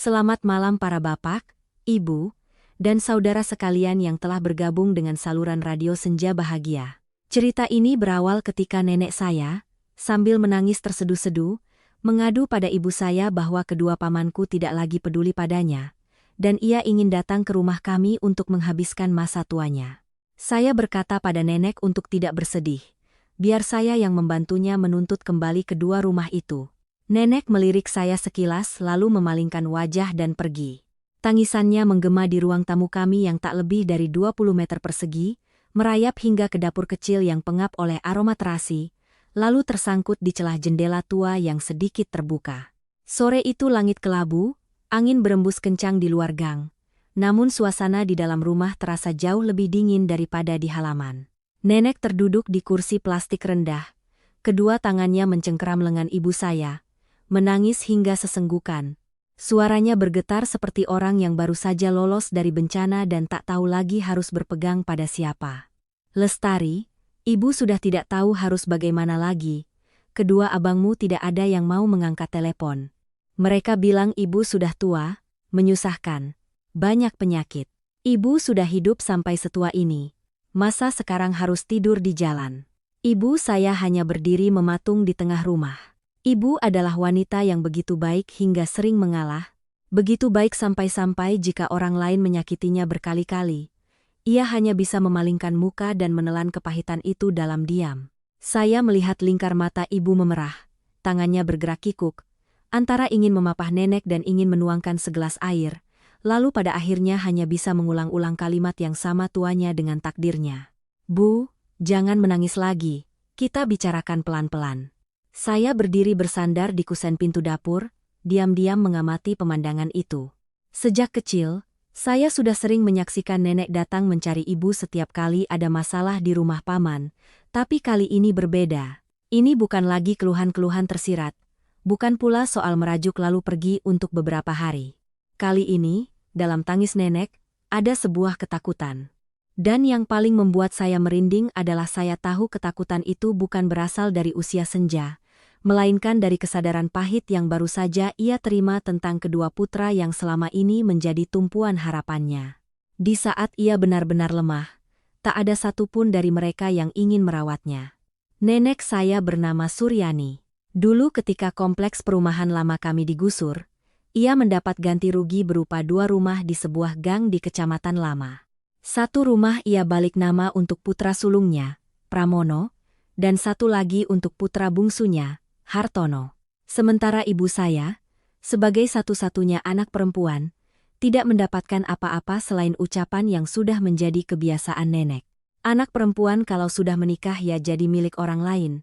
Selamat malam para bapak, ibu, dan saudara sekalian yang telah bergabung dengan saluran radio Senja Bahagia. Cerita ini berawal ketika nenek saya, sambil menangis terseduh-seduh, mengadu pada ibu saya bahwa kedua pamanku tidak lagi peduli padanya, dan ia ingin datang ke rumah kami untuk menghabiskan masa tuanya. Saya berkata pada nenek untuk tidak bersedih, biar saya yang membantunya menuntut kembali kedua rumah itu. Nenek melirik saya sekilas lalu memalingkan wajah dan pergi. Tangisannya menggema di ruang tamu kami yang tak lebih dari 20 meter persegi, merayap hingga ke dapur kecil yang pengap oleh aroma terasi, lalu tersangkut di celah jendela tua yang sedikit terbuka. Sore itu langit kelabu, angin berembus kencang di luar gang. Namun suasana di dalam rumah terasa jauh lebih dingin daripada di halaman. Nenek terduduk di kursi plastik rendah. Kedua tangannya mencengkeram lengan ibu saya, menangis hingga sesenggukan. Suaranya bergetar seperti orang yang baru saja lolos dari bencana dan tak tahu lagi harus berpegang pada siapa. Lestari, ibu sudah tidak tahu harus bagaimana lagi. Kedua abangmu tidak ada yang mau mengangkat telepon. Mereka bilang ibu sudah tua, menyusahkan, banyak penyakit. Ibu sudah hidup sampai setua ini. Masa sekarang harus tidur di jalan? Ibu saya hanya berdiri mematung di tengah rumah. Ibu adalah wanita yang begitu baik hingga sering mengalah, begitu baik sampai-sampai jika orang lain menyakitinya berkali-kali. Ia hanya bisa memalingkan muka dan menelan kepahitan itu dalam diam. Saya melihat lingkar mata ibu memerah, tangannya bergerak kikuk, antara ingin memapah nenek dan ingin menuangkan segelas air, lalu pada akhirnya hanya bisa mengulang-ulang kalimat yang sama tuanya dengan takdirnya. Bu, jangan menangis lagi, kita bicarakan pelan-pelan. Saya berdiri bersandar di kusen pintu dapur, diam-diam mengamati pemandangan itu. Sejak kecil, saya sudah sering menyaksikan nenek datang mencari ibu setiap kali ada masalah di rumah paman, tapi kali ini berbeda. Ini bukan lagi keluhan-keluhan tersirat, bukan pula soal merajuk lalu pergi untuk beberapa hari. Kali ini, dalam tangis nenek, ada sebuah ketakutan. Dan yang paling membuat saya merinding adalah saya tahu ketakutan itu bukan berasal dari usia senja, melainkan dari kesadaran pahit yang baru saja ia terima tentang kedua putra yang selama ini menjadi tumpuan harapannya. Di saat ia benar-benar lemah, tak ada satupun dari mereka yang ingin merawatnya. Nenek saya bernama Suryani. Dulu ketika kompleks perumahan lama kami digusur, ia mendapat ganti rugi berupa 2 rumah di sebuah gang di Kecamatan Lama. 1 rumah ia balik nama untuk putra sulungnya, Pramono, dan 1 lagi untuk putra bungsunya, Hartono. Sementara ibu saya, sebagai satu-satunya anak perempuan, tidak mendapatkan apa-apa selain ucapan yang sudah menjadi kebiasaan nenek. Anak perempuan kalau sudah menikah ya jadi milik orang lain.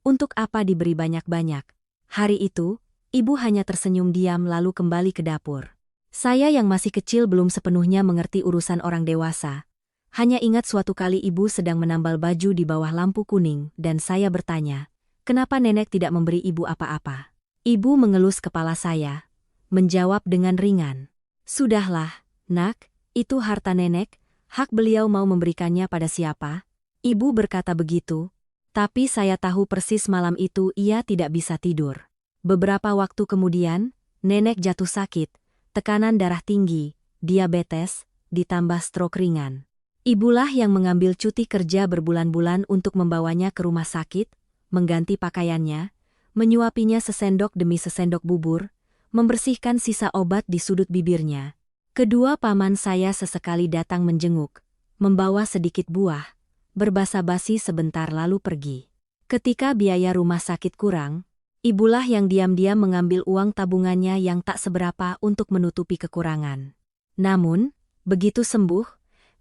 Untuk apa diberi banyak-banyak? Hari itu, ibu hanya tersenyum diam lalu kembali ke dapur. Saya yang masih kecil belum sepenuhnya mengerti urusan orang dewasa. Hanya ingat suatu kali ibu sedang menambal baju di bawah lampu kuning dan saya bertanya, kenapa nenek tidak memberi ibu apa-apa? Ibu mengelus kepala saya, menjawab dengan ringan. Sudahlah, nak, itu harta nenek, hak beliau mau memberikannya pada siapa? Ibu berkata begitu, tapi saya tahu persis malam itu ia tidak bisa tidur. Beberapa waktu kemudian, nenek jatuh sakit, tekanan darah tinggi, diabetes, ditambah stroke ringan. Ibulah yang mengambil cuti kerja berbulan-bulan untuk membawanya ke rumah sakit, mengganti pakaiannya, menyuapinya sesendok demi sesendok bubur, membersihkan sisa obat di sudut bibirnya. Kedua paman saya sesekali datang menjenguk, membawa sedikit buah, berbasa-basi sebentar lalu pergi. Ketika biaya rumah sakit kurang, ibulah yang diam-diam mengambil uang tabungannya yang tak seberapa untuk menutupi kekurangan. Namun, begitu sembuh,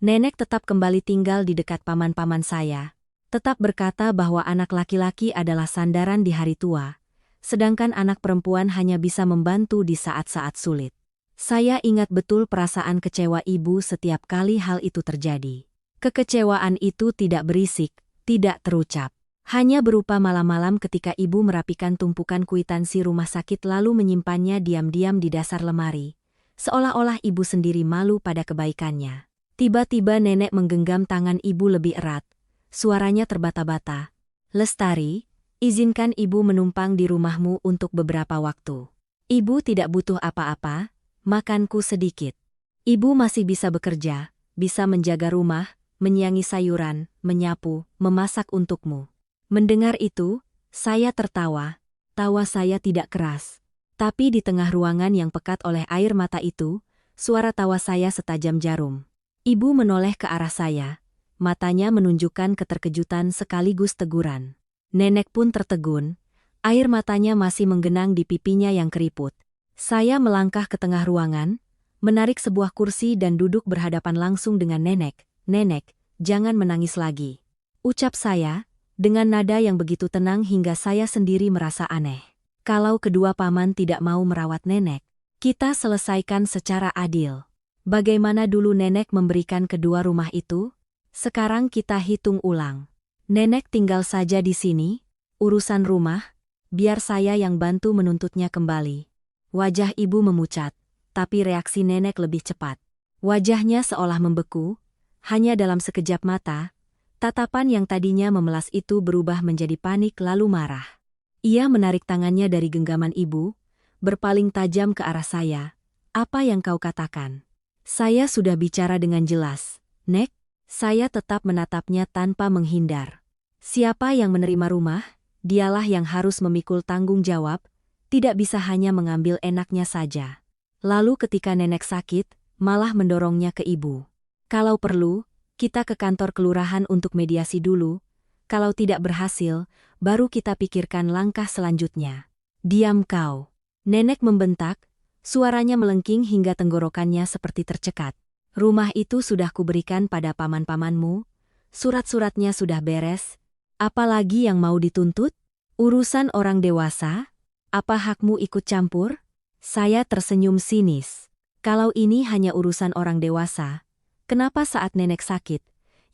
nenek tetap kembali tinggal di dekat paman-paman saya. Tetap berkata bahwa anak laki-laki adalah sandaran di hari tua, sedangkan anak perempuan hanya bisa membantu di saat-saat sulit. Saya ingat betul perasaan kecewa ibu setiap kali hal itu terjadi. Kekecewaan itu tidak berisik, tidak terucap. Hanya berupa malam-malam ketika ibu merapikan tumpukan kwitansi rumah sakit lalu menyimpannya diam-diam di dasar lemari, seolah-olah ibu sendiri malu pada kebaikannya. Tiba-tiba nenek menggenggam tangan ibu lebih erat. Suaranya terbata-bata. Lestari, izinkan ibu menumpang di rumahmu untuk beberapa waktu. Ibu tidak butuh apa-apa, makanku sedikit. Ibu masih bisa bekerja, bisa menjaga rumah, menyiangi sayuran, menyapu, memasak untukmu. Mendengar itu, saya tertawa. Tawa saya tidak keras. Tapi di tengah ruangan yang pekat oleh air mata itu, suara tawa saya setajam jarum. Ibu menoleh ke arah saya. Matanya menunjukkan keterkejutan sekaligus teguran. Nenek pun tertegun. Air matanya masih menggenang di pipinya yang keriput. Saya melangkah ke tengah ruangan, menarik sebuah kursi dan duduk berhadapan langsung dengan nenek. Nenek, jangan menangis lagi. Ucap saya, dengan nada yang begitu tenang hingga saya sendiri merasa aneh. Kalau kedua paman tidak mau merawat nenek, kita selesaikan secara adil. Bagaimana dulu nenek memberikan kedua rumah itu? Sekarang kita hitung ulang. Nenek tinggal saja di sini, urusan rumah, biar saya yang bantu menuntutnya kembali. Wajah ibu memucat, tapi reaksi nenek lebih cepat. Wajahnya seolah membeku, hanya dalam sekejap mata. Tatapan yang tadinya memelas itu berubah menjadi panik lalu marah. Ia menarik tangannya dari genggaman ibu, berpaling tajam ke arah saya. Apa yang kau katakan? Saya sudah bicara dengan jelas, Nek. Saya tetap menatapnya tanpa menghindar. Siapa yang menerima rumah, dialah yang harus memikul tanggung jawab, tidak bisa hanya mengambil enaknya saja. Lalu ketika nenek sakit, malah mendorongnya ke ibu. Kalau perlu, kita ke kantor kelurahan untuk mediasi dulu, kalau tidak berhasil, baru kita pikirkan langkah selanjutnya. Diam kau. Nenek membentak, suaranya melengking hingga tenggorokannya seperti tercekat. Rumah itu sudah kuberikan pada paman-pamanmu, surat-suratnya sudah beres, apalagi yang mau dituntut? Urusan orang dewasa? Apa hakmu ikut campur? Saya tersenyum sinis. Kalau ini hanya urusan orang dewasa, kenapa saat nenek sakit,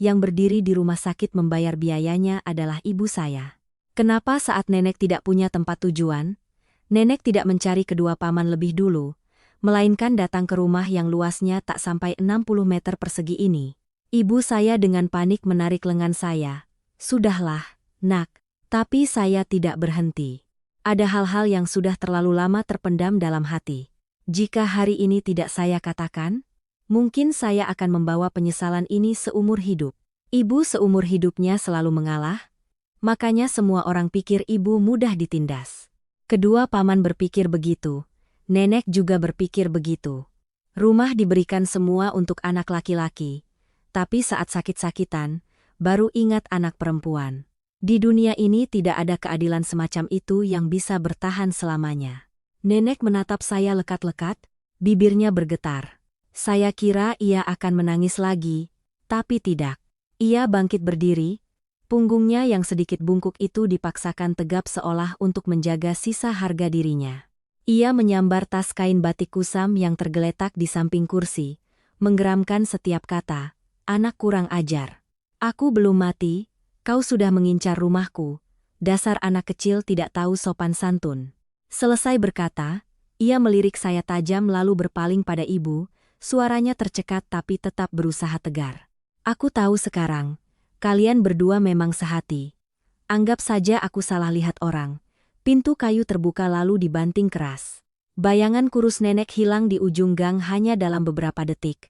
yang berdiri di rumah sakit membayar biayanya adalah ibu saya? Kenapa saat nenek tidak punya tempat tujuan, nenek tidak mencari kedua paman lebih dulu, melainkan datang ke rumah yang luasnya tak sampai 60 meter persegi ini? Ibu saya dengan panik menarik lengan saya. Sudahlah, nak. Tapi saya tidak berhenti. Ada hal-hal yang sudah terlalu lama terpendam dalam hati. Jika hari ini tidak saya katakan, mungkin saya akan membawa penyesalan ini seumur hidup. Ibu seumur hidupnya selalu mengalah, makanya semua orang pikir ibu mudah ditindas. Kedua paman berpikir begitu, nenek juga berpikir begitu. Rumah diberikan semua untuk anak laki-laki, tapi saat sakit-sakitan, baru ingat anak perempuan. Di dunia ini tidak ada keadilan semacam itu yang bisa bertahan selamanya. Nenek menatap saya lekat-lekat, bibirnya bergetar. Saya kira ia akan menangis lagi, tapi tidak. Ia bangkit berdiri, punggungnya yang sedikit bungkuk itu dipaksakan tegap seolah untuk menjaga sisa harga dirinya. Ia menyambar tas kain batik kusam yang tergeletak di samping kursi, menggeramkan setiap kata, "Anak kurang ajar. Aku belum mati. Kau sudah mengincar rumahku, dasar anak kecil tidak tahu sopan santun." Selesai berkata, ia melirik saya tajam lalu berpaling pada ibu, suaranya tercekat tapi tetap berusaha tegar. Aku tahu sekarang, kalian berdua memang sehati. Anggap saja aku salah lihat orang. Pintu kayu terbuka lalu dibanting keras. Bayangan kurus nenek hilang di ujung gang hanya dalam beberapa detik,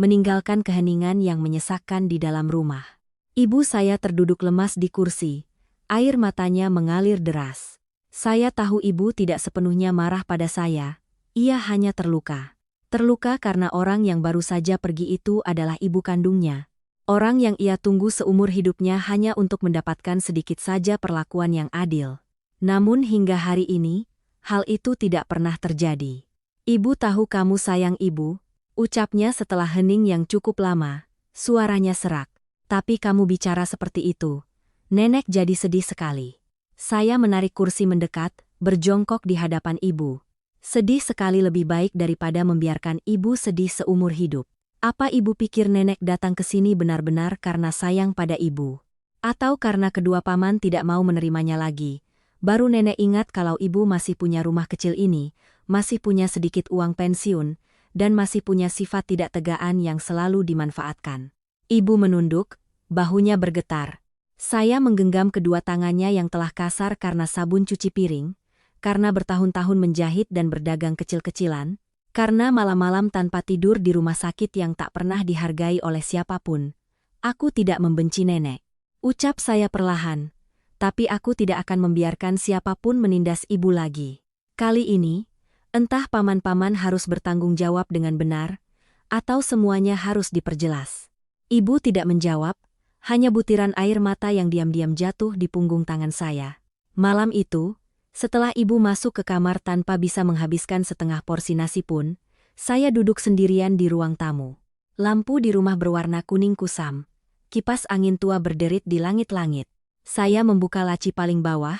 meninggalkan keheningan yang menyesakkan di dalam rumah. Ibu saya terduduk lemas di kursi, air matanya mengalir deras. Saya tahu ibu tidak sepenuhnya marah pada saya, ia hanya terluka. Terluka karena orang yang baru saja pergi itu adalah ibu kandungnya. Orang yang ia tunggu seumur hidupnya hanya untuk mendapatkan sedikit saja perlakuan yang adil. Namun hingga hari ini, hal itu tidak pernah terjadi. Ibu tahu kamu sayang ibu, ucapnya setelah hening yang cukup lama, suaranya serak. Tapi kamu bicara seperti itu. Nenek jadi sedih sekali. Saya menarik kursi mendekat, berjongkok di hadapan ibu. Sedih sekali lebih baik daripada membiarkan ibu sedih seumur hidup. Apa ibu pikir nenek datang ke sini benar-benar karena sayang pada ibu? Atau karena kedua paman tidak mau menerimanya lagi? Baru nenek ingat kalau ibu masih punya rumah kecil ini, masih punya sedikit uang pensiun, dan masih punya sifat tidak tegaan yang selalu dimanfaatkan. Ibu menunduk, bahunya bergetar. Saya menggenggam kedua tangannya yang telah kasar karena sabun cuci piring, karena bertahun-tahun menjahit dan berdagang kecil-kecilan. Karena malam-malam tanpa tidur di rumah sakit yang tak pernah dihargai oleh siapapun, aku tidak membenci nenek. Ucap saya perlahan, tapi aku tidak akan membiarkan siapapun menindas ibu lagi. Kali ini, entah paman-paman harus bertanggung jawab dengan benar, atau semuanya harus diperjelas. Ibu tidak menjawab, hanya butiran air mata yang diam-diam jatuh di punggung tangan saya. Malam itu, setelah ibu masuk ke kamar tanpa bisa menghabiskan setengah porsi nasi pun, saya duduk sendirian di ruang tamu. Lampu di rumah berwarna kuning kusam. Kipas angin tua berderit di langit-langit. Saya membuka laci paling bawah,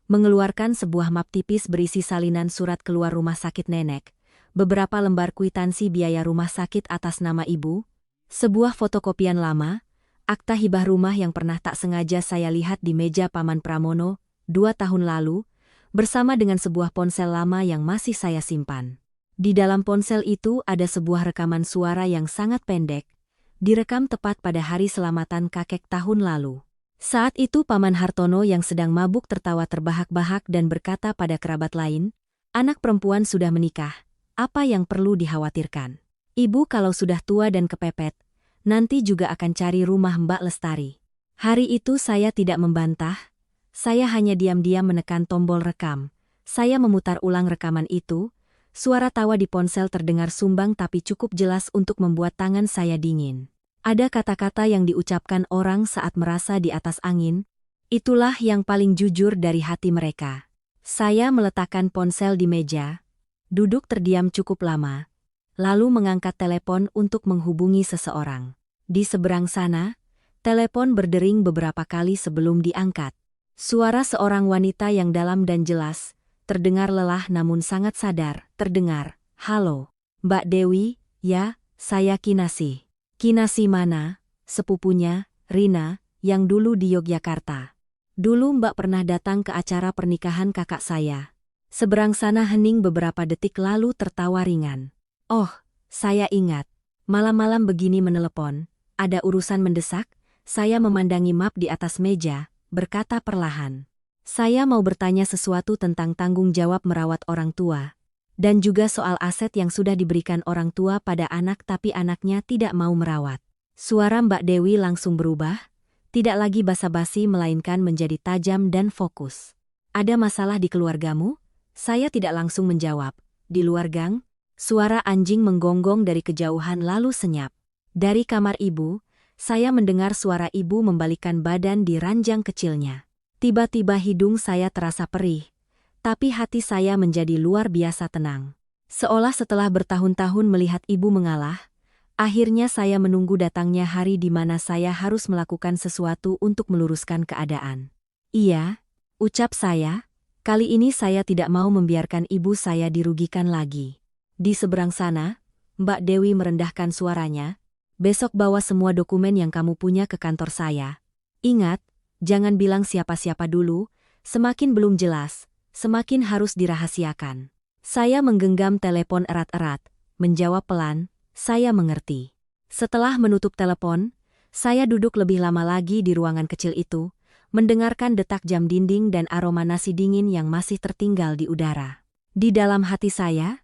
mengeluarkan sebuah map tipis berisi salinan surat keluar rumah sakit nenek, beberapa lembar kwitansi biaya rumah sakit atas nama ibu, sebuah fotokopian lama, akta hibah rumah yang pernah tak sengaja saya lihat di meja Paman Pramono 2 tahun lalu, bersama dengan sebuah ponsel lama yang masih saya simpan. Di dalam ponsel itu ada sebuah rekaman suara yang sangat pendek, direkam tepat pada hari selamatan kakek tahun lalu. Saat itu Paman Hartono yang sedang mabuk tertawa terbahak-bahak dan berkata pada kerabat lain, "Anak perempuan sudah menikah, apa yang perlu dikhawatirkan? Ibu kalau sudah tua dan kepepet, nanti juga akan cari rumah Mbak Lestari." Hari itu saya tidak membantah, saya hanya diam-diam menekan tombol rekam. Saya memutar ulang rekaman itu, suara tawa di ponsel terdengar sumbang tapi cukup jelas untuk membuat tangan saya dingin. Ada kata-kata yang diucapkan orang saat merasa di atas angin, itulah yang paling jujur dari hati mereka. Saya meletakkan ponsel di meja, duduk terdiam cukup lama, lalu mengangkat telepon untuk menghubungi seseorang. Di seberang sana, telepon berdering beberapa kali sebelum diangkat. Suara seorang wanita yang dalam dan jelas, terdengar lelah namun sangat sadar, terdengar, "Halo, Mbak Dewi, ya, saya Kinasih." "Kinasih mana?" "Sepupunya, Rina, yang dulu di Yogyakarta. Dulu Mbak pernah datang ke acara pernikahan kakak saya." Seberang sana hening beberapa detik lalu tertawa ringan. "Oh, saya ingat. Malam-malam begini menelepon, ada urusan mendesak?" Saya memandangi map di atas meja, berkata perlahan. "Saya mau bertanya sesuatu tentang tanggung jawab merawat orang tua, dan juga soal aset yang sudah diberikan orang tua pada anak tapi anaknya tidak mau merawat." Suara Mbak Dewi langsung berubah, tidak lagi basa-basi melainkan menjadi tajam dan fokus. "Ada masalah di keluargamu?" Saya tidak langsung menjawab. Di luar gang, suara anjing menggonggong dari kejauhan lalu senyap. Dari kamar ibu, saya mendengar suara ibu membalikkan badan di ranjang kecilnya. Tiba-tiba hidung saya terasa perih, tapi hati saya menjadi luar biasa tenang. Seolah setelah bertahun-tahun melihat ibu mengalah, akhirnya saya menunggu datangnya hari di mana saya harus melakukan sesuatu untuk meluruskan keadaan. "Iya," ucap saya, "kali ini saya tidak mau membiarkan ibu saya dirugikan lagi." Di seberang sana, Mbak Dewi merendahkan suaranya, "Besok bawa semua dokumen yang kamu punya ke kantor saya. Ingat, jangan bilang siapa-siapa dulu, semakin belum jelas, semakin harus dirahasiakan." Saya menggenggam telepon erat-erat, menjawab pelan, "Saya mengerti." Setelah menutup telepon, saya duduk lebih lama lagi di ruangan kecil itu, mendengarkan detak jam dinding dan aroma nasi dingin yang masih tertinggal di udara. Di dalam hati saya,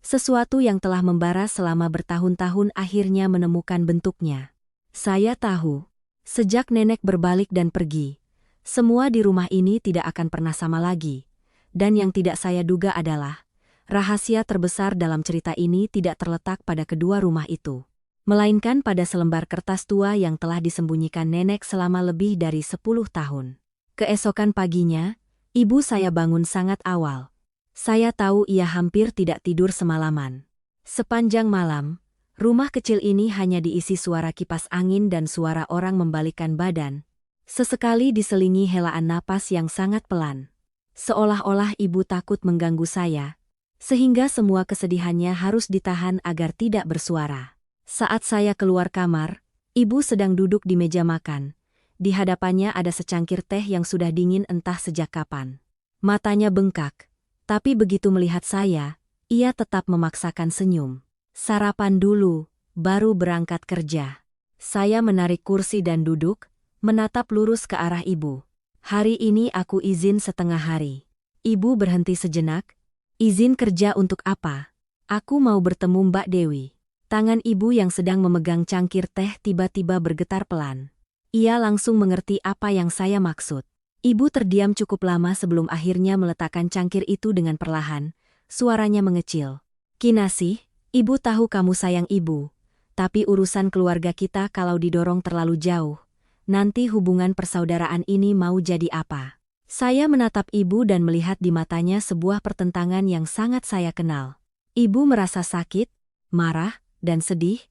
sesuatu yang telah membara selama bertahun-tahun akhirnya menemukan bentuknya. Saya tahu, sejak nenek berbalik dan pergi, semua di rumah ini tidak akan pernah sama lagi. Dan yang tidak saya duga adalah, rahasia terbesar dalam cerita ini tidak terletak pada kedua rumah itu, melainkan pada selembar kertas tua yang telah disembunyikan nenek selama lebih dari 10 tahun. Keesokan paginya, ibu saya bangun sangat awal. Saya tahu ia hampir tidak tidur semalaman. Sepanjang malam, rumah kecil ini hanya diisi suara kipas angin dan suara orang membalikkan badan. Sesekali diselingi helaan napas yang sangat pelan. Seolah-olah ibu takut mengganggu saya, sehingga semua kesedihannya harus ditahan agar tidak bersuara. Saat saya keluar kamar, ibu sedang duduk di meja makan. Di hadapannya ada secangkir teh yang sudah dingin entah sejak kapan. Matanya bengkak. Tapi begitu melihat saya, ia tetap memaksakan senyum. "Sarapan dulu, baru berangkat kerja." Saya menarik kursi dan duduk, menatap lurus ke arah ibu. "Hari ini aku izin setengah hari." Ibu berhenti sejenak. "Izin kerja untuk apa?" Aku mau bertemu Mbak Dewi. Tangan ibu yang sedang memegang cangkir teh tiba-tiba bergetar pelan. Ia langsung mengerti apa yang saya maksud. Ibu terdiam cukup lama sebelum akhirnya meletakkan cangkir itu dengan perlahan. Suaranya mengecil. Kinasih, ibu tahu kamu sayang ibu. Tapi urusan keluarga kita kalau didorong terlalu jauh. Nanti hubungan persaudaraan ini mau jadi apa? Saya menatap ibu dan melihat di matanya sebuah pertentangan yang sangat saya kenal. Ibu merasa sakit, marah, dan sedih,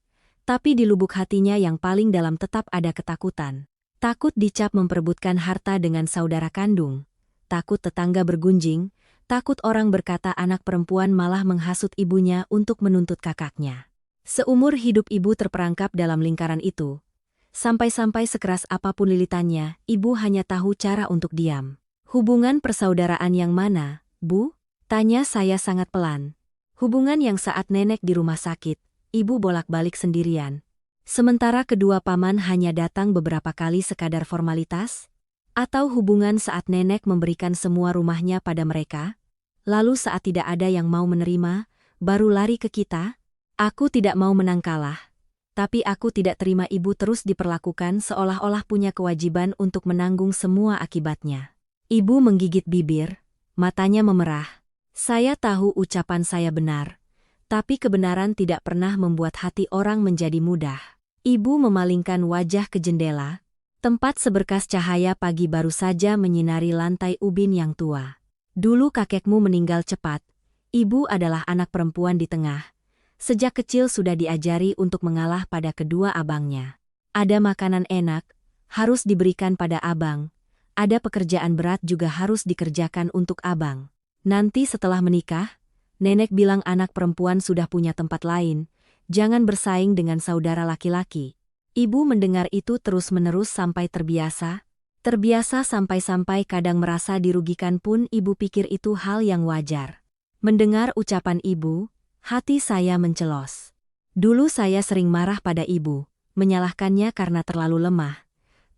tapi di lubuk hatinya yang paling dalam tetap ada ketakutan. Takut dicap memperebutkan harta dengan saudara kandung, takut tetangga bergunjing, takut orang berkata anak perempuan malah menghasut ibunya untuk menuntut kakaknya. Seumur hidup ibu terperangkap dalam lingkaran itu. Sampai-sampai sekeras apapun lilitannya, ibu hanya tahu cara untuk diam. Hubungan persaudaraan yang mana, Bu? Tanya saya sangat pelan. Hubungan yang saat nenek di rumah sakit, ibu bolak-balik sendirian. Sementara kedua paman hanya datang beberapa kali sekadar formalitas? Atau hubungan saat nenek memberikan semua rumahnya pada mereka? Lalu saat tidak ada yang mau menerima, baru lari ke kita? Aku tidak mau menang kalah. Tapi aku tidak terima ibu terus diperlakukan seolah-olah punya kewajiban untuk menanggung semua akibatnya. Ibu menggigit bibir, matanya memerah. Saya tahu ucapan saya benar, tapi kebenaran tidak pernah membuat hati orang menjadi mudah. Ibu memalingkan wajah ke jendela, tempat seberkas cahaya pagi baru saja menyinari lantai ubin yang tua. Dulu kakekmu meninggal cepat, ibu adalah anak perempuan di tengah. Sejak kecil sudah diajari untuk mengalah pada kedua abangnya. Ada makanan enak, harus diberikan pada abang. Ada pekerjaan berat juga harus dikerjakan untuk abang. Nanti setelah menikah, nenek bilang anak perempuan sudah punya tempat lain, jangan bersaing dengan saudara laki-laki. Ibu mendengar itu terus-menerus sampai terbiasa. Terbiasa sampai-sampai kadang merasa dirugikan pun ibu pikir itu hal yang wajar. Mendengar ucapan ibu, hati saya mencelos. Dulu saya sering marah pada ibu, menyalahkannya karena terlalu lemah.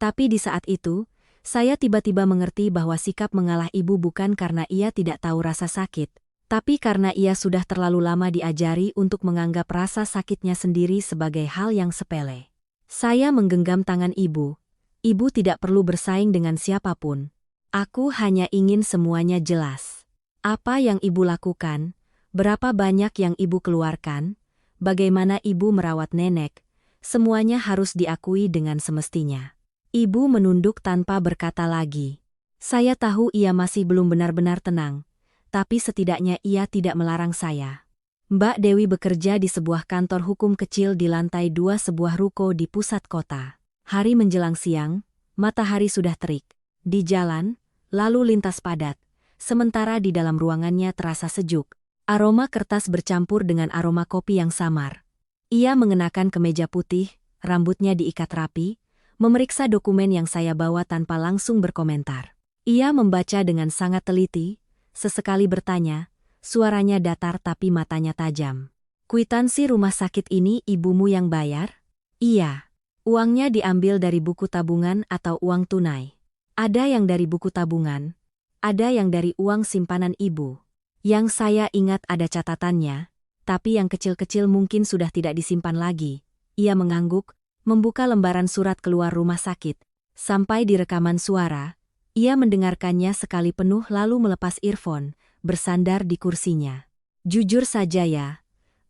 Tapi di saat itu, saya tiba-tiba mengerti bahwa sikap mengalah ibu bukan karena ia tidak tahu rasa sakit, tapi karena ia sudah terlalu lama diajari untuk menganggap rasa sakitnya sendiri sebagai hal yang sepele. Saya menggenggam tangan ibu. Ibu tidak perlu bersaing dengan siapapun. Aku hanya ingin semuanya jelas. Apa yang ibu lakukan, berapa banyak yang ibu keluarkan, bagaimana ibu merawat nenek, semuanya harus diakui dengan semestinya. Ibu menunduk tanpa berkata lagi. Saya tahu ia masih belum benar-benar tenang, tapi setidaknya ia tidak melarang saya. Mbak Dewi bekerja di sebuah kantor hukum kecil di lantai 2 sebuah ruko di pusat kota. Hari menjelang siang, matahari sudah terik. Di jalan, lalu lintas padat, sementara di dalam ruangannya terasa sejuk. Aroma kertas bercampur dengan aroma kopi yang samar. Ia mengenakan kemeja putih, rambutnya diikat rapi, memeriksa dokumen yang saya bawa tanpa langsung berkomentar. Ia membaca dengan sangat teliti, sesekali bertanya, suaranya datar tapi matanya tajam. Kwitansi rumah sakit ini ibumu yang bayar? Iya. Uangnya diambil dari buku tabungan atau uang tunai. Ada yang dari buku tabungan, ada yang dari uang simpanan ibu. Yang saya ingat ada catatannya, tapi yang kecil-kecil mungkin sudah tidak disimpan lagi. Ia mengangguk, membuka lembaran surat keluar rumah sakit. Sampai di rekaman suara, ia mendengarkannya sekali penuh lalu melepas earphone, bersandar di kursinya. Jujur saja ya,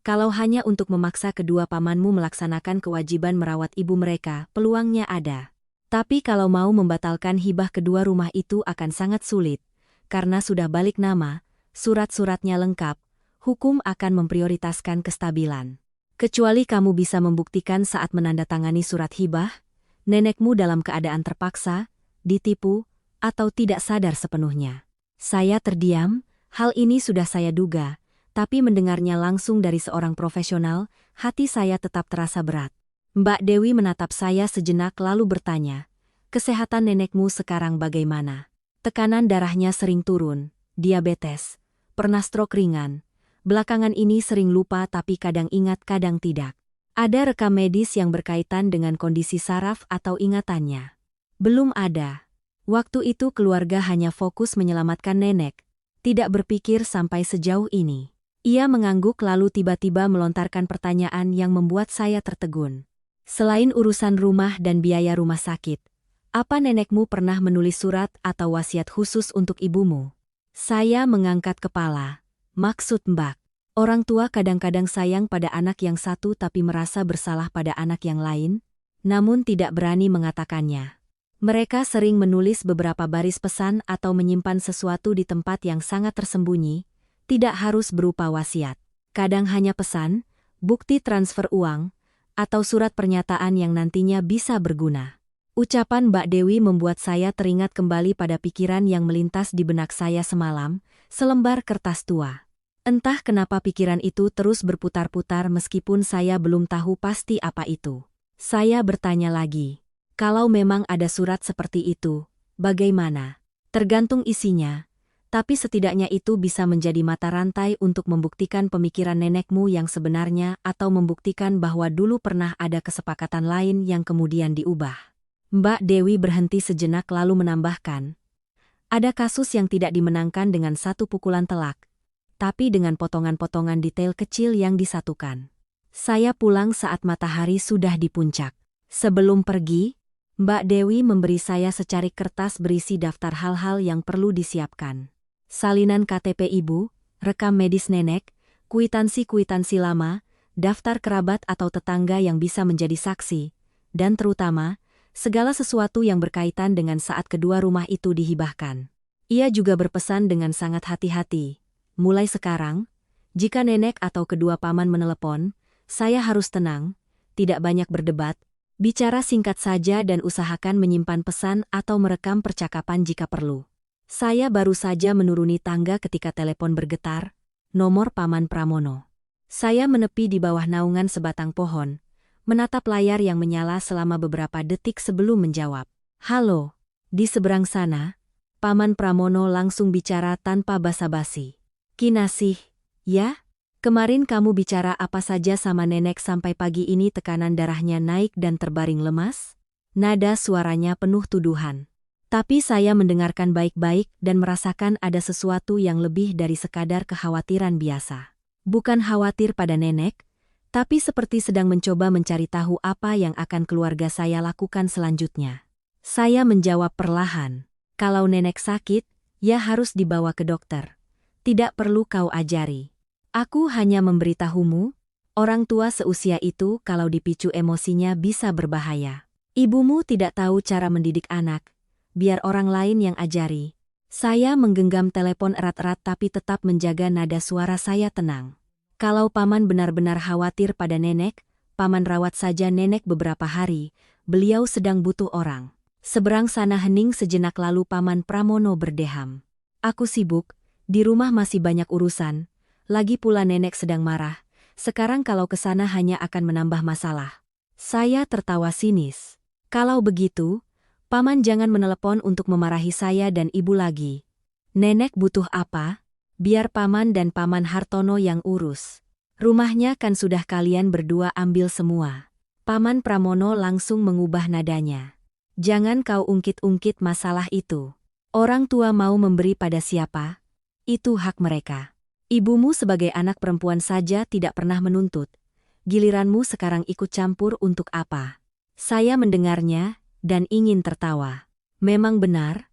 kalau hanya untuk memaksa kedua pamanmu melaksanakan kewajiban merawat ibu mereka, peluangnya ada. Tapi kalau mau membatalkan hibah kedua rumah itu akan sangat sulit, karena sudah balik nama, surat-suratnya lengkap, hukum akan memprioritaskan kestabilan. Kecuali kamu bisa membuktikan saat menandatangani surat hibah, nenekmu dalam keadaan terpaksa, ditipu, atau tidak sadar sepenuhnya. Saya terdiam, hal ini sudah saya duga, tapi mendengarnya langsung dari seorang profesional, hati saya tetap terasa berat. Mbak Dewi menatap saya sejenak lalu bertanya, kesehatan nenekmu sekarang bagaimana? Tekanan darahnya sering turun, diabetes, pernah stroke ringan. Belakangan ini sering lupa tapi kadang ingat kadang tidak. Ada rekam medis yang berkaitan dengan kondisi saraf atau ingatannya? Belum ada. Waktu itu keluarga hanya fokus menyelamatkan nenek, tidak berpikir sampai sejauh ini. Ia mengangguk lalu tiba-tiba melontarkan pertanyaan yang membuat saya tertegun. Selain urusan rumah dan biaya rumah sakit, apa nenekmu pernah menulis surat atau wasiat khusus untuk ibumu? Saya mengangkat kepala. Maksud Mbak, orang tua kadang-kadang sayang pada anak yang satu tapi merasa bersalah pada anak yang lain, namun tidak berani mengatakannya. Mereka sering menulis beberapa baris pesan atau menyimpan sesuatu di tempat yang sangat tersembunyi, tidak harus berupa wasiat. Kadang hanya pesan, bukti transfer uang, atau surat pernyataan yang nantinya bisa berguna. Ucapan Mbak Dewi membuat saya teringat kembali pada pikiran yang melintas di benak saya semalam, selembar kertas tua. Entah kenapa pikiran itu terus berputar-putar meskipun saya belum tahu pasti apa itu. Saya bertanya lagi, kalau memang ada surat seperti itu, bagaimana? Tergantung isinya. Tapi setidaknya itu bisa menjadi mata rantai untuk membuktikan pemikiran nenekmu yang sebenarnya atau membuktikan bahwa dulu pernah ada kesepakatan lain yang kemudian diubah. Mbak Dewi berhenti sejenak lalu menambahkan, ada kasus yang tidak dimenangkan dengan satu pukulan telak, tapi dengan potongan-potongan detail kecil yang disatukan. Saya pulang saat matahari sudah di puncak. Sebelum pergi, Mbak Dewi memberi saya secarik kertas berisi daftar hal-hal yang perlu disiapkan. Salinan KTP ibu, rekam medis nenek, kuitansi-kuitansi lama, daftar kerabat atau tetangga yang bisa menjadi saksi, dan terutama, segala sesuatu yang berkaitan dengan saat kedua rumah itu dihibahkan. Ia juga berpesan dengan sangat hati-hati. Mulai sekarang, jika nenek atau kedua paman menelepon, saya harus tenang, tidak banyak berdebat, bicara singkat saja dan usahakan menyimpan pesan atau merekam percakapan jika perlu. Saya baru saja menuruni tangga ketika telepon bergetar, nomor Paman Pramono. Saya menepi di bawah naungan sebatang pohon, menatap layar yang menyala selama beberapa detik sebelum menjawab. Halo, di seberang sana, Paman Pramono langsung bicara tanpa basa-basi. Kinasih, ya? Kemarin kamu bicara apa saja sama nenek sampai pagi ini tekanan darahnya naik dan terbaring lemas? Nada suaranya penuh tuduhan. Tapi saya mendengarkan baik-baik dan merasakan ada sesuatu yang lebih dari sekadar kekhawatiran biasa. Bukan khawatir pada nenek, tapi seperti sedang mencoba mencari tahu apa yang akan keluarga saya lakukan selanjutnya. Saya menjawab perlahan, kalau nenek sakit, ya harus dibawa ke dokter. Tidak perlu kau ajari. Aku hanya memberitahumu, orang tua seusia itu kalau dipicu emosinya bisa berbahaya. Ibumu tidak tahu cara mendidik anak. Biar orang lain yang ajari. Saya menggenggam telepon erat-erat tapi tetap menjaga nada suara saya tenang. Kalau paman benar-benar khawatir pada nenek, paman rawat saja nenek beberapa hari, beliau sedang butuh orang. Seberang sana hening sejenak lalu Paman Pramono berdeham. Aku sibuk, di rumah masih banyak urusan, lagi pula nenek sedang marah, sekarang kalau ke sana hanya akan menambah masalah. Saya tertawa sinis. Kalau begitu, Paman jangan menelepon untuk memarahi saya dan ibu lagi. Nenek butuh apa? Biar Paman dan Paman Hartono yang urus. Rumahnya kan sudah kalian berdua ambil semua. Paman Pramono langsung mengubah nadanya. Jangan kau ungkit-ungkit masalah itu. Orang tua mau memberi pada siapa? Itu hak mereka. Ibumu sebagai anak perempuan saja tidak pernah menuntut. Giliranmu sekarang ikut campur untuk apa? Saya mendengarnya dan ingin tertawa. Memang benar,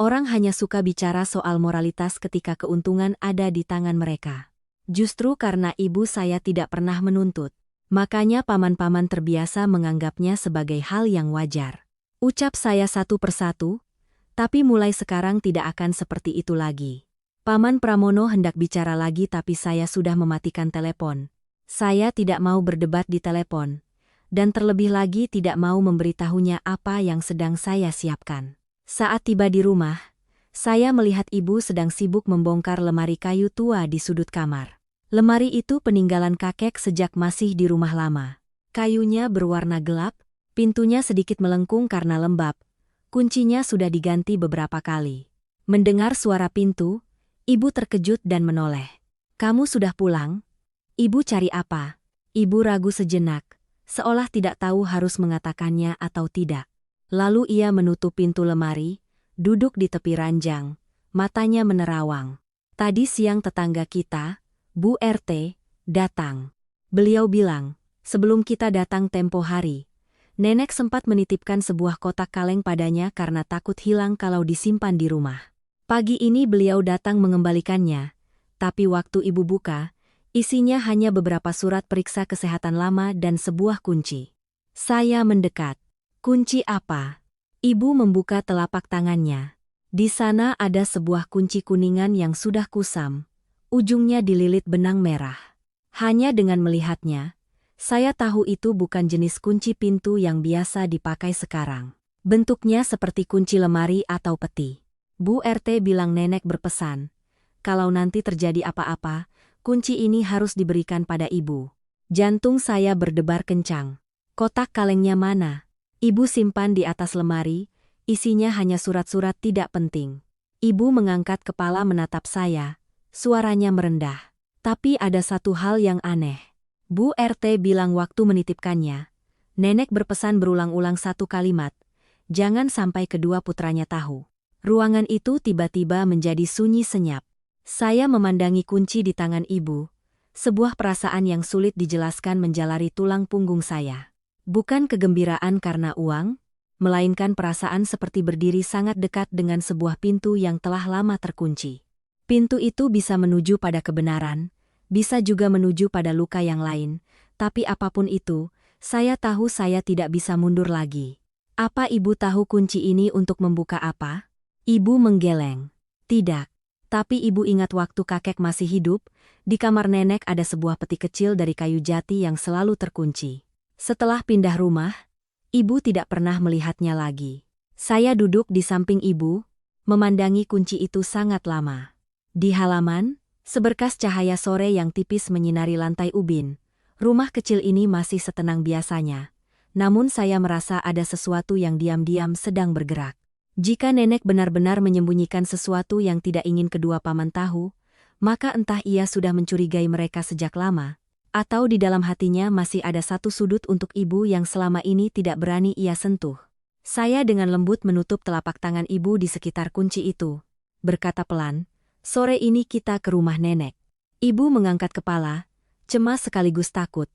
orang hanya suka bicara soal moralitas ketika keuntungan ada di tangan mereka. Justru karena ibu saya tidak pernah menuntut, makanya paman-paman terbiasa menganggapnya sebagai hal yang wajar. Ucap saya satu persatu, tapi mulai sekarang tidak akan seperti itu lagi. Paman Pramono hendak bicara lagi tapi saya sudah mematikan telepon. Saya tidak mau berdebat di telepon. Dan terlebih lagi tidak mau memberitahunya apa yang sedang saya siapkan. Saat tiba di rumah, saya melihat ibu sedang sibuk membongkar lemari kayu tua di sudut kamar. Lemari itu peninggalan kakek sejak masih di rumah lama. Kayunya berwarna gelap, pintunya sedikit melengkung karena lembab. Kuncinya sudah diganti beberapa kali. Mendengar suara pintu, ibu terkejut dan menoleh. Kamu sudah pulang? Ibu cari apa? Ibu ragu sejenak. Seolah tidak tahu harus mengatakannya atau tidak. Lalu ia menutup pintu lemari, duduk di tepi ranjang, matanya menerawang. Tadi siang tetangga kita, Bu RT, datang. Beliau bilang, sebelum kita datang tempo hari. Nenek sempat menitipkan sebuah kotak kaleng padanya karena takut hilang kalau disimpan di rumah. Pagi ini beliau datang mengembalikannya, tapi waktu ibu buka, isinya hanya beberapa surat periksa kesehatan lama dan sebuah kunci. Saya mendekat. Kunci apa? Ibu membuka telapak tangannya. Di sana ada sebuah kunci kuningan yang sudah kusam. Ujungnya dililit benang merah. Hanya dengan melihatnya, saya tahu itu bukan jenis kunci pintu yang biasa dipakai sekarang. Bentuknya seperti kunci lemari atau peti. Bu RT bilang nenek berpesan, kalau nanti terjadi apa-apa, kunci ini harus diberikan pada ibu. Jantung saya berdebar kencang. Kotak kalengnya mana? Ibu simpan di atas lemari, isinya hanya surat-surat tidak penting. Ibu mengangkat kepala menatap saya, suaranya merendah. Tapi ada satu hal yang aneh. Bu RT bilang waktu menitipkannya, nenek berpesan berulang-ulang satu kalimat, jangan sampai kedua putranya tahu. Ruangan itu tiba-tiba menjadi sunyi senyap. Saya memandangi kunci di tangan ibu, sebuah perasaan yang sulit dijelaskan menjalari tulang punggung saya. Bukan kegembiraan karena uang, melainkan perasaan seperti berdiri sangat dekat dengan sebuah pintu yang telah lama terkunci. Pintu itu bisa menuju pada kebenaran, bisa juga menuju pada luka yang lain, tapi apapun itu, saya tahu saya tidak bisa mundur lagi. Apa ibu tahu kunci ini untuk membuka apa? Ibu menggeleng. Tidak. Tapi ibu ingat waktu kakek masih hidup, di kamar nenek ada sebuah peti kecil dari kayu jati yang selalu terkunci. Setelah pindah rumah, ibu tidak pernah melihatnya lagi. Saya duduk di samping ibu, memandangi kunci itu sangat lama. Di halaman, seberkas cahaya sore yang tipis menyinari lantai ubin. Rumah kecil ini masih setenang biasanya. Namun saya merasa ada sesuatu yang diam-diam sedang bergerak. Jika nenek benar-benar menyembunyikan sesuatu yang tidak ingin kedua paman tahu, maka entah ia sudah mencurigai mereka sejak lama, atau di dalam hatinya masih ada satu sudut untuk ibu yang selama ini tidak berani ia sentuh. Saya dengan lembut menutup telapak tangan ibu di sekitar kunci itu. Berkata pelan, sore ini kita ke rumah nenek. Ibu mengangkat kepala, cemas sekaligus takut.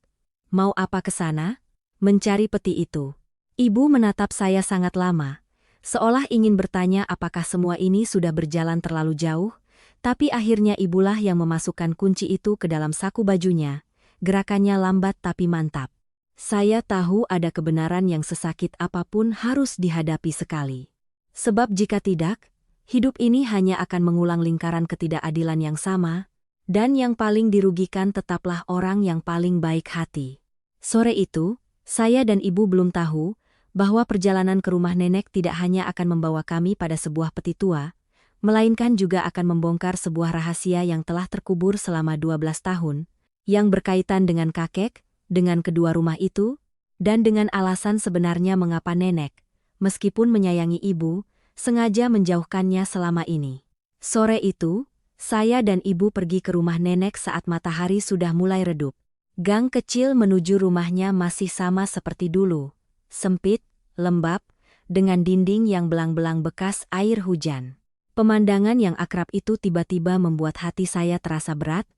Mau apa ke sana? Mencari peti itu. Ibu menatap saya sangat lama, seolah ingin bertanya apakah semua ini sudah berjalan terlalu jauh, tapi akhirnya ibulah yang memasukkan kunci itu ke dalam saku bajunya. Gerakannya lambat tapi mantap. Saya tahu ada kebenaran yang sesakit apapun harus dihadapi sekali. Sebab jika tidak, hidup ini hanya akan mengulang lingkaran ketidakadilan yang sama, dan yang paling dirugikan tetaplah orang yang paling baik hati. Sore itu, saya dan ibu belum tahu bahwa perjalanan ke rumah nenek tidak hanya akan membawa kami pada sebuah peti tua, melainkan juga akan membongkar sebuah rahasia yang telah terkubur selama 12 tahun, yang berkaitan dengan kakek, dengan kedua rumah itu, dan dengan alasan sebenarnya mengapa nenek, meskipun menyayangi ibu, sengaja menjauhkannya selama ini. Sore itu, saya dan ibu pergi ke rumah nenek saat matahari sudah mulai redup. Gang kecil menuju rumahnya masih sama seperti dulu, sempit, lembab, dengan dinding yang belang-belang bekas air hujan. Pemandangan yang akrab itu tiba-tiba membuat hati saya terasa berat,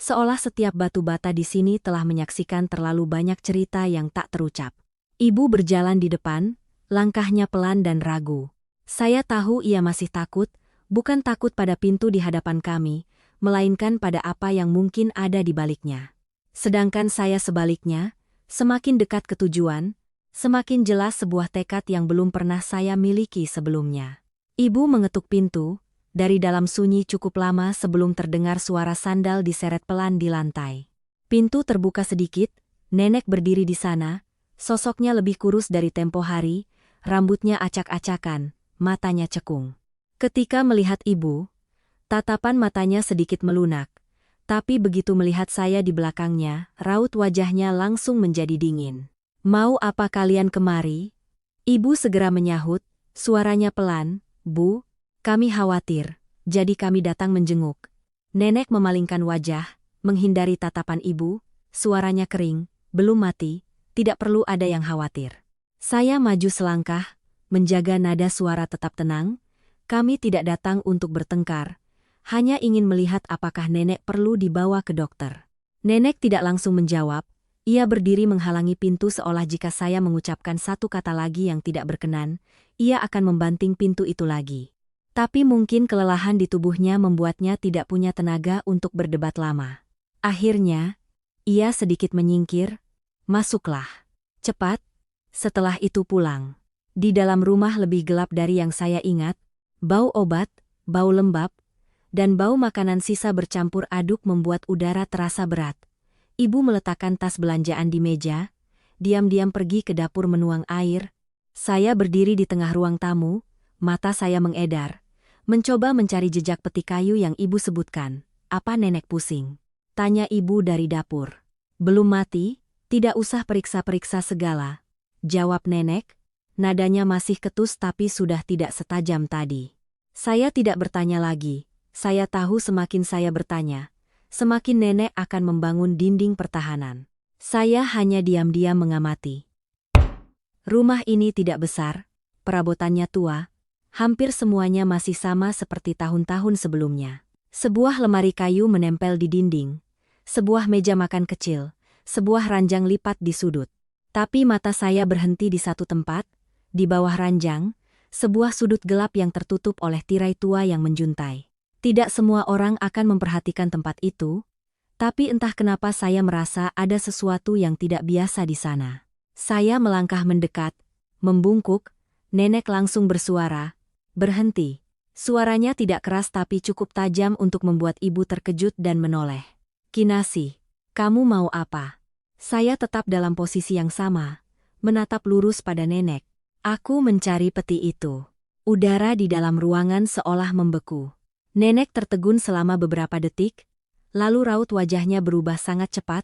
seolah setiap batu bata di sini telah menyaksikan terlalu banyak cerita yang tak terucap. Ibu berjalan di depan, langkahnya pelan dan ragu. Saya tahu ia masih takut, bukan takut pada pintu di hadapan kami, melainkan pada apa yang mungkin ada di baliknya. Sedangkan saya sebaliknya, semakin dekat ke tujuan, semakin jelas sebuah tekad yang belum pernah saya miliki sebelumnya. Ibu mengetuk pintu, dari dalam sunyi cukup lama sebelum terdengar suara sandal diseret pelan di lantai. Pintu terbuka sedikit, nenek berdiri di sana, sosoknya lebih kurus dari tempo hari, rambutnya acak-acakan, matanya cekung. Ketika melihat ibu, tatapan matanya sedikit melunak, tapi begitu melihat saya di belakangnya, raut wajahnya langsung menjadi dingin. Mau apa kalian kemari? Ibu segera menyahut, suaranya pelan, Bu, kami khawatir, jadi kami datang menjenguk. Nenek memalingkan wajah, menghindari tatapan ibu, suaranya kering, belum mati, tidak perlu ada yang khawatir. Saya maju selangkah, menjaga nada suara tetap tenang, kami tidak datang untuk bertengkar, hanya ingin melihat apakah nenek perlu dibawa ke dokter. Nenek tidak langsung menjawab, ia berdiri menghalangi pintu seolah jika saya mengucapkan satu kata lagi yang tidak berkenan, ia akan membanting pintu itu lagi. Tapi mungkin kelelahan di tubuhnya membuatnya tidak punya tenaga untuk berdebat lama. Akhirnya, ia sedikit menyingkir, "Masuklah. Cepat." Setelah itu pulang. Di dalam rumah lebih gelap dari yang saya ingat, bau obat, bau lembab, dan bau makanan sisa bercampur aduk membuat udara terasa berat. Ibu meletakkan tas belanjaan di meja, diam-diam pergi ke dapur menuang air. Saya berdiri di tengah ruang tamu, mata saya mengedar, mencoba mencari jejak peti kayu yang ibu sebutkan. "Apa nenek pusing?" tanya ibu dari dapur. "Belum mati, tidak usah periksa-periksa segala," jawab nenek. Nadanya masih ketus tapi sudah tidak setajam tadi. Saya tidak bertanya lagi. Saya tahu semakin saya bertanya, semakin nenek akan membangun dinding pertahanan. Saya hanya diam-diam mengamati. Rumah ini tidak besar, perabotannya tua, hampir semuanya masih sama seperti tahun-tahun sebelumnya. Sebuah lemari kayu menempel di dinding, sebuah meja makan kecil, sebuah ranjang lipat di sudut. Tapi mata saya berhenti di satu tempat, di bawah ranjang, sebuah sudut gelap yang tertutup oleh tirai tua yang menjuntai. Tidak semua orang akan memperhatikan tempat itu, tapi entah kenapa saya merasa ada sesuatu yang tidak biasa di sana. Saya melangkah mendekat, membungkuk, nenek langsung bersuara, "Berhenti." Suaranya tidak keras tapi cukup tajam untuk membuat ibu terkejut dan menoleh. "Kinasih, kamu mau apa?" Saya tetap dalam posisi yang sama, menatap lurus pada nenek. Aku mencari peti itu. Udara di dalam ruangan seolah membeku. Nenek tertegun selama beberapa detik, lalu raut wajahnya berubah sangat cepat,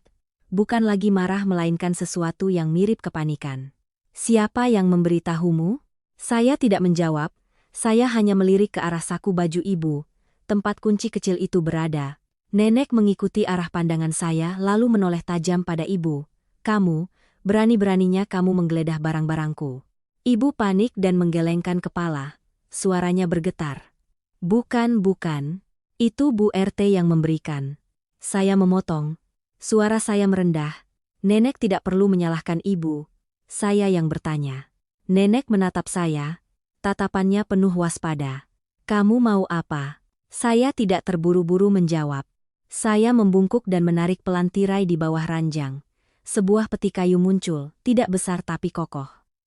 bukan lagi marah melainkan sesuatu yang mirip kepanikan. "Siapa yang memberitahumu?" Saya tidak menjawab, saya hanya melirik ke arah saku baju ibu, tempat kunci kecil itu berada. Nenek mengikuti arah pandangan saya lalu menoleh tajam pada ibu. "Kamu, berani-beraninya kamu menggeledah barang-barangku." Ibu panik dan menggelengkan kepala. Suaranya bergetar. Bukan, itu Bu RT yang memberikan." Saya memotong. Suara saya merendah. Nenek tidak perlu menyalahkan ibu. Saya yang bertanya. Nenek menatap saya. Tatapannya penuh waspada. "Kamu mau apa?" Saya tidak terburu-buru menjawab. Saya membungkuk dan menarik pelan tirai di bawah ranjang. Sebuah peti kayu muncul, tidak besar tapi kokoh.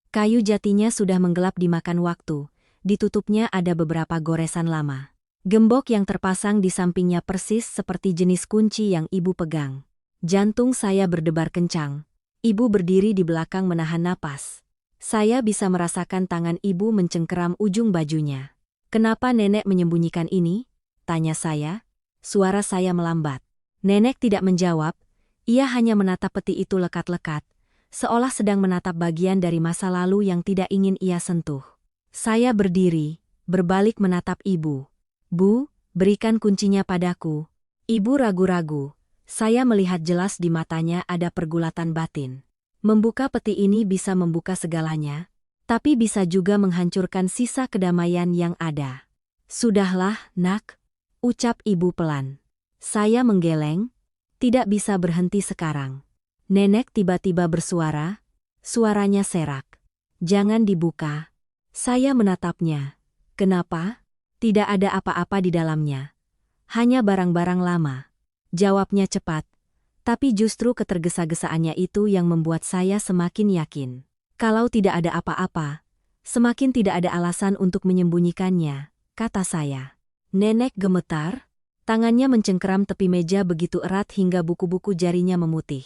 Kayu jatinya sudah menggelap dimakan waktu, ditutupnya ada beberapa goresan lama. Gembok yang terpasang di sampingnya persis seperti jenis kunci yang ibu pegang. Jantung saya berdebar kencang. Ibu berdiri di belakang menahan napas. Saya bisa merasakan tangan ibu mencengkeram ujung bajunya. "Kenapa nenek menyembunyikan ini?" tanya saya. Suara saya melambat. Nenek tidak menjawab, ia hanya menatap peti itu lekat-lekat, seolah sedang menatap bagian dari masa lalu yang tidak ingin ia sentuh. Saya berdiri, berbalik menatap ibu. "Bu, berikan kuncinya padaku." Ibu ragu-ragu. Saya melihat jelas di matanya ada pergulatan batin. Membuka peti ini bisa membuka segalanya, tapi bisa juga menghancurkan sisa kedamaian yang ada. "Sudahlah, nak," ucap ibu pelan. Saya menggeleng, tidak bisa berhenti sekarang. Nenek tiba-tiba bersuara, suaranya serak. "Jangan dibuka." Saya menatapnya. "Kenapa?" "Tidak ada apa-apa di dalamnya. Hanya barang-barang lama." Jawabnya cepat, tapi justru ketergesa-gesaannya itu yang membuat saya semakin yakin. Kalau tidak ada apa-apa, semakin tidak ada alasan untuk menyembunyikannya, kata saya. Nenek gemetar, tangannya mencengkeram tepi meja begitu erat hingga buku-buku jarinya memutih.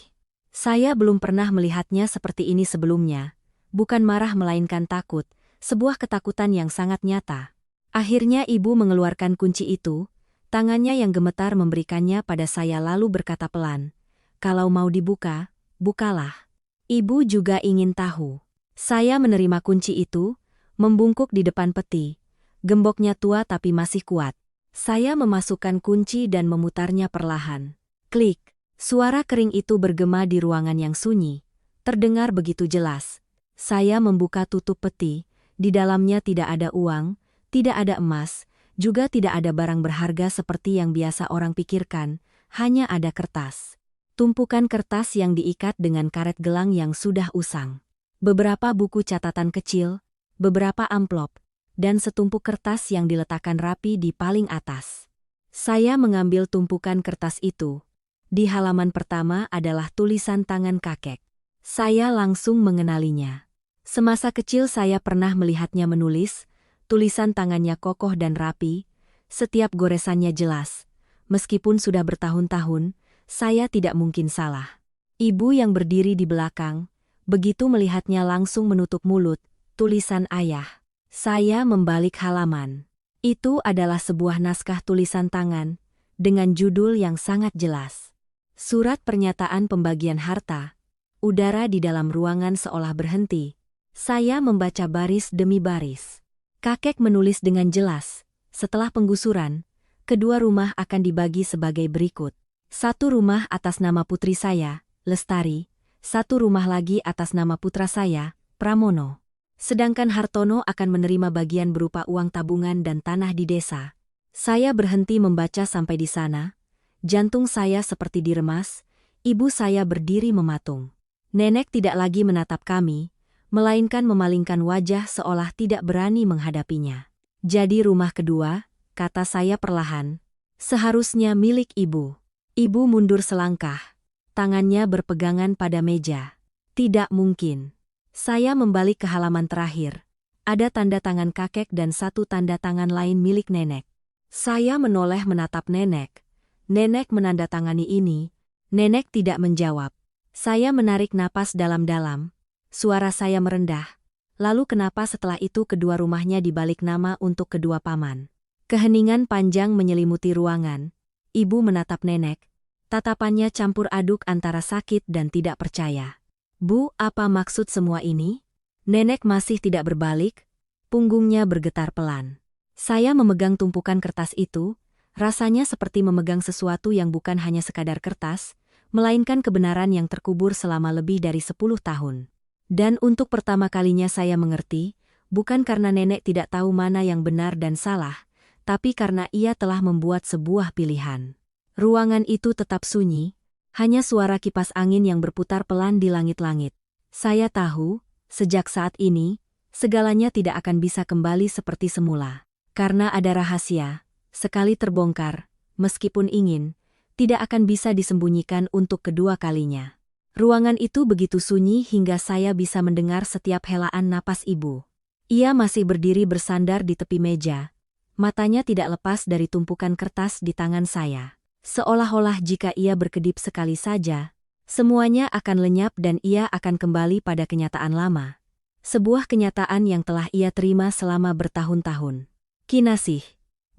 Saya belum pernah melihatnya seperti ini sebelumnya. Bukan marah melainkan takut, sebuah ketakutan yang sangat nyata. Akhirnya ibu mengeluarkan kunci itu, tangannya yang gemetar memberikannya pada saya lalu berkata pelan, "Kalau mau dibuka, bukalah." Ibu juga ingin tahu. Saya menerima kunci itu, membungkuk di depan peti. Gemboknya tua tapi masih kuat. Saya memasukkan kunci dan memutarnya perlahan. Klik. Suara kering itu bergema di ruangan yang sunyi. Terdengar begitu jelas. Saya membuka tutup peti. Di dalamnya tidak ada uang, tidak ada emas, Juga tidak ada barang berharga seperti yang biasa orang pikirkan, hanya ada kertas. Tumpukan kertas yang diikat dengan karet gelang yang sudah usang. Beberapa buku catatan kecil, beberapa amplop, dan setumpuk kertas yang diletakkan rapi di paling atas. Saya mengambil tumpukan kertas itu. Di halaman pertama adalah tulisan tangan kakek. Saya langsung mengenalinya. Semasa kecil saya pernah melihatnya menulis, tulisan tangannya kokoh dan rapi, setiap goresannya jelas. Meskipun sudah bertahun-tahun, saya tidak mungkin salah. Ibu yang berdiri di belakang, begitu melihatnya langsung menutup mulut, tulisan ayah. Saya membalik halaman. Itu adalah sebuah naskah tulisan tangan, dengan judul yang sangat jelas. Surat pernyataan pembagian harta. Udara di dalam ruangan seolah berhenti. Saya membaca baris demi baris. Kakek menulis dengan jelas, setelah penggusuran, kedua rumah akan dibagi sebagai berikut. Satu rumah atas nama putri saya, Lestari, satu rumah lagi atas nama putra saya, Pramono. Sedangkan Hartono akan menerima bagian berupa uang tabungan dan tanah di desa. Saya berhenti membaca sampai di sana. Jantung saya seperti diremas, ibu saya berdiri mematung. Nenek tidak lagi menatap kami, melainkan memalingkan wajah seolah tidak berani menghadapinya. Jadi rumah kedua, kata saya perlahan, seharusnya milik ibu. Ibu mundur selangkah. Tangannya berpegangan pada meja. Tidak mungkin. Saya membalik ke halaman terakhir. Ada tanda tangan kakek dan satu tanda tangan lain milik nenek. Saya menoleh menatap nenek. Nenek menandatangani ini. Nenek tidak menjawab. Saya menarik napas dalam-dalam. Suara saya merendah. Lalu kenapa setelah itu kedua rumahnya dibalik nama untuk kedua paman? Keheningan panjang menyelimuti ruangan. Ibu menatap nenek. Tatapannya campur aduk antara sakit dan tidak percaya. Bu, apa maksud semua ini? Nenek masih tidak berbalik. Punggungnya bergetar pelan. Saya memegang tumpukan kertas itu. Rasanya seperti memegang sesuatu yang bukan hanya sekadar kertas, melainkan kebenaran yang terkubur selama lebih dari 10 tahun. Dan untuk pertama kalinya saya mengerti, bukan karena nenek tidak tahu mana yang benar dan salah, tapi karena ia telah membuat sebuah pilihan. Ruangan itu tetap sunyi, hanya suara kipas angin yang berputar pelan di langit-langit. Saya tahu, sejak saat ini, segalanya tidak akan bisa kembali seperti semula. Karena ada rahasia, sekali terbongkar, meskipun ingin, tidak akan bisa disembunyikan untuk kedua kalinya. Ruangan itu begitu sunyi hingga saya bisa mendengar setiap helaan napas ibu. Ia masih berdiri bersandar di tepi meja. Matanya tidak lepas dari tumpukan kertas di tangan saya. Seolah-olah jika ia berkedip sekali saja, semuanya akan lenyap dan ia akan kembali pada kenyataan lama. Sebuah kenyataan yang telah ia terima selama bertahun-tahun. Kinasih,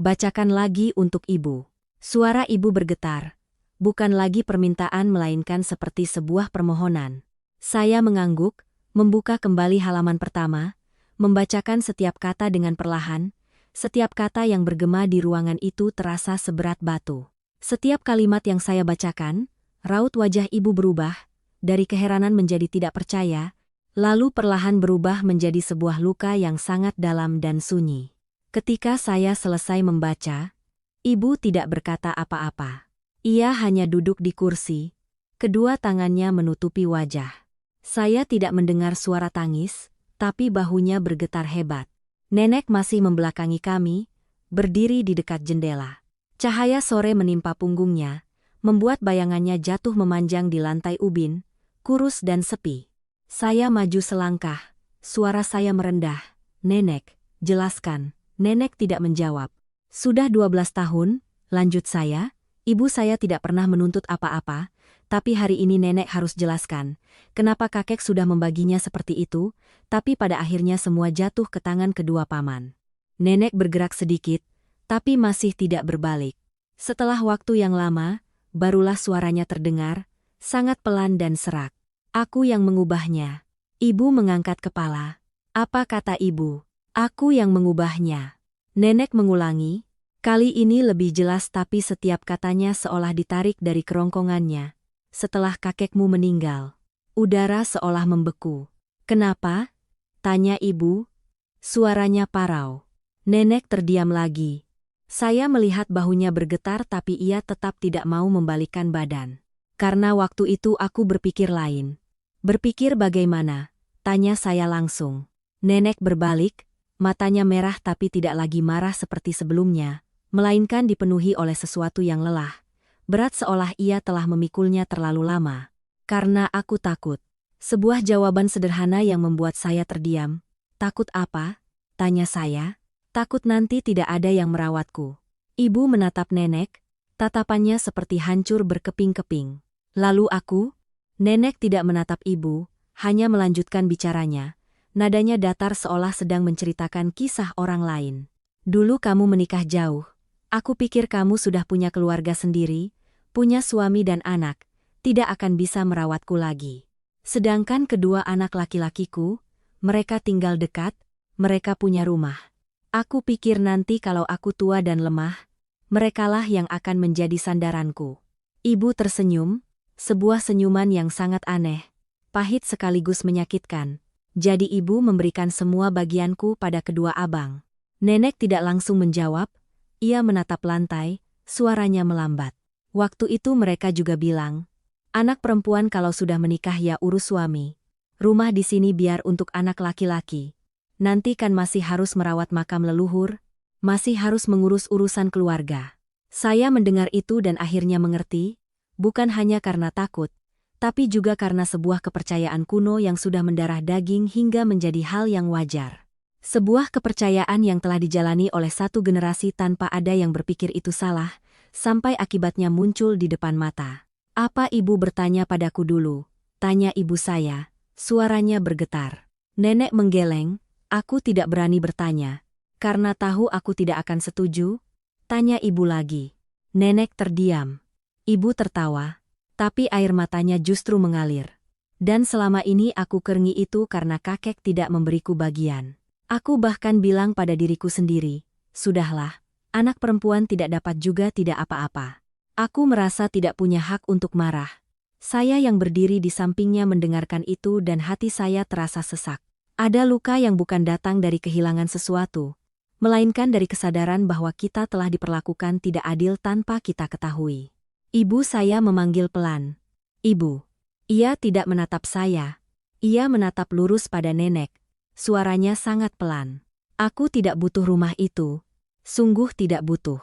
bacakan lagi untuk ibu. Suara ibu bergetar. Bukan lagi permintaan melainkan seperti sebuah permohonan. Saya mengangguk, membuka kembali halaman pertama, membacakan setiap kata dengan perlahan. Setiap kata yang bergema di ruangan itu terasa seberat batu. Setiap kalimat yang saya bacakan, raut wajah ibu berubah, dari keheranan menjadi tidak percaya, lalu perlahan berubah menjadi sebuah luka yang sangat dalam dan sunyi. Ketika saya selesai membaca, ibu tidak berkata apa-apa. Ia hanya duduk di kursi, kedua tangannya menutupi wajah. Saya tidak mendengar suara tangis, tapi bahunya bergetar hebat. Nenek masih membelakangi kami, berdiri di dekat jendela. Cahaya sore menimpa punggungnya, membuat bayangannya jatuh memanjang di lantai ubin, kurus dan sepi. Saya maju selangkah, suara saya merendah. Nenek, jelaskan. Nenek tidak menjawab. Sudah 12 tahun, lanjut saya, ibu saya tidak pernah menuntut apa-apa, tapi hari ini nenek harus jelaskan, kenapa kakek sudah membaginya seperti itu, tapi pada akhirnya semua jatuh ke tangan kedua paman. Nenek bergerak sedikit, tapi masih tidak berbalik. Setelah waktu yang lama, barulah suaranya terdengar, sangat pelan dan serak. Aku yang mengubahnya. Ibu mengangkat kepala. Apa kata ibu? Aku yang mengubahnya. Nenek mengulangi, kali ini lebih jelas tapi setiap katanya seolah ditarik dari kerongkongannya. Setelah kakekmu meninggal, udara seolah membeku. Kenapa? Tanya ibu. Suaranya parau. Nenek terdiam lagi. Saya melihat bahunya bergetar tapi ia tetap tidak mau membalikkan badan. Karena waktu itu aku berpikir lain. Berpikir bagaimana? Tanya saya langsung. Nenek berbalik, matanya merah tapi tidak lagi marah seperti sebelumnya, melainkan dipenuhi oleh sesuatu yang lelah. Berat seolah ia telah memikulnya terlalu lama. Karena aku takut. Sebuah jawaban sederhana yang membuat saya terdiam. Takut apa? Tanya saya. Takut nanti tidak ada yang merawatku. Ibu menatap nenek, tatapannya seperti hancur berkeping-keping. Lalu aku? Nenek tidak menatap ibu, hanya melanjutkan bicaranya. Nadanya datar seolah sedang menceritakan kisah orang lain. Dulu kamu menikah jauh. Aku pikir kamu sudah punya keluarga sendiri, punya suami dan anak, tidak akan bisa merawatku lagi. Sedangkan kedua anak laki-lakiku, mereka tinggal dekat, mereka punya rumah. Aku pikir nanti kalau aku tua dan lemah, merekalah yang akan menjadi sandaranku. Ibu tersenyum, sebuah senyuman yang sangat aneh, pahit sekaligus menyakitkan. Jadi ibu memberikan semua bagianku pada kedua abang. Nenek tidak langsung menjawab, ia menatap lantai, suaranya melambat. Waktu itu mereka juga bilang, anak perempuan kalau sudah menikah ya urus suami. Rumah di sini biar untuk anak laki-laki. Nanti kan masih harus merawat makam leluhur, masih harus mengurus urusan keluarga. Saya mendengar itu dan akhirnya mengerti, bukan hanya karena takut, tapi juga karena sebuah kepercayaan kuno yang sudah mendarah daging hingga menjadi hal yang wajar. Sebuah kepercayaan yang telah dijalani oleh satu generasi tanpa ada yang berpikir itu salah, sampai akibatnya muncul di depan mata. Apa ibu bertanya padaku dulu? Tanya ibu saya, suaranya bergetar. Nenek menggeleng, aku tidak berani bertanya. Karena tahu aku tidak akan setuju, tanya ibu lagi. Nenek terdiam. Ibu tertawa, tapi air matanya justru mengalir. Dan selama ini aku kerengi itu karena kakek tidak memberiku bagian. Aku bahkan bilang pada diriku sendiri, sudahlah, anak perempuan tidak dapat juga tidak apa-apa. Aku merasa tidak punya hak untuk marah. Saya yang berdiri di sampingnya mendengarkan itu dan hati saya terasa sesak. Ada luka yang bukan datang dari kehilangan sesuatu, melainkan dari kesadaran bahwa kita telah diperlakukan tidak adil tanpa kita ketahui. Ibu saya memanggil pelan. Ibu. Ia tidak menatap saya. Ia menatap lurus pada nenek. Suaranya sangat pelan. Aku tidak butuh rumah itu. Sungguh tidak butuh.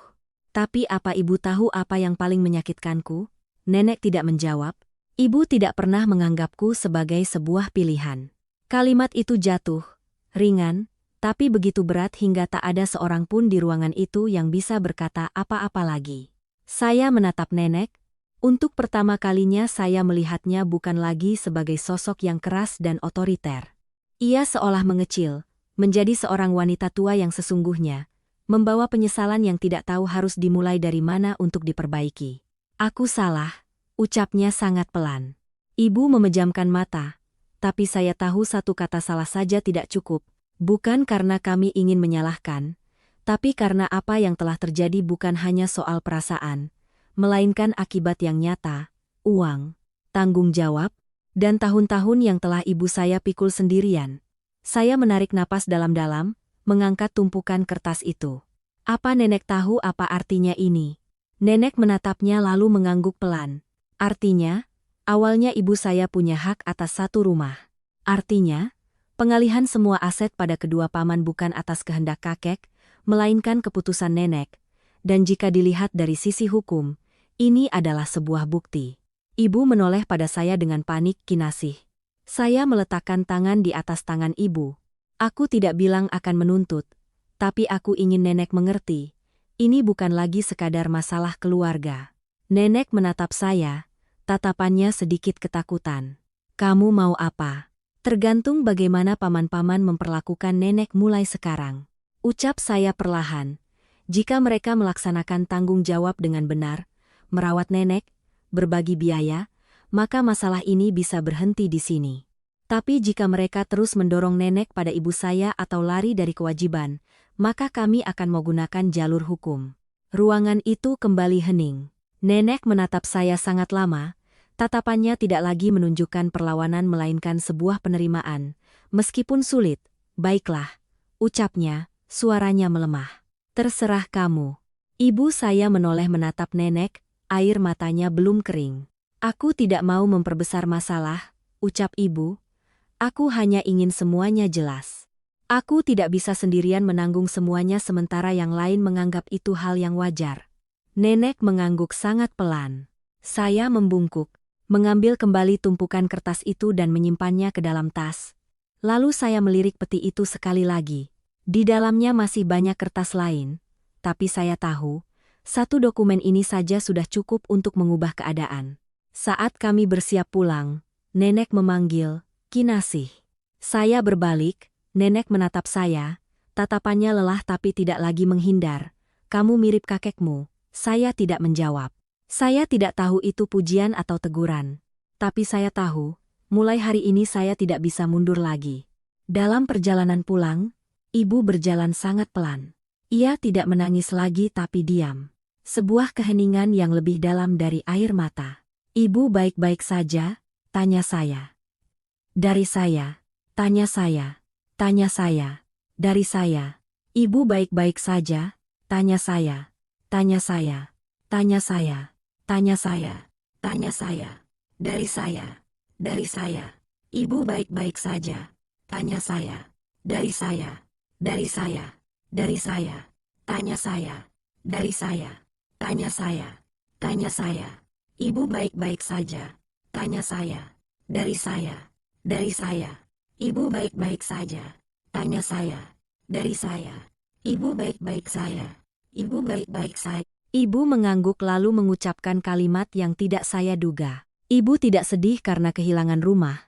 Tapi apa ibu tahu apa yang paling menyakitkanku? Nenek tidak menjawab. Ibu tidak pernah menganggapku sebagai sebuah pilihan. Kalimat itu jatuh, ringan, tapi begitu berat hingga tak ada seorang pun di ruangan itu yang bisa berkata apa-apa lagi. Saya menatap nenek. Untuk pertama kalinya saya melihatnya bukan lagi sebagai sosok yang keras dan otoriter. Ia seolah mengecil, menjadi seorang wanita tua yang sesungguhnya, membawa penyesalan yang tidak tahu harus dimulai dari mana untuk diperbaiki. Aku salah, ucapnya sangat pelan. Ibu memejamkan mata, tapi saya tahu satu kata salah saja tidak cukup, bukan karena kami ingin menyalahkan, tapi karena apa yang telah terjadi bukan hanya soal perasaan, melainkan akibat yang nyata, uang, tanggung jawab, dan tahun-tahun yang telah ibu saya pikul sendirian. Saya menarik napas dalam-dalam, mengangkat tumpukan kertas itu. Apa nenek tahu apa artinya ini? Nenek menatapnya lalu mengangguk pelan. Artinya, awalnya ibu saya punya hak atas satu rumah. Artinya, pengalihan semua aset pada kedua paman bukan atas kehendak kakek, melainkan keputusan nenek. Dan jika dilihat dari sisi hukum, ini adalah sebuah bukti. Ibu menoleh pada saya dengan panik kinasih. Saya meletakkan tangan di atas tangan ibu. Aku tidak bilang akan menuntut, tapi aku ingin nenek mengerti. Ini bukan lagi sekadar masalah keluarga. Nenek menatap saya, tatapannya sedikit ketakutan. Kamu mau apa? Tergantung bagaimana paman-paman memperlakukan nenek mulai sekarang. Ucap saya perlahan. Jika mereka melaksanakan tanggung jawab dengan benar, merawat nenek, berbagi biaya, maka masalah ini bisa berhenti di sini. Tapi jika mereka terus mendorong nenek pada ibu saya atau lari dari kewajiban, maka kami akan menggunakan jalur hukum. Ruangan itu kembali hening. Nenek menatap saya sangat lama, tatapannya tidak lagi menunjukkan perlawanan melainkan sebuah penerimaan. Meskipun sulit, baiklah, ucapnya, suaranya melemah. Terserah kamu. Ibu saya menoleh menatap nenek, air matanya belum kering. Aku tidak mau memperbesar masalah, ucap ibu. Aku hanya ingin semuanya jelas. Aku tidak bisa sendirian menanggung semuanya sementara yang lain menganggap itu hal yang wajar. Nenek mengangguk sangat pelan. Saya membungkuk, mengambil kembali tumpukan kertas itu dan menyimpannya ke dalam tas. Lalu saya melirik peti itu sekali lagi. Di dalamnya masih banyak kertas lain, tapi saya tahu, satu dokumen ini saja sudah cukup untuk mengubah keadaan. Saat kami bersiap pulang, nenek memanggil, "Kinasih." Saya berbalik, nenek menatap saya, tatapannya lelah tapi tidak lagi menghindar. "Kamu mirip kakekmu." Saya tidak menjawab. Saya tidak tahu itu pujian atau teguran. Tapi saya tahu, mulai hari ini saya tidak bisa mundur lagi. Dalam perjalanan pulang, ibu berjalan sangat pelan. Ia tidak menangis lagi tapi diam. Sebuah keheningan yang lebih dalam dari air mata. "Ibu baik-baik saja?" tanya saya. "Dari saya." Tanya saya. Tanya saya. "Dari saya." "Ibu baik-baik saja?" tanya saya. Tanya saya. Tanya saya. Tanya saya, tanya saya, "Dari saya." Dari saya. "Ibu baik-baik saja?" tanya saya. "Dari saya." Dari saya. Dari saya. Tanya saya. Dari saya. Tanya saya. Tanya saya. "Ibu baik-baik saja?" tanya saya. "Dari saya." Dari saya. "Ibu baik-baik saja?" tanya saya. "Dari saya." "Ibu baik-baik saya." "Ibu baik-baik saja." Ibu mengangguk lalu mengucapkan kalimat yang tidak saya duga. Ibu tidak sedih karena kehilangan rumah.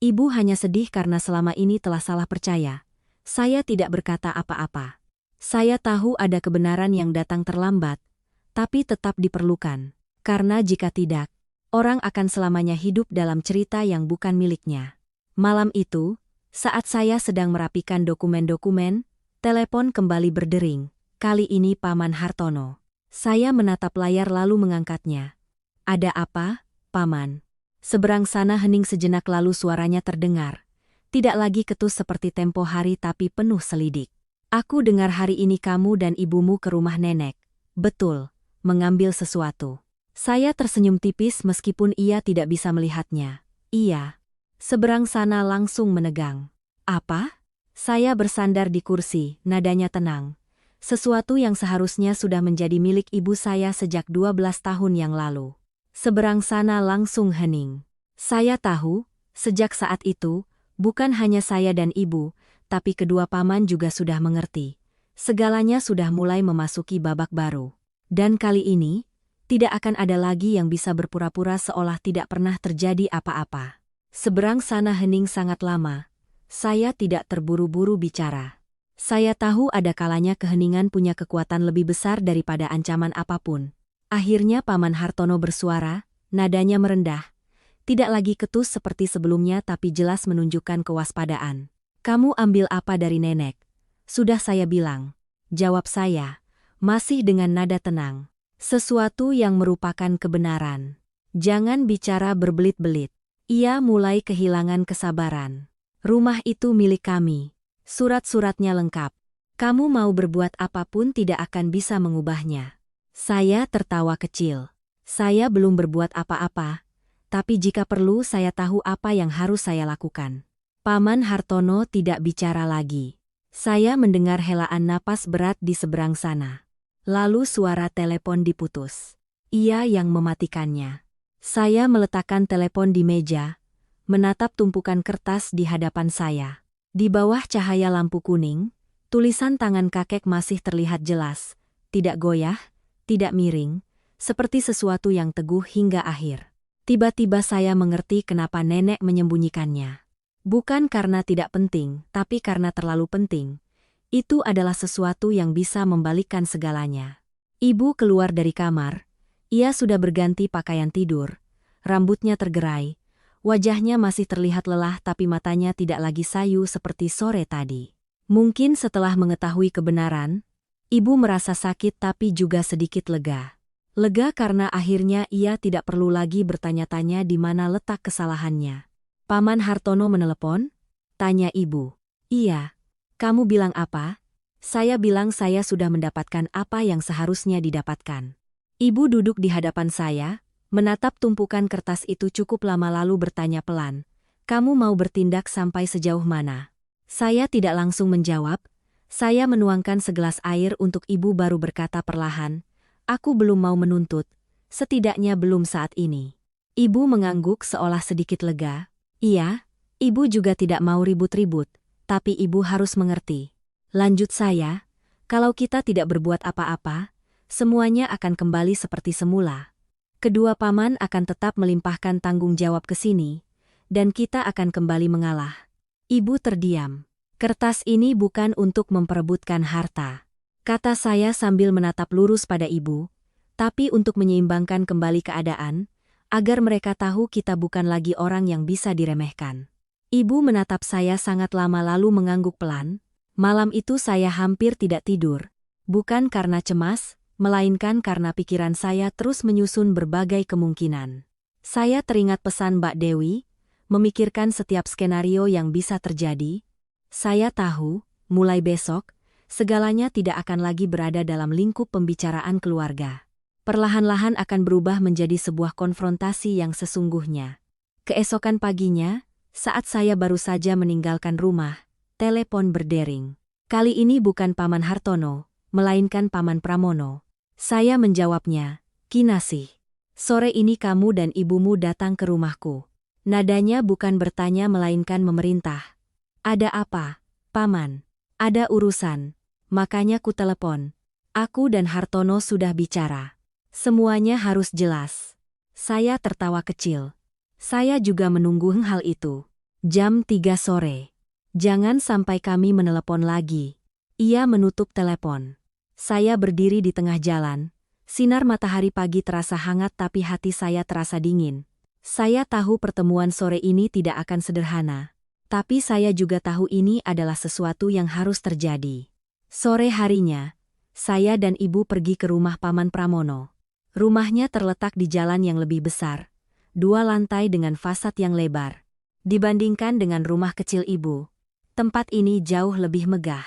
Ibu hanya sedih karena selama ini telah salah percaya. Saya tidak berkata apa-apa. Saya tahu ada kebenaran yang datang terlambat, tapi tetap diperlukan. Karena jika tidak, orang akan selamanya hidup dalam cerita yang bukan miliknya. Malam itu, saat saya sedang merapikan dokumen-dokumen, telepon kembali berdering. Kali ini Paman Hartono. Saya menatap layar lalu mengangkatnya. "Ada apa, Paman?" Seberang sana hening sejenak lalu suaranya terdengar. Tidak lagi ketus seperti tempo hari tapi penuh selidik. "Aku dengar hari ini kamu dan ibumu ke rumah nenek." "Betul, mengambil sesuatu." Saya tersenyum tipis meskipun ia tidak bisa melihatnya. "Iya." Seberang sana langsung menegang. "Apa?" Saya bersandar di kursi, nadanya tenang. "Sesuatu yang seharusnya sudah menjadi milik ibu saya sejak 12 tahun yang lalu." Seberang sana langsung hening. Saya tahu, sejak saat itu, bukan hanya saya dan ibu, tapi kedua paman juga sudah mengerti. Segalanya sudah mulai memasuki babak baru. Dan kali ini, tidak akan ada lagi yang bisa berpura-pura seolah tidak pernah terjadi apa-apa. Seberang sana hening sangat lama. Saya tidak terburu-buru bicara. Saya tahu ada kalanya keheningan punya kekuatan lebih besar daripada ancaman apapun. Akhirnya Paman Hartono bersuara, nadanya merendah. Tidak lagi ketus seperti sebelumnya tapi jelas menunjukkan kewaspadaan. "Kamu ambil apa dari nenek?" "Sudah saya bilang." Jawab saya, masih dengan nada tenang. "Sesuatu yang merupakan kebenaran. Jangan bicara berbelit-belit." Ia mulai kehilangan kesabaran. "Rumah itu milik kami. Surat-suratnya lengkap. Kamu mau berbuat apapun tidak akan bisa mengubahnya." Saya tertawa kecil. Saya belum berbuat apa-apa, tapi jika perlu saya tahu apa yang harus saya lakukan. Paman Hartono tidak bicara lagi. Saya mendengar helaan napas berat di seberang sana. Lalu suara telepon diputus. Ia yang mematikannya. Saya meletakkan telepon di meja, menatap tumpukan kertas di hadapan saya. Di bawah cahaya lampu kuning, tulisan tangan kakek masih terlihat jelas, tidak goyah, tidak miring, seperti sesuatu yang teguh hingga akhir. Tiba-tiba saya mengerti kenapa nenek menyembunyikannya. Bukan karena tidak penting, tapi karena terlalu penting. Itu adalah sesuatu yang bisa membalikkan segalanya. Ibu keluar dari kamar. Ia sudah berganti pakaian tidur. Rambutnya tergerai. Wajahnya masih terlihat lelah tapi matanya tidak lagi sayu seperti sore tadi. Mungkin setelah mengetahui kebenaran, ibu merasa sakit tapi juga sedikit lega. Lega karena akhirnya ia tidak perlu lagi bertanya-tanya di mana letak kesalahannya. "Paman Hartono menelepon?" tanya ibu. "Iya." "Kamu bilang apa?" Saya bilang saya sudah mendapatkan apa yang seharusnya didapatkan. Ibu duduk di hadapan saya, menatap tumpukan kertas itu cukup lama lalu bertanya pelan, "Kamu mau bertindak sampai sejauh mana?" Saya tidak langsung menjawab. Saya menuangkan segelas air untuk ibu baru berkata perlahan, "Aku belum mau menuntut, setidaknya belum saat ini." Ibu mengangguk seolah sedikit lega. "Iya, ibu juga tidak mau ribut-ribut, tapi ibu harus mengerti." Lanjut saya, "Kalau kita tidak berbuat apa-apa, semuanya akan kembali seperti semula. Kedua paman akan tetap melimpahkan tanggung jawab ke sini, dan kita akan kembali mengalah." Ibu terdiam. "Kertas ini bukan untuk memperebutkan harta," kata saya sambil menatap lurus pada ibu, "tapi untuk menyeimbangkan kembali keadaan, agar mereka tahu kita bukan lagi orang yang bisa diremehkan." Ibu menatap saya sangat lama lalu mengangguk pelan. Malam itu saya hampir tidak tidur. Bukan karena cemas, melainkan karena pikiran saya terus menyusun berbagai kemungkinan. Saya teringat pesan Mbak Dewi, memikirkan setiap skenario yang bisa terjadi. Saya tahu, mulai besok, segalanya tidak akan lagi berada dalam lingkup pembicaraan keluarga. Perlahan-lahan akan berubah menjadi sebuah konfrontasi yang sesungguhnya. Keesokan paginya, saat saya baru saja meninggalkan rumah, telepon berdering. Kali ini bukan Paman Hartono, melainkan Paman Pramono. Saya menjawabnya, "Kinasih, sore ini kamu dan ibumu datang ke rumahku." Nadanya bukan bertanya melainkan memerintah. "Ada apa, Paman?" "Ada urusan, makanya ku telepon. Aku dan Hartono sudah bicara. Semuanya harus jelas." Saya tertawa kecil. Saya juga menunggu hal itu. Jam 3 sore. "Jangan sampai kami menelepon lagi." Ia menutup telepon. Saya berdiri di tengah jalan. Sinar matahari pagi terasa hangat tapi hati saya terasa dingin. Saya tahu pertemuan sore ini tidak akan sederhana. Tapi saya juga tahu ini adalah sesuatu yang harus terjadi. Sore harinya, saya dan ibu pergi ke rumah Paman Pramono. Rumahnya terletak di jalan yang lebih besar, 2 lantai dengan fasad yang lebar. Dibandingkan dengan rumah kecil ibu, tempat ini jauh lebih megah.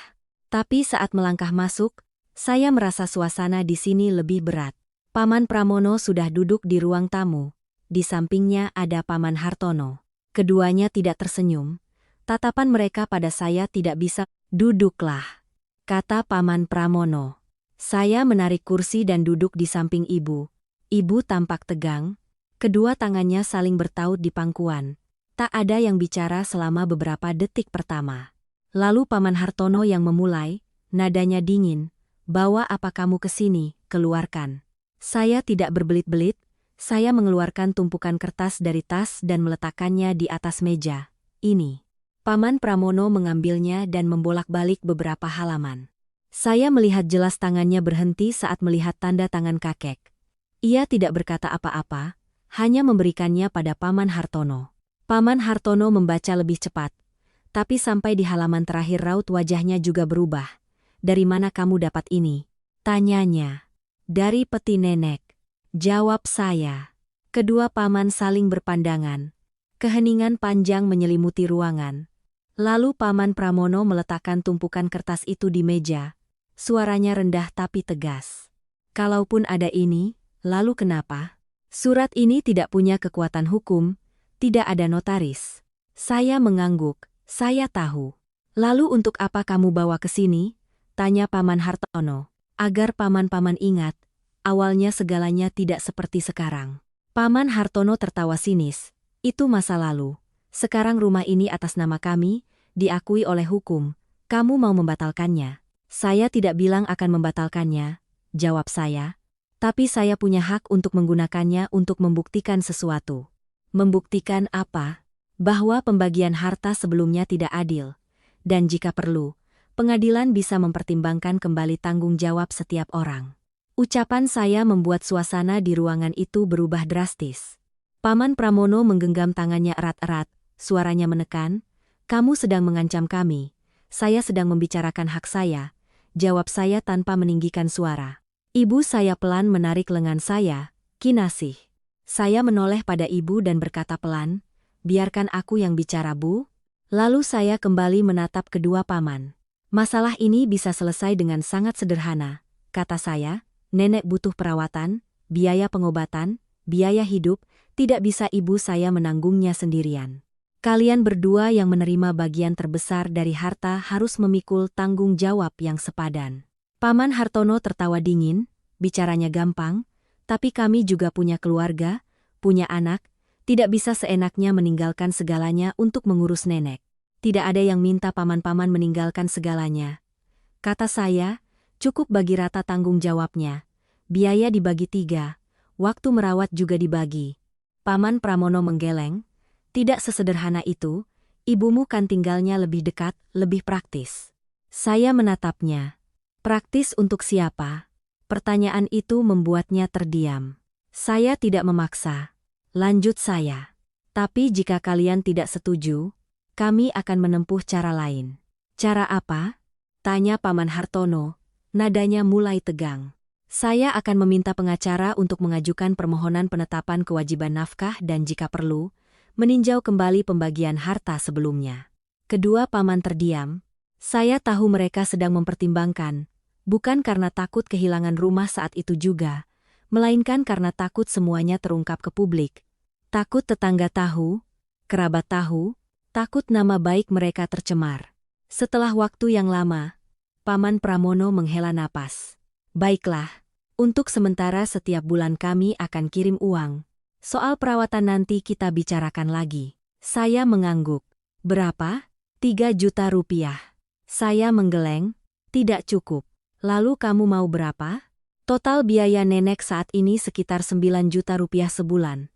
Tapi saat melangkah masuk, saya merasa suasana di sini lebih berat. Paman Pramono sudah duduk di ruang tamu. Di sampingnya ada Paman Hartono. Keduanya tidak tersenyum. Tatapan mereka pada saya tidak bisa. "Duduklah," kata Paman Pramono. Saya menarik kursi dan duduk di samping ibu. Ibu tampak tegang. Kedua tangannya saling bertaut di pangkuan. Tak ada yang bicara selama beberapa detik pertama. Lalu Paman Hartono yang memulai, nadanya dingin. "Bawa apa kamu ke sini, keluarkan." Saya tidak berbelit-belit. Saya mengeluarkan tumpukan kertas dari tas dan meletakkannya di atas meja. "Ini." Paman Pramono mengambilnya dan membolak-balik beberapa halaman. Saya melihat jelas tangannya berhenti saat melihat tanda tangan kakek. Ia tidak berkata apa-apa, hanya memberikannya pada Paman Hartono. Paman Hartono membaca lebih cepat. Tapi sampai di halaman terakhir raut wajahnya juga berubah. "Dari mana kamu dapat ini?" tanyanya. "Dari peti nenek," jawab saya. Kedua paman saling berpandangan. Keheningan panjang menyelimuti ruangan. Lalu Paman Pramono meletakkan tumpukan kertas itu di meja. Suaranya rendah tapi tegas. "Kalaupun ada ini, lalu kenapa? Surat ini tidak punya kekuatan hukum, tidak ada notaris." Saya mengangguk. "Saya tahu." "Lalu untuk apa kamu bawa ke sini?" tanya Paman Hartono. "Agar paman-paman ingat, awalnya segalanya tidak seperti sekarang." Paman Hartono tertawa sinis. "Itu masa lalu. Sekarang rumah ini atas nama kami, diakui oleh hukum. Kamu mau membatalkannya?" "Saya tidak bilang akan membatalkannya," jawab saya. "Tapi saya punya hak untuk menggunakannya untuk membuktikan sesuatu." "Membuktikan apa?" "Bahwa pembagian harta sebelumnya tidak adil. Dan jika perlu, pengadilan bisa mempertimbangkan kembali tanggung jawab setiap orang." Ucapan saya membuat suasana di ruangan itu berubah drastis. Paman Pramono menggenggam tangannya erat-erat, suaranya menekan. "Kamu sedang mengancam kami." "Saya sedang membicarakan hak saya," jawab saya tanpa meninggikan suara. Ibu saya pelan menarik lengan saya. "Kinasih." Saya menoleh pada ibu dan berkata pelan, "Biarkan aku yang bicara, Bu." Lalu saya kembali menatap kedua paman. Masalah ini bisa selesai dengan sangat sederhana, kata saya. Nenek butuh perawatan, biaya pengobatan, biaya hidup, tidak bisa ibu saya menanggungnya sendirian. Kalian berdua yang menerima bagian terbesar dari harta harus memikul tanggung jawab yang sepadan. Paman Hartono tertawa dingin, bicaranya gampang, tapi kami juga punya keluarga, punya anak, tidak bisa seenaknya meninggalkan segalanya untuk mengurus nenek. Tidak ada yang minta paman-paman meninggalkan segalanya. Kata saya, cukup bagi rata tanggung jawabnya. Biaya dibagi 3, waktu merawat juga dibagi. Paman Pramono menggeleng, tidak sesederhana itu, ibumu kan tinggalnya lebih dekat, lebih praktis. Saya menatapnya. Praktis untuk siapa? Pertanyaan itu membuatnya terdiam. Saya tidak memaksa. Lanjut saya. Tapi jika kalian tidak setuju, kami akan menempuh cara lain. Cara apa? Tanya Paman Hartono, nadanya mulai tegang. Saya akan meminta pengacara untuk mengajukan permohonan penetapan kewajiban nafkah dan jika perlu, meninjau kembali pembagian harta sebelumnya. Kedua paman terdiam. Saya tahu mereka sedang mempertimbangkan, bukan karena takut kehilangan rumah saat itu juga, melainkan karena takut semuanya terungkap ke publik. Takut tetangga tahu, kerabat tahu, takut nama baik mereka tercemar. Setelah waktu yang lama, Paman Pramono menghela napas. Baiklah, untuk sementara setiap bulan kami akan kirim uang. Soal perawatan nanti kita bicarakan lagi. Saya mengangguk. Berapa? 3 juta rupiah. Saya menggeleng. Tidak cukup. Lalu kamu mau berapa? Total biaya nenek saat ini sekitar 9 juta rupiah sebulan.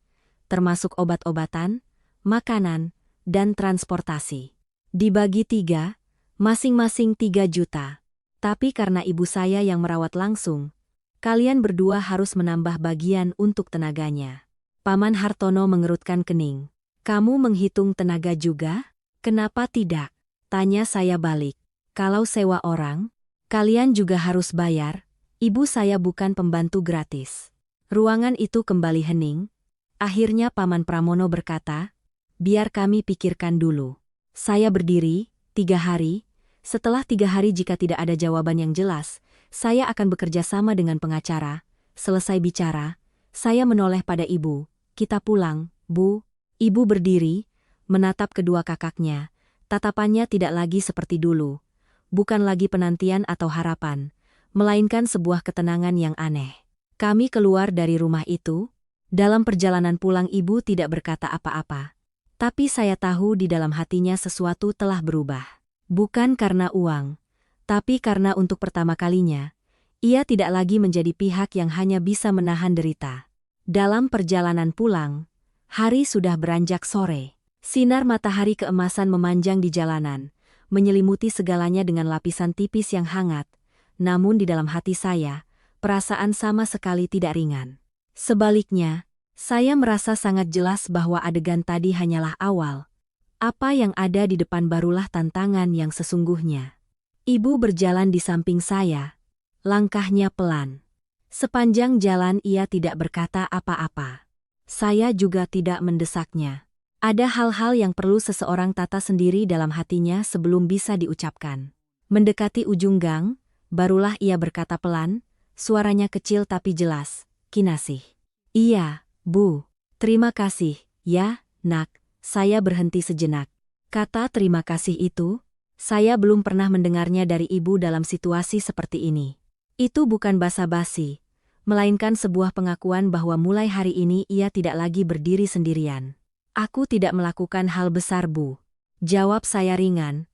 Termasuk obat-obatan, makanan, dan transportasi. Dibagi 3, masing-masing 3 juta. Tapi karena ibu saya yang merawat langsung, kalian berdua harus menambah bagian untuk tenaganya. Paman Hartono mengerutkan kening. Kamu menghitung tenaga juga? Kenapa tidak? Tanya saya balik. Kalau sewa orang, kalian juga harus bayar. Ibu saya bukan pembantu gratis. Ruangan itu kembali hening. Akhirnya Paman Pramono berkata, biar kami pikirkan dulu. Saya berdiri, 3 hari. Setelah 3 hari jika tidak ada jawaban yang jelas, saya akan bekerja sama dengan pengacara. Selesai bicara, saya menoleh pada ibu. Kita pulang, Bu. Ibu berdiri, menatap kedua kakaknya. Tatapannya tidak lagi seperti dulu. Bukan lagi penantian atau harapan, melainkan sebuah ketenangan yang aneh. Kami keluar dari rumah itu. Dalam perjalanan pulang ibu tidak berkata apa-apa. Tapi saya tahu di dalam hatinya sesuatu telah berubah. Bukan karena uang, tapi karena untuk pertama kalinya, ia tidak lagi menjadi pihak yang hanya bisa menahan derita. Dalam perjalanan pulang, hari sudah beranjak sore. Sinar matahari keemasan memanjang di jalanan, menyelimuti segalanya dengan lapisan tipis yang hangat. Namun di dalam hati saya, perasaan sama sekali tidak ringan. Sebaliknya, saya merasa sangat jelas bahwa adegan tadi hanyalah awal. Apa yang ada di depan barulah tantangan yang sesungguhnya. Ibu berjalan di samping saya. Langkahnya pelan. Sepanjang jalan ia tidak berkata apa-apa. Saya juga tidak mendesaknya. Ada hal-hal yang perlu seseorang tata sendiri dalam hatinya sebelum bisa diucapkan. Mendekati ujung gang, barulah ia berkata pelan, suaranya kecil tapi jelas, Kinasih. Iya, Bu. Terima kasih, ya, Nak. Saya berhenti sejenak. Kata terima kasih itu, saya belum pernah mendengarnya dari ibu dalam situasi seperti ini. Itu bukan basa-basi, melainkan sebuah pengakuan bahwa mulai hari ini ia tidak lagi berdiri sendirian. Aku tidak melakukan hal besar, Bu. Jawab saya ringan.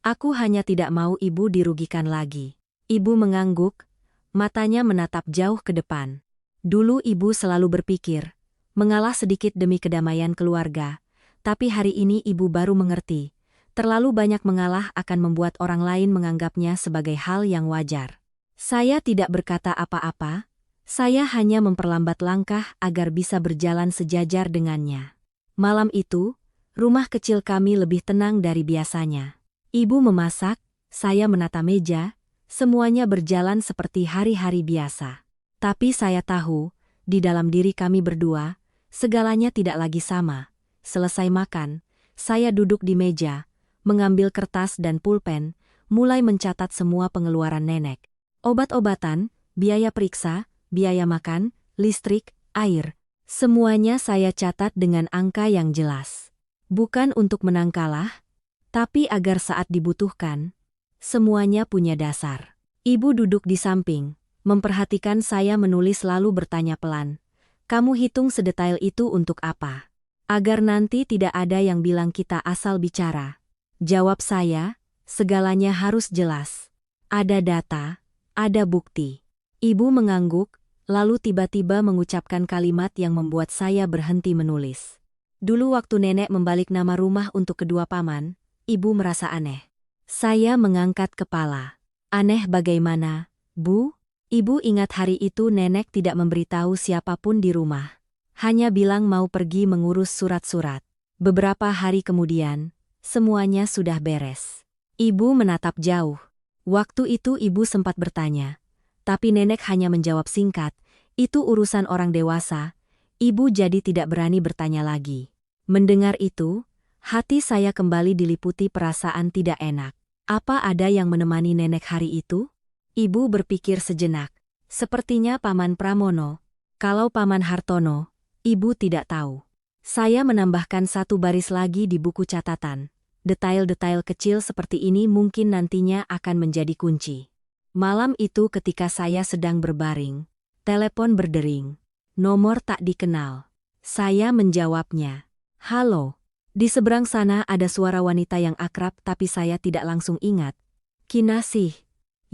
Aku hanya tidak mau ibu dirugikan lagi. Ibu mengangguk, matanya menatap jauh ke depan. Dulu ibu selalu berpikir, mengalah sedikit demi kedamaian keluarga. Tapi hari ini ibu baru mengerti, terlalu banyak mengalah akan membuat orang lain menganggapnya sebagai hal yang wajar. Saya tidak berkata apa-apa, saya hanya memperlambat langkah agar bisa berjalan sejajar dengannya. Malam itu, rumah kecil kami lebih tenang dari biasanya. Ibu memasak, saya menata meja, semuanya berjalan seperti hari-hari biasa. Tapi saya tahu, di dalam diri kami berdua, segalanya tidak lagi sama. Selesai makan, saya duduk di meja, mengambil kertas dan pulpen, mulai mencatat semua pengeluaran nenek. Obat-obatan, biaya periksa, biaya makan, listrik, air. Semuanya saya catat dengan angka yang jelas. Bukan untuk menang kalah, tapi agar saat dibutuhkan, semuanya punya dasar. Ibu duduk di samping, memperhatikan saya menulis lalu bertanya pelan. Kamu hitung sedetail itu untuk apa? Agar nanti tidak ada yang bilang kita asal bicara. Jawab saya, segalanya harus jelas. Ada data, ada bukti. Ibu mengangguk, lalu tiba-tiba mengucapkan kalimat yang membuat saya berhenti menulis. Dulu waktu nenek membalik nama rumah untuk kedua paman, ibu merasa aneh. Saya mengangkat kepala. Aneh bagaimana, Bu? Ibu ingat hari itu nenek tidak memberitahu siapapun di rumah. Hanya bilang mau pergi mengurus surat-surat. Beberapa hari kemudian, semuanya sudah beres. Ibu menatap jauh. Waktu itu ibu sempat bertanya, tapi nenek hanya menjawab singkat, itu urusan orang dewasa. Ibu jadi tidak berani bertanya lagi. Mendengar itu, hati saya kembali diliputi perasaan tidak enak. Apa ada yang menemani nenek hari itu? Ibu berpikir sejenak. Sepertinya Paman Pramono. Kalau Paman Hartono, ibu tidak tahu. Saya menambahkan satu baris lagi di buku catatan. Detail-detail kecil seperti ini mungkin nantinya akan menjadi kunci. Malam itu ketika saya sedang berbaring, telepon berdering. Nomor tak dikenal. Saya menjawabnya. Halo. Di seberang sana ada suara wanita yang akrab tapi saya tidak langsung ingat. Kinasih.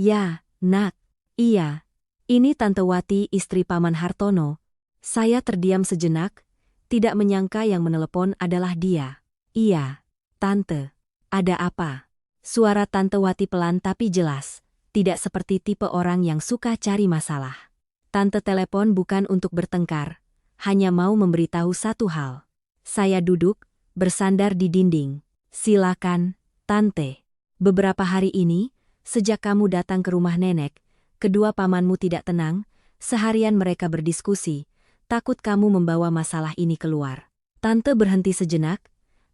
Ya, Nak. Iya. Ini Tante Wati, istri Paman Hartono. Saya terdiam sejenak, tidak menyangka yang menelepon adalah dia. Iya. Tante. Ada apa? Suara Tante Wati pelan tapi jelas. Tidak seperti tipe orang yang suka cari masalah. Tante telepon bukan untuk bertengkar, hanya mau memberitahu satu hal. Saya duduk, bersandar di dinding. Silakan, Tante. Beberapa hari ini, sejak kamu datang ke rumah nenek, kedua pamanmu tidak tenang, seharian mereka berdiskusi, takut kamu membawa masalah ini keluar. Tante berhenti sejenak,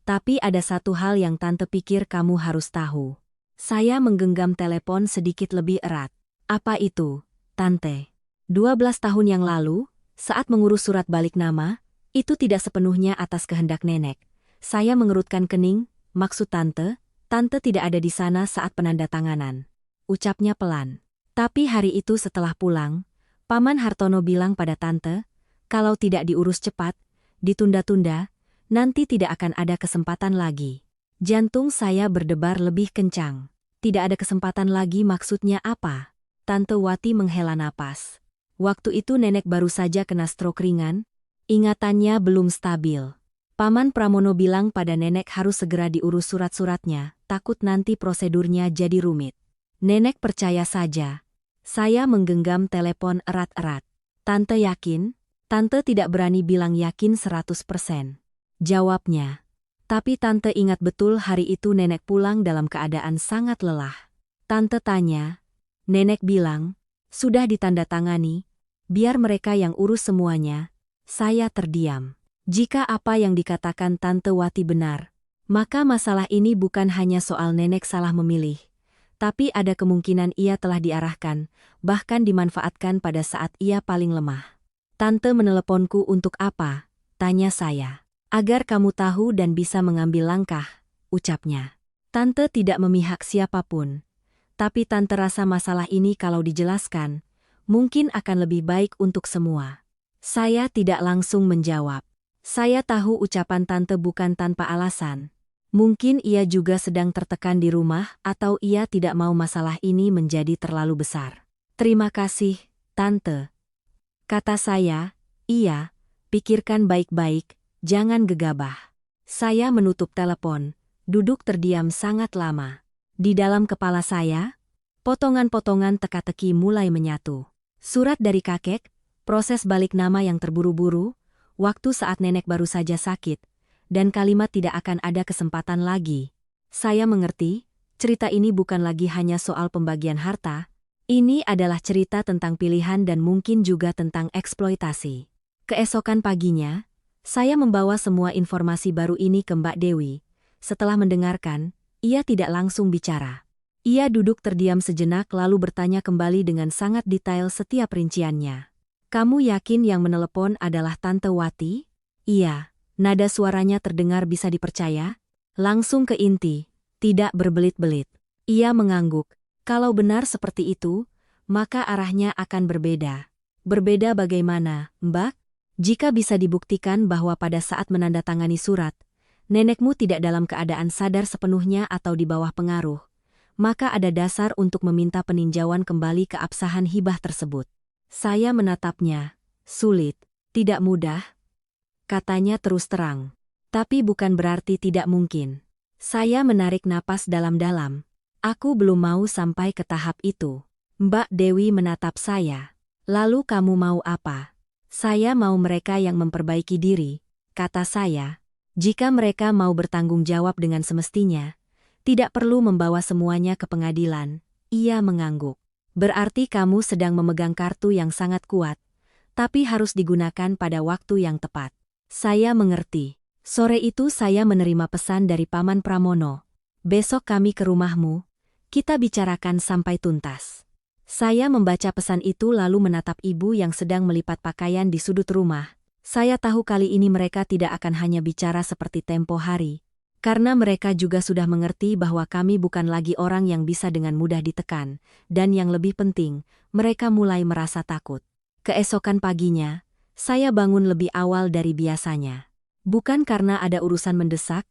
tapi ada satu hal yang Tante pikir kamu harus tahu. Saya menggenggam telepon sedikit lebih erat. Apa itu, Tante? 12 tahun yang lalu, saat mengurus surat balik nama, itu tidak sepenuhnya atas kehendak nenek. Saya mengerutkan kening, maksud Tante tidak ada di sana saat penandatanganan. Ucapnya pelan. Tapi hari itu setelah pulang, Paman Hartono bilang pada Tante, kalau tidak diurus cepat, ditunda-tunda, nanti tidak akan ada kesempatan lagi. Jantung saya berdebar lebih kencang. Tidak ada kesempatan lagi maksudnya apa? Tante Wati menghela napas. Waktu itu nenek baru saja kena stroke ringan, ingatannya belum stabil. Paman Pramono bilang pada nenek harus segera diurus surat-suratnya, takut nanti prosedurnya jadi rumit. Nenek percaya saja. Saya menggenggam telepon erat-erat. Tante yakin? Tante tidak berani bilang yakin 100%. Jawabnya. Tapi Tante ingat betul hari itu nenek pulang dalam keadaan sangat lelah. Tante tanya. Nenek bilang, sudah ditandatangani, biar mereka yang urus semuanya. Saya terdiam. Jika apa yang dikatakan Tante Wati benar, maka masalah ini bukan hanya soal nenek salah memilih, tapi ada kemungkinan ia telah diarahkan, bahkan dimanfaatkan pada saat ia paling lemah. Tante meneleponku untuk apa? Tanya saya. Agar kamu tahu dan bisa mengambil langkah, ucapnya. Tante tidak memihak siapapun. Tapi Tante rasa masalah ini kalau dijelaskan, mungkin akan lebih baik untuk semua. Saya tidak langsung menjawab. Saya tahu ucapan Tante bukan tanpa alasan. Mungkin ia juga sedang tertekan di rumah atau ia tidak mau masalah ini menjadi terlalu besar. Terima kasih, Tante. Kata saya, iya, pikirkan baik-baik. Jangan gegabah. Saya menutup telepon, duduk terdiam sangat lama. Di dalam kepala saya, potongan-potongan teka-teki mulai menyatu. Surat dari kakek, proses balik nama yang terburu-buru, waktu saat nenek baru saja sakit, dan kalimat tidak akan ada kesempatan lagi. Saya mengerti, cerita ini bukan lagi hanya soal pembagian harta, ini adalah cerita tentang pilihan dan mungkin juga tentang eksploitasi. Keesokan paginya, saya membawa semua informasi baru ini ke Mbak Dewi. Setelah mendengarkan, ia tidak langsung bicara. Ia duduk terdiam sejenak lalu bertanya kembali dengan sangat detail setiap rinciannya. Kamu yakin yang menelepon adalah Tante Wati? Iya. Nada suaranya terdengar bisa dipercaya. Langsung ke inti, tidak berbelit-belit. Ia mengangguk. Kalau benar seperti itu, maka arahnya akan berbeda. Berbeda bagaimana, Mbak? Jika bisa dibuktikan bahwa pada saat menandatangani surat, nenekmu tidak dalam keadaan sadar sepenuhnya atau di bawah pengaruh, maka ada dasar untuk meminta peninjauan kembali keabsahan hibah tersebut. Saya menatapnya. Sulit, tidak mudah, katanya terus terang. Tapi bukan berarti tidak mungkin. Saya menarik napas dalam-dalam. Aku belum mau sampai ke tahap itu. Mbak Dewi menatap saya. Lalu kamu mau apa? Saya mau mereka yang memperbaiki diri, kata saya. Jika mereka mau bertanggung jawab dengan semestinya, tidak perlu membawa semuanya ke pengadilan. Ia mengangguk. Berarti kamu sedang memegang kartu yang sangat kuat, tapi harus digunakan pada waktu yang tepat. Saya mengerti. Sore itu saya menerima pesan dari Paman Pramono. Besok kami ke rumahmu, kita bicarakan sampai tuntas. Saya membaca pesan itu lalu menatap ibu yang sedang melipat pakaian di sudut rumah. Saya tahu kali ini mereka tidak akan hanya bicara seperti tempo hari, karena mereka juga sudah mengerti bahwa kami bukan lagi orang yang bisa dengan mudah ditekan, dan yang lebih penting, mereka mulai merasa takut. Keesokan paginya, saya bangun lebih awal dari biasanya. Bukan karena ada urusan mendesak,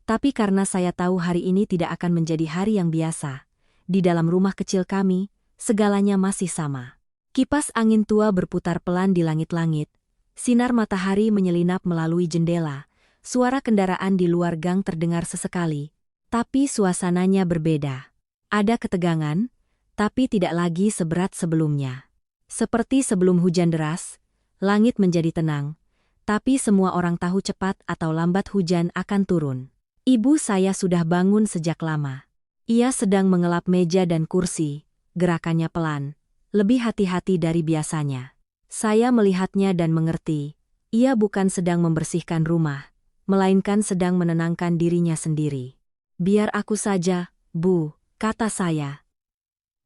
tapi karena saya tahu hari ini tidak akan menjadi hari yang biasa. Di dalam rumah kecil kami, segalanya masih sama. Kipas angin tua berputar pelan di langit-langit. Sinar matahari menyelinap melalui jendela. Suara kendaraan di luar gang terdengar sesekali. Tapi suasananya berbeda. Ada ketegangan, tapi tidak lagi seberat sebelumnya. Seperti sebelum hujan deras, langit menjadi tenang. Tapi semua orang tahu cepat atau lambat hujan akan turun. Ibu saya sudah bangun sejak lama. Ia sedang mengelap meja dan kursi. Gerakannya pelan, lebih hati-hati dari biasanya. Saya melihatnya dan mengerti, ia bukan sedang membersihkan rumah, melainkan sedang menenangkan dirinya sendiri. Biar aku saja, Bu, kata saya.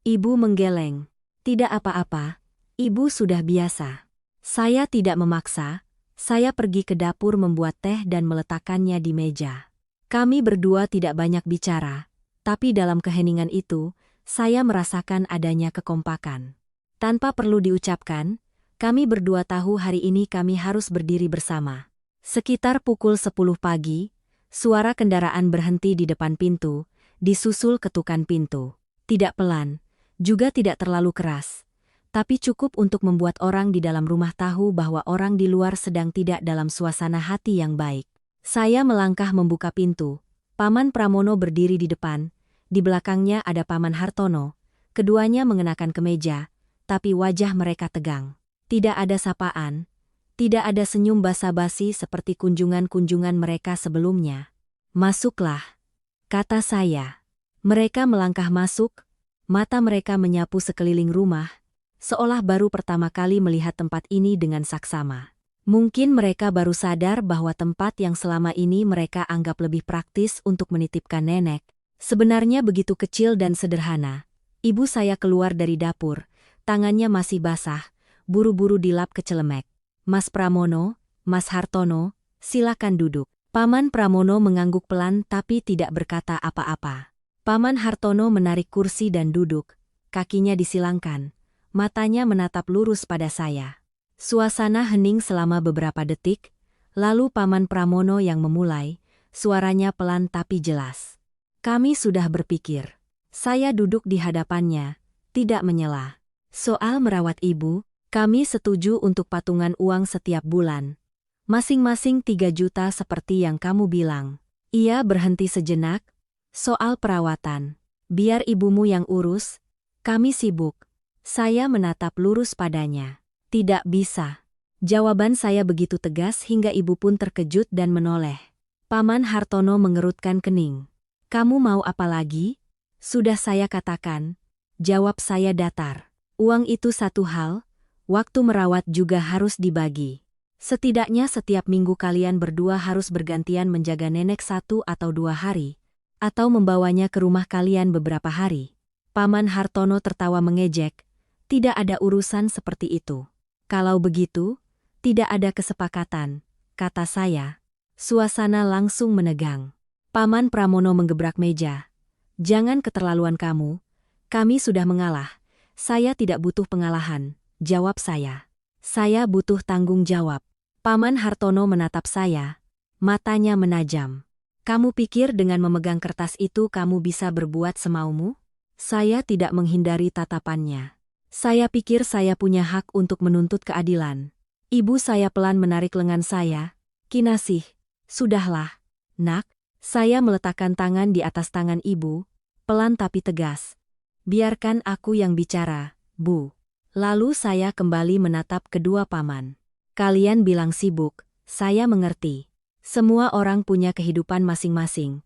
Ibu menggeleng. Tidak apa-apa, ibu sudah biasa. Saya tidak memaksa, saya pergi ke dapur membuat teh dan meletakkannya di meja. Kami berdua tidak banyak bicara, tapi dalam keheningan itu, saya merasakan adanya kekompakan. Tanpa perlu diucapkan, kami berdua tahu hari ini kami harus berdiri bersama. Sekitar pukul 10 pagi, suara kendaraan berhenti di depan pintu, disusul ketukan pintu. Tidak pelan, juga tidak terlalu keras, tapi cukup untuk membuat orang di dalam rumah tahu bahwa orang di luar sedang tidak dalam suasana hati yang baik. Saya melangkah membuka pintu. Paman Pramono berdiri di depan. Di belakangnya ada Paman Hartono, keduanya mengenakan kemeja, tapi wajah mereka tegang. Tidak ada sapaan, tidak ada senyum basa-basi seperti kunjungan-kunjungan mereka sebelumnya. Masuklah, kata saya. Mereka melangkah masuk, mata mereka menyapu sekeliling rumah, seolah baru pertama kali melihat tempat ini dengan saksama. Mungkin mereka baru sadar bahwa tempat yang selama ini mereka anggap lebih praktis untuk menitipkan nenek, sebenarnya begitu kecil dan sederhana. Ibu saya keluar dari dapur, tangannya masih basah, buru-buru dilap ke celemek. Mas Pramono, Mas Hartono, silakan duduk. Paman Pramono mengangguk pelan tapi tidak berkata apa-apa. Paman Hartono menarik kursi dan duduk, kakinya disilangkan, matanya menatap lurus pada saya. Suasana hening selama beberapa detik, lalu Paman Pramono yang memulai, suaranya pelan tapi jelas. Kami sudah berpikir. Saya duduk di hadapannya, tidak menyela. Soal merawat ibu, kami setuju untuk patungan uang setiap bulan. Masing-masing 3 juta seperti yang kamu bilang. Ia berhenti sejenak. Soal perawatan, biar ibumu yang urus, kami sibuk. Saya menatap lurus padanya. Tidak bisa. Jawaban saya begitu tegas hingga ibu pun terkejut dan menoleh. Paman Hartono mengerutkan kening. Kamu mau apa lagi? Sudah saya katakan. Jawab saya datar. Uang itu satu hal, waktu merawat juga harus dibagi. Setidaknya setiap minggu kalian berdua harus bergantian menjaga nenek 1 atau 2 hari, atau membawanya ke rumah kalian beberapa hari. Paman Hartono tertawa mengejek. Tidak ada urusan seperti itu. Kalau begitu, tidak ada kesepakatan, kata saya. Suasana langsung menegang. Paman Pramono menggebrak meja. Jangan keterlaluan kamu. Kami sudah mengalah. Saya tidak butuh pengalahan, jawab saya. Saya butuh tanggung jawab. Paman Hartono menatap saya. Matanya menajam. Kamu pikir dengan memegang kertas itu kamu bisa berbuat semaumu? Saya tidak menghindari tatapannya. Saya pikir saya punya hak untuk menuntut keadilan. Ibu saya pelan menarik lengan saya. Kinasih, sudahlah. Nak, saya meletakkan tangan di atas tangan ibu, pelan tapi tegas. Biarkan aku yang bicara, Bu. Lalu saya kembali menatap kedua paman. Kalian bilang sibuk, saya mengerti. Semua orang punya kehidupan masing-masing.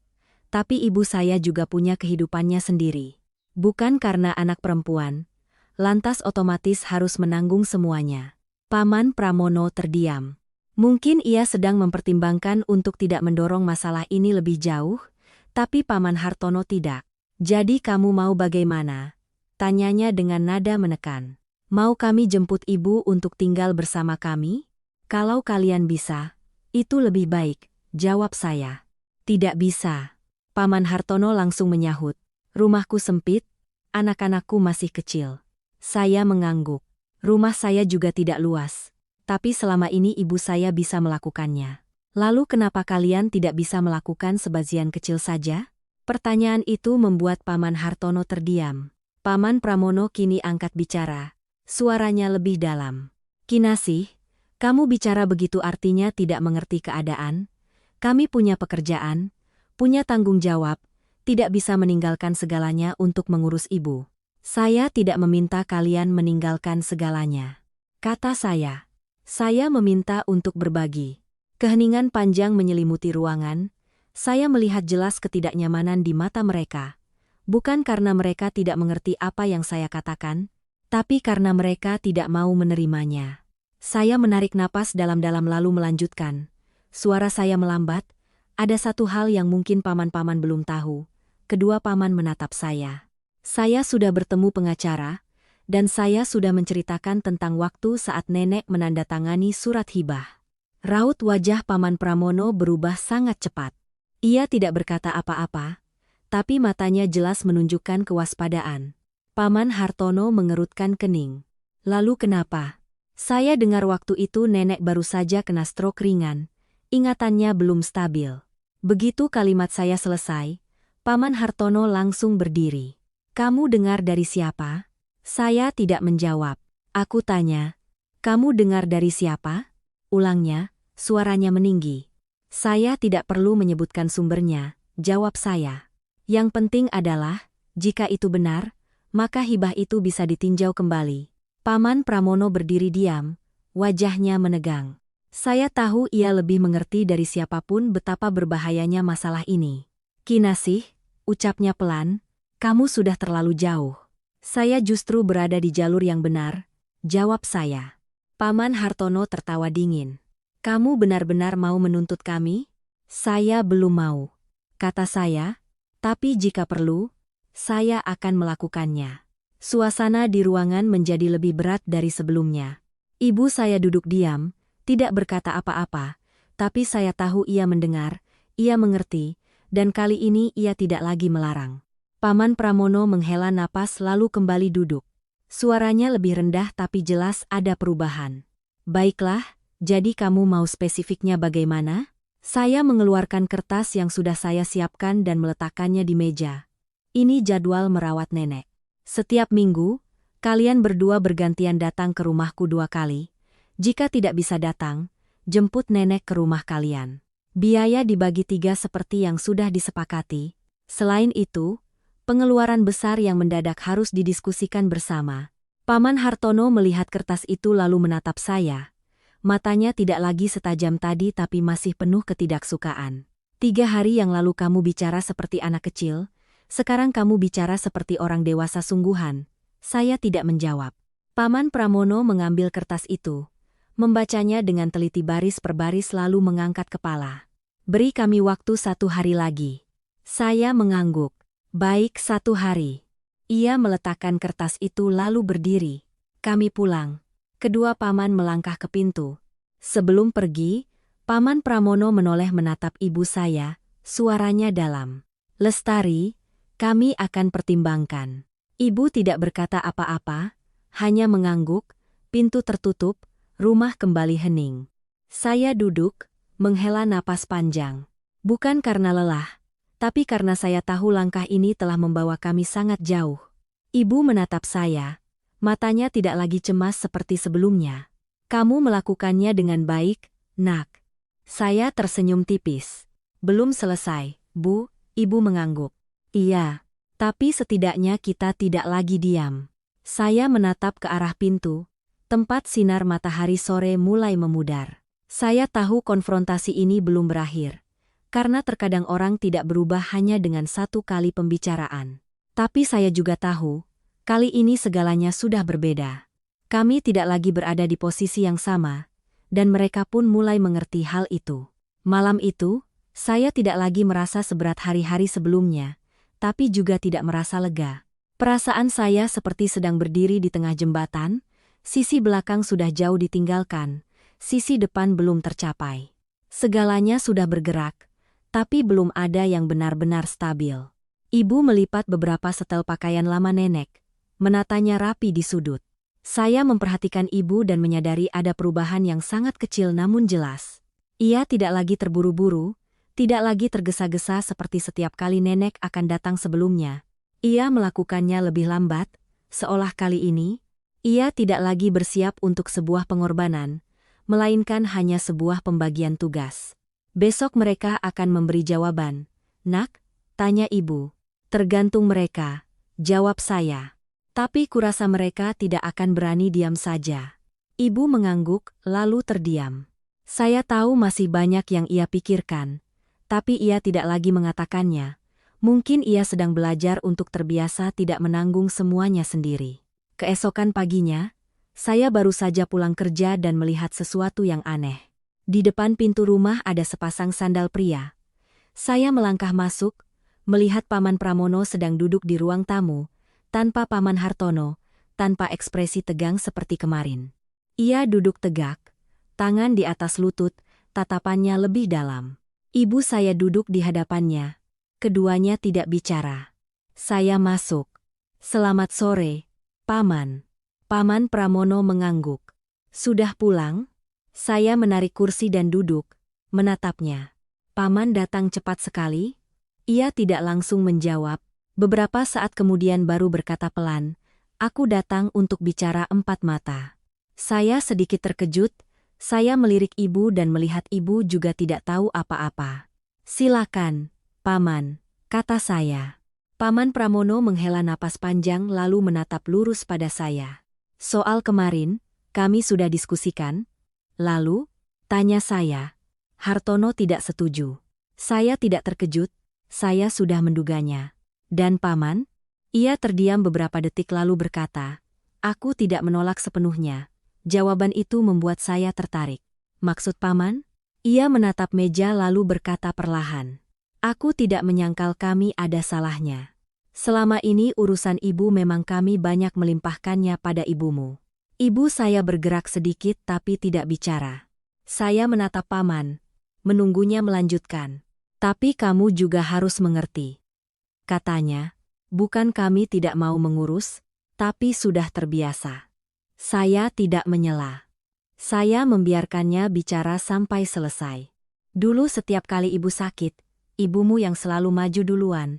Tapi ibu saya juga punya kehidupannya sendiri. Bukan karena anak perempuan, lantas otomatis harus menanggung semuanya. Paman Pramono terdiam. Mungkin ia sedang mempertimbangkan untuk tidak mendorong masalah ini lebih jauh, tapi Paman Hartono tidak. Jadi kamu mau bagaimana? Tanyanya dengan nada menekan. Mau kami jemput ibu untuk tinggal bersama kami? Kalau kalian bisa, itu lebih baik, jawab saya. Tidak bisa. Paman Hartono langsung menyahut. Rumahku sempit, anak-anakku masih kecil. Saya mengangguk. Rumah saya juga tidak luas. Tapi selama ini ibu saya bisa melakukannya. Lalu kenapa kalian tidak bisa melakukan sebagian kecil saja? Pertanyaan itu membuat Paman Hartono terdiam. Paman Pramono kini angkat bicara. Suaranya lebih dalam. Kinasih, kamu bicara begitu artinya tidak mengerti keadaan. Kami punya pekerjaan, punya tanggung jawab, tidak bisa meninggalkan segalanya untuk mengurus ibu. Saya tidak meminta kalian meninggalkan segalanya. Kata saya. Saya meminta untuk berbagi. Keheningan panjang menyelimuti ruangan. Saya melihat jelas ketidaknyamanan di mata mereka. Bukan karena mereka tidak mengerti apa yang saya katakan, tapi karena mereka tidak mau menerimanya. Saya menarik napas dalam-dalam lalu melanjutkan. Suara saya melambat. Ada satu hal yang mungkin paman-paman belum tahu. Kedua paman menatap saya. Saya sudah bertemu pengacara, dan saya sudah menceritakan tentang waktu saat nenek menandatangani surat hibah. Raut wajah Paman Pramono berubah sangat cepat. Ia tidak berkata apa-apa, tapi matanya jelas menunjukkan kewaspadaan. Paman Hartono mengerutkan kening. Lalu kenapa? Saya dengar waktu itu nenek baru saja kena stroke ringan. Ingatannya belum stabil. Begitu kalimat saya selesai, Paman Hartono langsung berdiri. Kamu dengar dari siapa? Saya tidak menjawab. Aku tanya, kamu dengar dari siapa? Ulangnya, suaranya meninggi. Saya tidak perlu menyebutkan sumbernya, jawab saya. Yang penting adalah, jika itu benar, maka hibah itu bisa ditinjau kembali. Paman Pramono berdiri diam, wajahnya menegang. Saya tahu ia lebih mengerti dari siapapun betapa berbahayanya masalah ini. Kinasih, ucapnya pelan, kamu sudah terlalu jauh. Saya justru berada di jalur yang benar, jawab saya. Paman Hartono tertawa dingin. Kamu benar-benar mau menuntut kami? Saya belum mau, kata saya, tapi jika perlu, saya akan melakukannya. Suasana di ruangan menjadi lebih berat dari sebelumnya. Ibu saya duduk diam, tidak berkata apa-apa, tapi saya tahu ia mendengar, ia mengerti, dan kali ini ia tidak lagi melarang. Paman Pramono menghela napas lalu kembali duduk. Suaranya lebih rendah tapi jelas ada perubahan. Baiklah, jadi kamu mau spesifiknya bagaimana? Saya mengeluarkan kertas yang sudah saya siapkan dan meletakkannya di meja. Ini jadwal merawat nenek. Setiap minggu, kalian berdua bergantian datang ke rumahku 2 kali. Jika tidak bisa datang, jemput nenek ke rumah kalian. Biaya dibagi 3 seperti yang sudah disepakati. Selain itu, pengeluaran besar yang mendadak harus didiskusikan bersama. Paman Hartono melihat kertas itu lalu menatap saya. Matanya tidak lagi setajam tadi tapi masih penuh ketidaksukaan. 3 hari yang lalu kamu bicara seperti anak kecil, sekarang kamu bicara seperti orang dewasa sungguhan. Saya tidak menjawab. Paman Pramono mengambil kertas itu, membacanya dengan teliti baris per baris lalu mengangkat kepala. Beri kami waktu 1 hari lagi. Saya mengangguk. Baik 1 hari. Ia meletakkan kertas itu lalu berdiri. Kami pulang. Kedua paman melangkah ke pintu. Sebelum pergi, Paman Pramono menoleh menatap ibu saya, suaranya dalam. Lestari, kami akan pertimbangkan. Ibu tidak berkata apa-apa, hanya mengangguk, pintu tertutup, rumah kembali hening. Saya duduk, menghela napas panjang. Bukan karena lelah, tapi karena saya tahu langkah ini telah membawa kami sangat jauh. Ibu menatap saya, matanya tidak lagi cemas seperti sebelumnya. Kamu melakukannya dengan baik, Nak. Saya tersenyum tipis. Belum selesai, Bu, Ibu mengangguk. Iya, tapi setidaknya kita tidak lagi diam. Saya menatap ke arah pintu, tempat sinar matahari sore mulai memudar. Saya tahu konfrontasi ini belum berakhir. Karena terkadang orang tidak berubah hanya dengan satu kali pembicaraan. Tapi saya juga tahu, kali ini segalanya sudah berbeda. Kami tidak lagi berada di posisi yang sama, dan mereka pun mulai mengerti hal itu. Malam itu, saya tidak lagi merasa seberat hari-hari sebelumnya, tapi juga tidak merasa lega. Perasaan saya seperti sedang berdiri di tengah jembatan, sisi belakang sudah jauh ditinggalkan, sisi depan belum tercapai. Segalanya sudah bergerak, tapi belum ada yang benar-benar stabil. Ibu melipat beberapa setel pakaian lama nenek, menatanya rapi di sudut. Saya memperhatikan ibu dan menyadari ada perubahan yang sangat kecil namun jelas. Ia tidak lagi terburu-buru, tidak lagi tergesa-gesa seperti setiap kali nenek akan datang sebelumnya. Ia melakukannya lebih lambat, seolah kali ini, ia tidak lagi bersiap untuk sebuah pengorbanan, melainkan hanya sebuah pembagian tugas. Besok mereka akan memberi jawaban. Nak, tanya ibu. Tergantung mereka, jawab saya. Tapi kurasa mereka tidak akan berani diam saja. Ibu mengangguk, lalu terdiam. Saya tahu masih banyak yang ia pikirkan, tapi ia tidak lagi mengatakannya. Mungkin ia sedang belajar untuk terbiasa tidak menanggung semuanya sendiri. Keesokan paginya, saya baru saja pulang kerja dan melihat sesuatu yang aneh. Di depan pintu rumah ada sepasang sandal pria. Saya melangkah masuk, melihat Paman Pramono sedang duduk di ruang tamu, tanpa Paman Hartono, tanpa ekspresi tegang seperti kemarin. Ia duduk tegak, tangan di atas lutut, tatapannya lebih dalam. Ibu saya duduk di hadapannya. Keduanya tidak bicara. Saya masuk. Selamat sore, Paman. Paman Pramono mengangguk. Sudah pulang? Saya menarik kursi dan duduk, menatapnya. Paman datang cepat sekali? Ia tidak langsung menjawab. Beberapa saat kemudian baru berkata pelan, aku datang untuk bicara empat mata. Saya sedikit terkejut, saya melirik ibu dan melihat ibu juga tidak tahu apa-apa. Silakan, Paman, kata saya. Paman Pramono menghela napas panjang lalu menatap lurus pada saya. Soal kemarin, kami sudah diskusikan. Lalu, tanya saya. Hartono tidak setuju. Saya tidak terkejut, saya sudah menduganya. Dan Paman? Ia terdiam beberapa detik lalu berkata, aku tidak menolak sepenuhnya. Jawaban itu membuat saya tertarik. Maksud Paman? Ia menatap meja lalu berkata perlahan. Aku tidak menyangkal kami ada salahnya. Selama ini urusan ibu memang kami banyak melimpahkannya pada ibumu. Ibu saya bergerak sedikit tapi tidak bicara. Saya menatap Paman, menunggunya melanjutkan. Tapi kamu juga harus mengerti. Katanya, bukan kami tidak mau mengurus, tapi sudah terbiasa. Saya tidak menyela. Saya membiarkannya bicara sampai selesai. Dulu setiap kali ibu sakit, ibumu yang selalu maju duluan.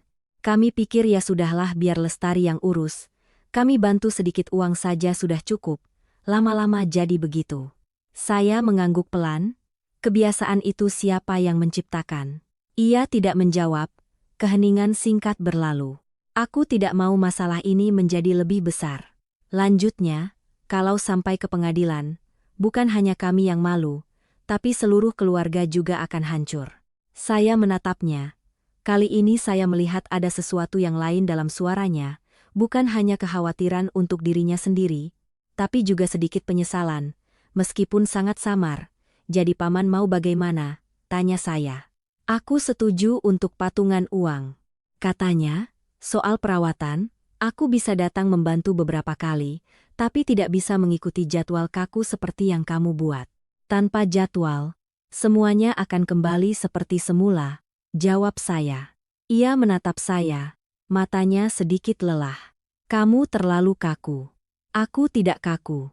Kami pikir ya sudahlah biar Lestari yang urus. Kami bantu sedikit uang saja sudah cukup. Lama-lama jadi begitu. Saya mengangguk pelan. Kebiasaan itu siapa yang menciptakan? Ia tidak menjawab. Keheningan singkat berlalu. Aku tidak mau masalah ini menjadi lebih besar. Lanjutnya, kalau sampai ke pengadilan, bukan hanya kami yang malu, tapi seluruh keluarga juga akan hancur. Saya menatapnya. Kali ini saya melihat ada sesuatu yang lain dalam suaranya, bukan hanya kekhawatiran untuk dirinya sendiri, tapi juga sedikit penyesalan, meskipun sangat samar. Jadi Paman mau bagaimana? Tanya saya. Aku setuju untuk patungan uang. Katanya, soal perawatan, Aku bisa datang membantu beberapa kali, tapi tidak bisa mengikuti jadwal kaku seperti yang kamu buat. Tanpa jadwal, semuanya akan kembali seperti semula, jawab saya. Ia menatap saya, matanya sedikit lelah. Kamu terlalu kaku. Aku tidak kaku,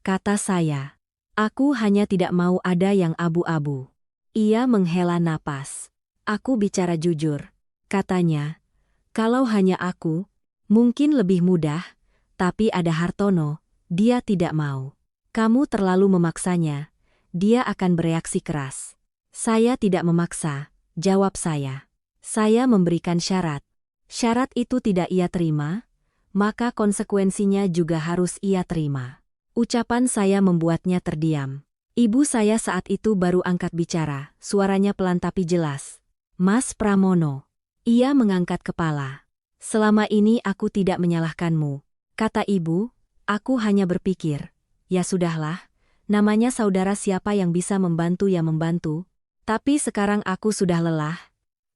kata saya. Aku hanya tidak mau ada yang abu-abu. Ia menghela napas. Aku bicara jujur, katanya. Kalau hanya aku, mungkin lebih mudah, tapi ada Hartono, dia tidak mau. Kamu terlalu memaksanya, dia akan bereaksi keras. Saya tidak memaksa, jawab saya. Saya memberikan syarat. Syarat itu tidak ia terima, maka konsekuensinya juga harus ia terima. Ucapan saya membuatnya terdiam. Ibu saya saat itu baru angkat bicara, suaranya pelan tapi jelas. Mas Pramono. Ia mengangkat kepala. Selama ini aku tidak menyalahkanmu, kata ibu. Aku hanya berpikir, ya sudahlah, namanya saudara siapa yang bisa membantu ya membantu. Tapi sekarang aku sudah lelah.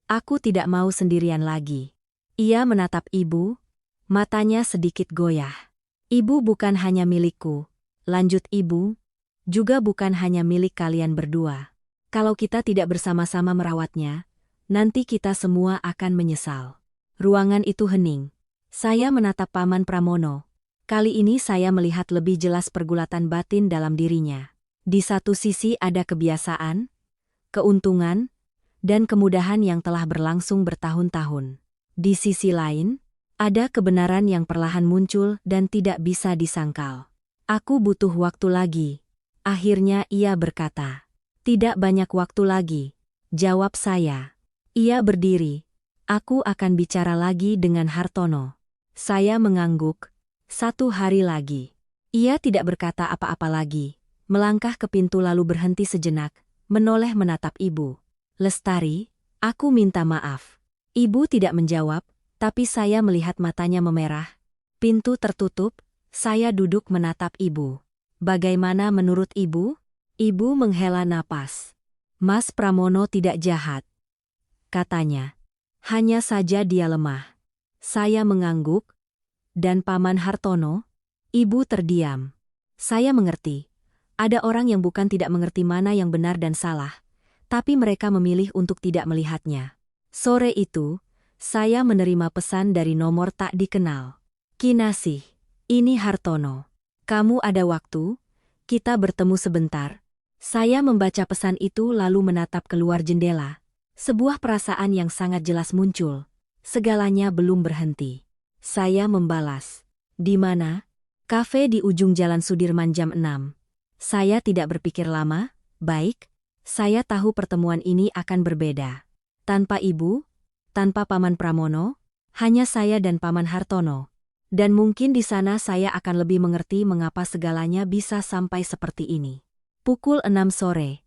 Aku tidak mau sendirian lagi. Ia menatap ibu, matanya sedikit goyah. Ibu bukan hanya milikku, lanjut ibu, juga bukan hanya milik kalian berdua. Kalau kita tidak bersama-sama merawatnya, nanti kita semua akan menyesal. Ruangan itu hening. Saya menatap Paman Pramono. Kali ini saya melihat lebih jelas pergulatan batin dalam dirinya. Di satu sisi ada kebiasaan, keuntungan, dan kemudahan yang telah berlangsung bertahun-tahun. Di sisi lain, ada kebenaran yang perlahan muncul dan tidak bisa disangkal. Aku butuh waktu lagi. Akhirnya ia berkata. Tidak banyak waktu lagi, jawab saya. Ia berdiri. Aku akan bicara lagi dengan Hartono. Saya mengangguk. 1 hari lagi. Ia tidak berkata apa-apa lagi. Melangkah ke pintu lalu berhenti sejenak, menoleh menatap ibu. Lestari, aku minta maaf. Ibu tidak menjawab, tapi saya melihat matanya memerah. Pintu tertutup, saya duduk menatap ibu. Bagaimana menurut ibu? Ibu menghela napas. Mas Pramono tidak jahat, katanya. Hanya saja dia lemah. Saya mengangguk. Dan Paman Hartono? Ibu terdiam. Saya mengerti. Ada orang yang bukan tidak mengerti mana yang benar dan salah, tapi mereka memilih untuk tidak melihatnya. Sore itu, saya menerima pesan dari nomor tak dikenal. Kinasih, ini Hartono. Kamu ada waktu? Kita bertemu sebentar. Saya membaca pesan itu lalu menatap keluar jendela. Sebuah perasaan yang sangat jelas muncul. Segalanya belum berhenti. Saya membalas. Di mana? Kafe di ujung Jalan Sudirman jam 6. Saya tidak berpikir lama. Baik. Saya tahu pertemuan ini akan berbeda. Tanpa ibu, tanpa Paman Pramono, hanya saya dan Paman Hartono. Dan mungkin di sana saya akan lebih mengerti mengapa segalanya bisa sampai seperti ini. Pukul 6 sore.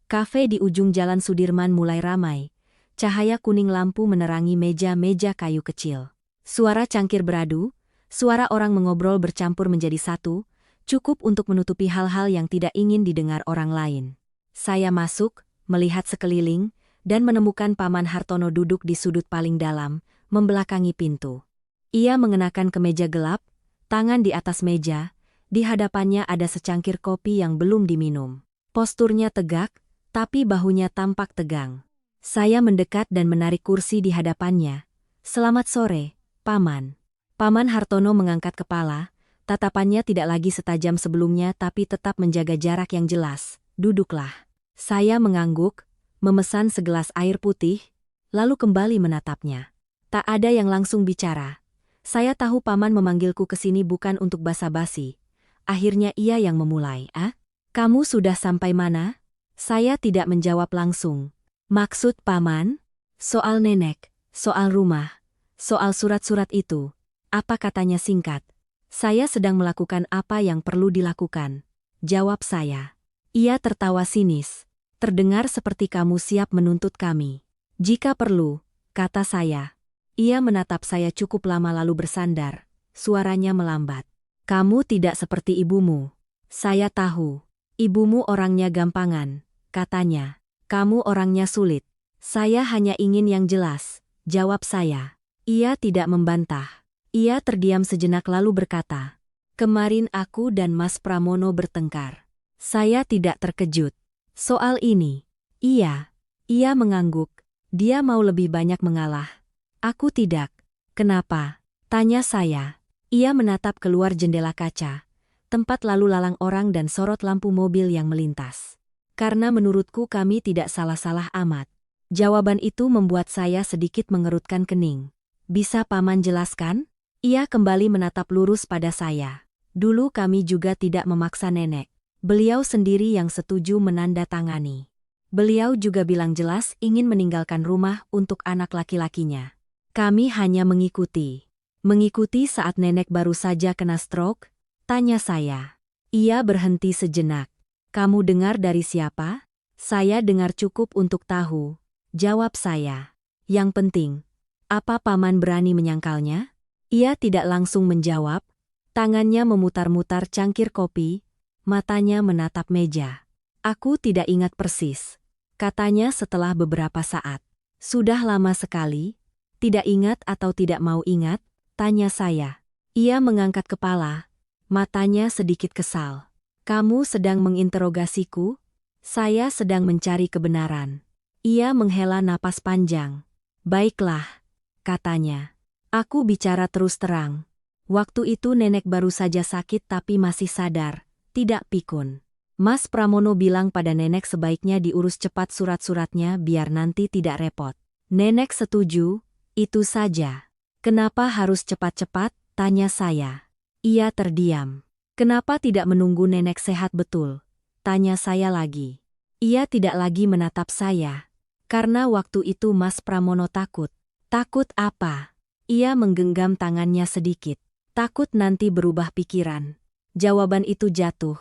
Kafe di ujung Jalan Sudirman mulai ramai. Cahaya kuning lampu menerangi meja-meja kayu kecil. Suara cangkir beradu, suara orang mengobrol bercampur menjadi satu, cukup untuk menutupi hal-hal yang tidak ingin didengar orang lain. Saya masuk, melihat sekeliling, dan menemukan Paman Hartono duduk di sudut paling dalam, membelakangi pintu. Ia mengenakan kemeja gelap, tangan di atas meja, di hadapannya ada secangkir kopi yang belum diminum. Posturnya tegak, tapi bahunya tampak tegang. Saya mendekat dan menarik kursi di hadapannya. Selamat sore, Paman. Paman Hartono mengangkat kepala, tatapannya tidak lagi setajam sebelumnya tapi tetap menjaga jarak yang jelas. Duduklah. Saya mengangguk, memesan segelas air putih, lalu kembali menatapnya. Tak ada yang langsung bicara. Saya tahu Paman memanggilku ke sini bukan untuk basa-basi. Akhirnya ia yang memulai. Kamu sudah sampai mana? Saya tidak menjawab langsung. Maksud Paman? Soal nenek, soal rumah, soal surat-surat itu. Apa katanya singkat? Saya sedang melakukan apa yang perlu dilakukan. Jawab saya. Ia tertawa sinis. Terdengar seperti kamu siap menuntut kami. Jika perlu, kata saya. Ia menatap saya cukup lama lalu bersandar. Suaranya melambat. Kamu tidak seperti ibumu. Saya tahu. Ibumu orangnya gampangan, katanya. Kamu orangnya sulit. Saya hanya ingin yang jelas, jawab saya. Ia tidak membantah. Ia terdiam sejenak lalu berkata, "Kemarin aku dan Mas Pramono bertengkar. Saya tidak terkejut. Soal ini, ia mengangguk. Dia mau lebih banyak mengalah. Aku tidak. Kenapa? Tanya saya. Ia menatap keluar jendela kaca, tempat lalu lalang orang dan sorot lampu mobil yang melintas. Karena menurutku kami tidak salah-salah amat. Jawaban itu membuat saya sedikit mengerutkan kening. Bisa Paman jelaskan? Ia kembali menatap lurus pada saya. Dulu kami juga tidak memaksa nenek. Beliau sendiri yang setuju menandatangani. Beliau juga bilang jelas ingin meninggalkan rumah untuk anak laki-lakinya. Kami hanya mengikuti. Mengikuti saat nenek baru saja kena stroke? Tanya saya. Ia berhenti sejenak. Kamu dengar dari siapa? Saya dengar cukup untuk tahu. Jawab saya. Yang penting, apa Paman berani menyangkalnya? Ia tidak langsung menjawab. Tangannya memutar-mutar cangkir kopi, matanya menatap meja. Aku tidak ingat persis, katanya setelah beberapa saat. Sudah lama sekali? Tidak ingat atau tidak mau ingat? Tanya saya. Ia mengangkat kepala, matanya sedikit kesal. Kamu sedang menginterogasiku? Saya sedang mencari kebenaran. Ia menghela napas panjang. Baiklah, katanya. Aku bicara terus terang. Waktu itu nenek baru saja sakit tapi masih sadar, tidak pikun. Mas Pramono bilang pada nenek sebaiknya diurus cepat surat-suratnya biar nanti tidak repot. Nenek setuju, itu saja. Kenapa harus cepat-cepat? Tanya saya. Ia terdiam. Kenapa tidak menunggu nenek sehat betul? Tanya saya lagi. Ia tidak lagi menatap saya. Karena waktu itu Mas Pramono takut. Takut apa? Ia menggenggam tangannya sedikit. Takut nanti berubah pikiran. Jawaban itu jatuh.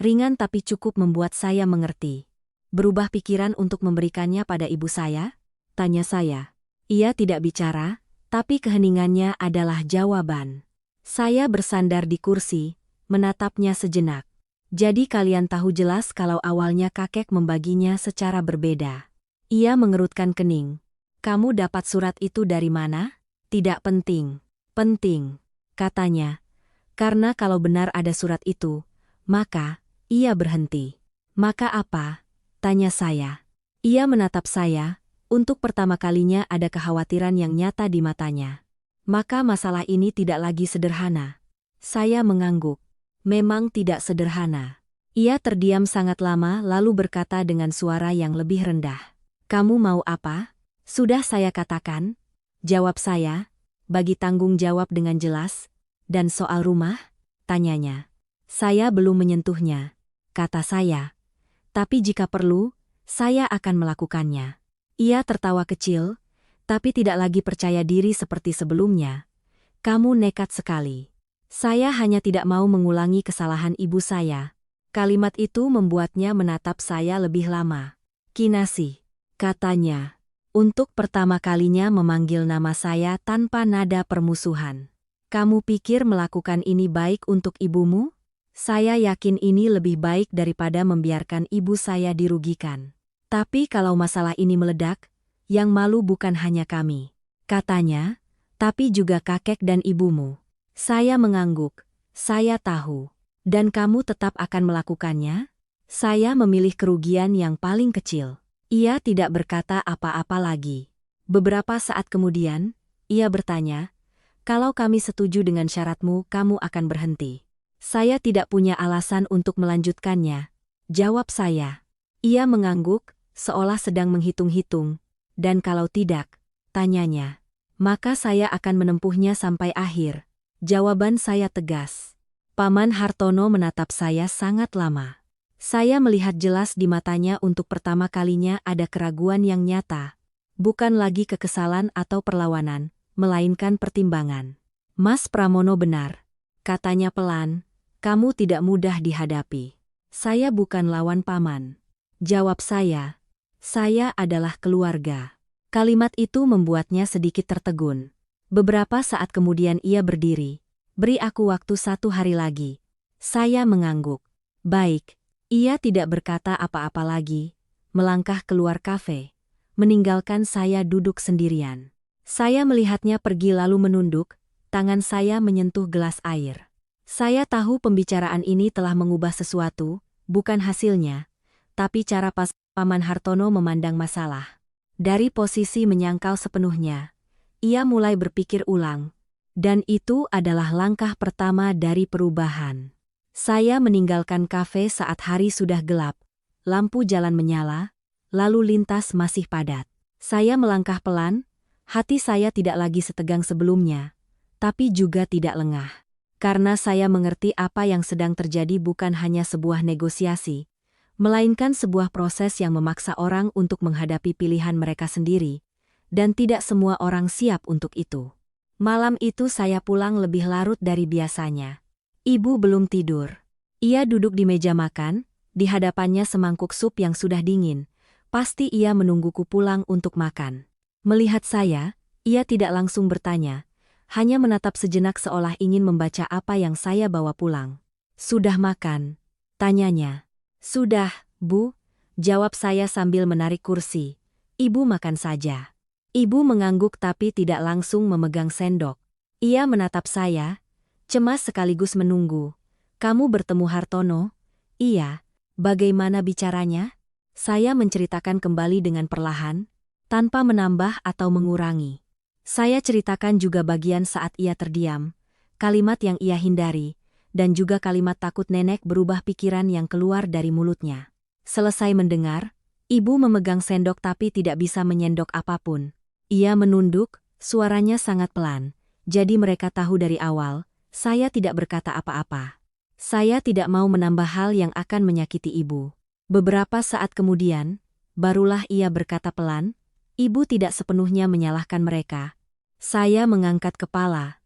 Ringan tapi cukup membuat saya mengerti. Berubah pikiran untuk memberikannya pada ibu saya? Tanya saya. Ia tidak bicara, tapi keheningannya adalah jawaban. Saya bersandar di kursi, menatapnya sejenak. Jadi kalian tahu jelas kalau awalnya kakek membaginya secara berbeda. Ia mengerutkan kening. Kamu dapat surat itu dari mana? Tidak penting. Penting, katanya. Karena kalau benar ada surat itu, maka, ia berhenti. Maka apa? Tanya saya. Ia menatap saya, untuk pertama kalinya ada kekhawatiran yang nyata di matanya. Maka masalah ini tidak lagi sederhana. Saya mengangguk. Memang tidak sederhana. Ia terdiam sangat lama lalu berkata dengan suara yang lebih rendah. Kamu mau apa? Sudah saya katakan. Jawab saya, bagi tanggung jawab dengan jelas. Dan soal rumah? Tanyanya. Saya belum menyentuhnya, kata saya. Tapi jika perlu, saya akan melakukannya. Ia tertawa kecil, tapi tidak lagi percaya diri seperti sebelumnya. Kamu nekat sekali. Saya hanya tidak mau mengulangi kesalahan ibu saya. Kalimat itu membuatnya menatap saya lebih lama. Kinasih, katanya. Untuk pertama kalinya memanggil nama saya tanpa nada permusuhan. Kamu pikir melakukan ini baik untuk ibumu? Saya yakin ini lebih baik daripada membiarkan ibu saya dirugikan. Tapi kalau masalah ini meledak, yang malu bukan hanya kami, katanya, tapi juga kakek dan ibumu. Saya mengangguk. Saya tahu. Dan kamu tetap akan melakukannya? Saya memilih kerugian yang paling kecil. Ia tidak berkata apa-apa lagi. Beberapa saat kemudian, ia bertanya, kalau kami setuju dengan syaratmu, kamu akan berhenti. Saya tidak punya alasan untuk melanjutkannya. Jawab saya. Ia mengangguk, seolah sedang menghitung-hitung. Dan kalau tidak, tanyanya. Maka saya akan menempuhnya sampai akhir. Jawaban saya tegas. Paman Hartono menatap saya sangat lama. Saya melihat jelas di matanya untuk pertama kalinya ada keraguan yang nyata. Bukan lagi kekesalan atau perlawanan, melainkan pertimbangan. Mas Pramono benar. Katanya pelan, kamu tidak mudah dihadapi. Saya bukan lawan paman. Jawab saya adalah keluarga. Kalimat itu membuatnya sedikit tertegun. Beberapa saat kemudian ia berdiri. Beri aku waktu 1 hari lagi. Saya mengangguk. Baik. Ia tidak berkata apa-apa lagi, melangkah keluar kafe, meninggalkan saya duduk sendirian. Saya melihatnya pergi lalu menunduk, Tangan saya menyentuh gelas air. Saya tahu pembicaraan ini telah mengubah sesuatu, bukan hasilnya, tapi cara Paman Hartono memandang masalah. Dari posisi menyangkal sepenuhnya, ia mulai berpikir ulang. Dan itu adalah langkah pertama dari perubahan. Saya meninggalkan kafe saat hari sudah gelap, lampu jalan menyala, lalu lintas masih padat. Saya melangkah pelan, hati saya tidak lagi setegang sebelumnya, tapi juga tidak lengah. Karena saya mengerti apa yang sedang terjadi bukan hanya sebuah negosiasi, melainkan sebuah proses yang memaksa orang untuk menghadapi pilihan mereka sendiri, dan tidak semua orang siap untuk itu. Malam itu saya pulang lebih larut dari biasanya. Ibu belum tidur. Ia duduk di meja makan, di hadapannya semangkuk sup yang sudah dingin. Pasti ia menungguku pulang untuk makan. Melihat saya, ia tidak langsung bertanya, hanya menatap sejenak seolah ingin membaca apa yang saya bawa pulang. "Sudah makan?" tanyanya. "Sudah, Bu," jawab saya sambil menarik kursi. "Ibu makan saja." Ibu mengangguk tapi tidak langsung memegang sendok. Ia menatap saya, cemas sekaligus menunggu. "Kamu bertemu Hartono?" "Iya." "Bagaimana bicaranya?" Saya menceritakan kembali dengan perlahan, tanpa menambah atau mengurangi. Saya ceritakan juga bagian saat ia terdiam, kalimat yang ia hindari, dan juga kalimat takut nenek berubah pikiran yang keluar dari mulutnya. Selesai mendengar, ibu memegang sendok tapi tidak bisa menyendok apapun. Ia menunduk, suaranya sangat pelan. Jadi mereka tahu dari awal, saya tidak berkata apa-apa. Saya tidak mau menambah hal yang akan menyakiti ibu. Beberapa saat kemudian, barulah ia berkata pelan, "Ibu tidak sepenuhnya menyalahkan mereka." Saya mengangkat kepala.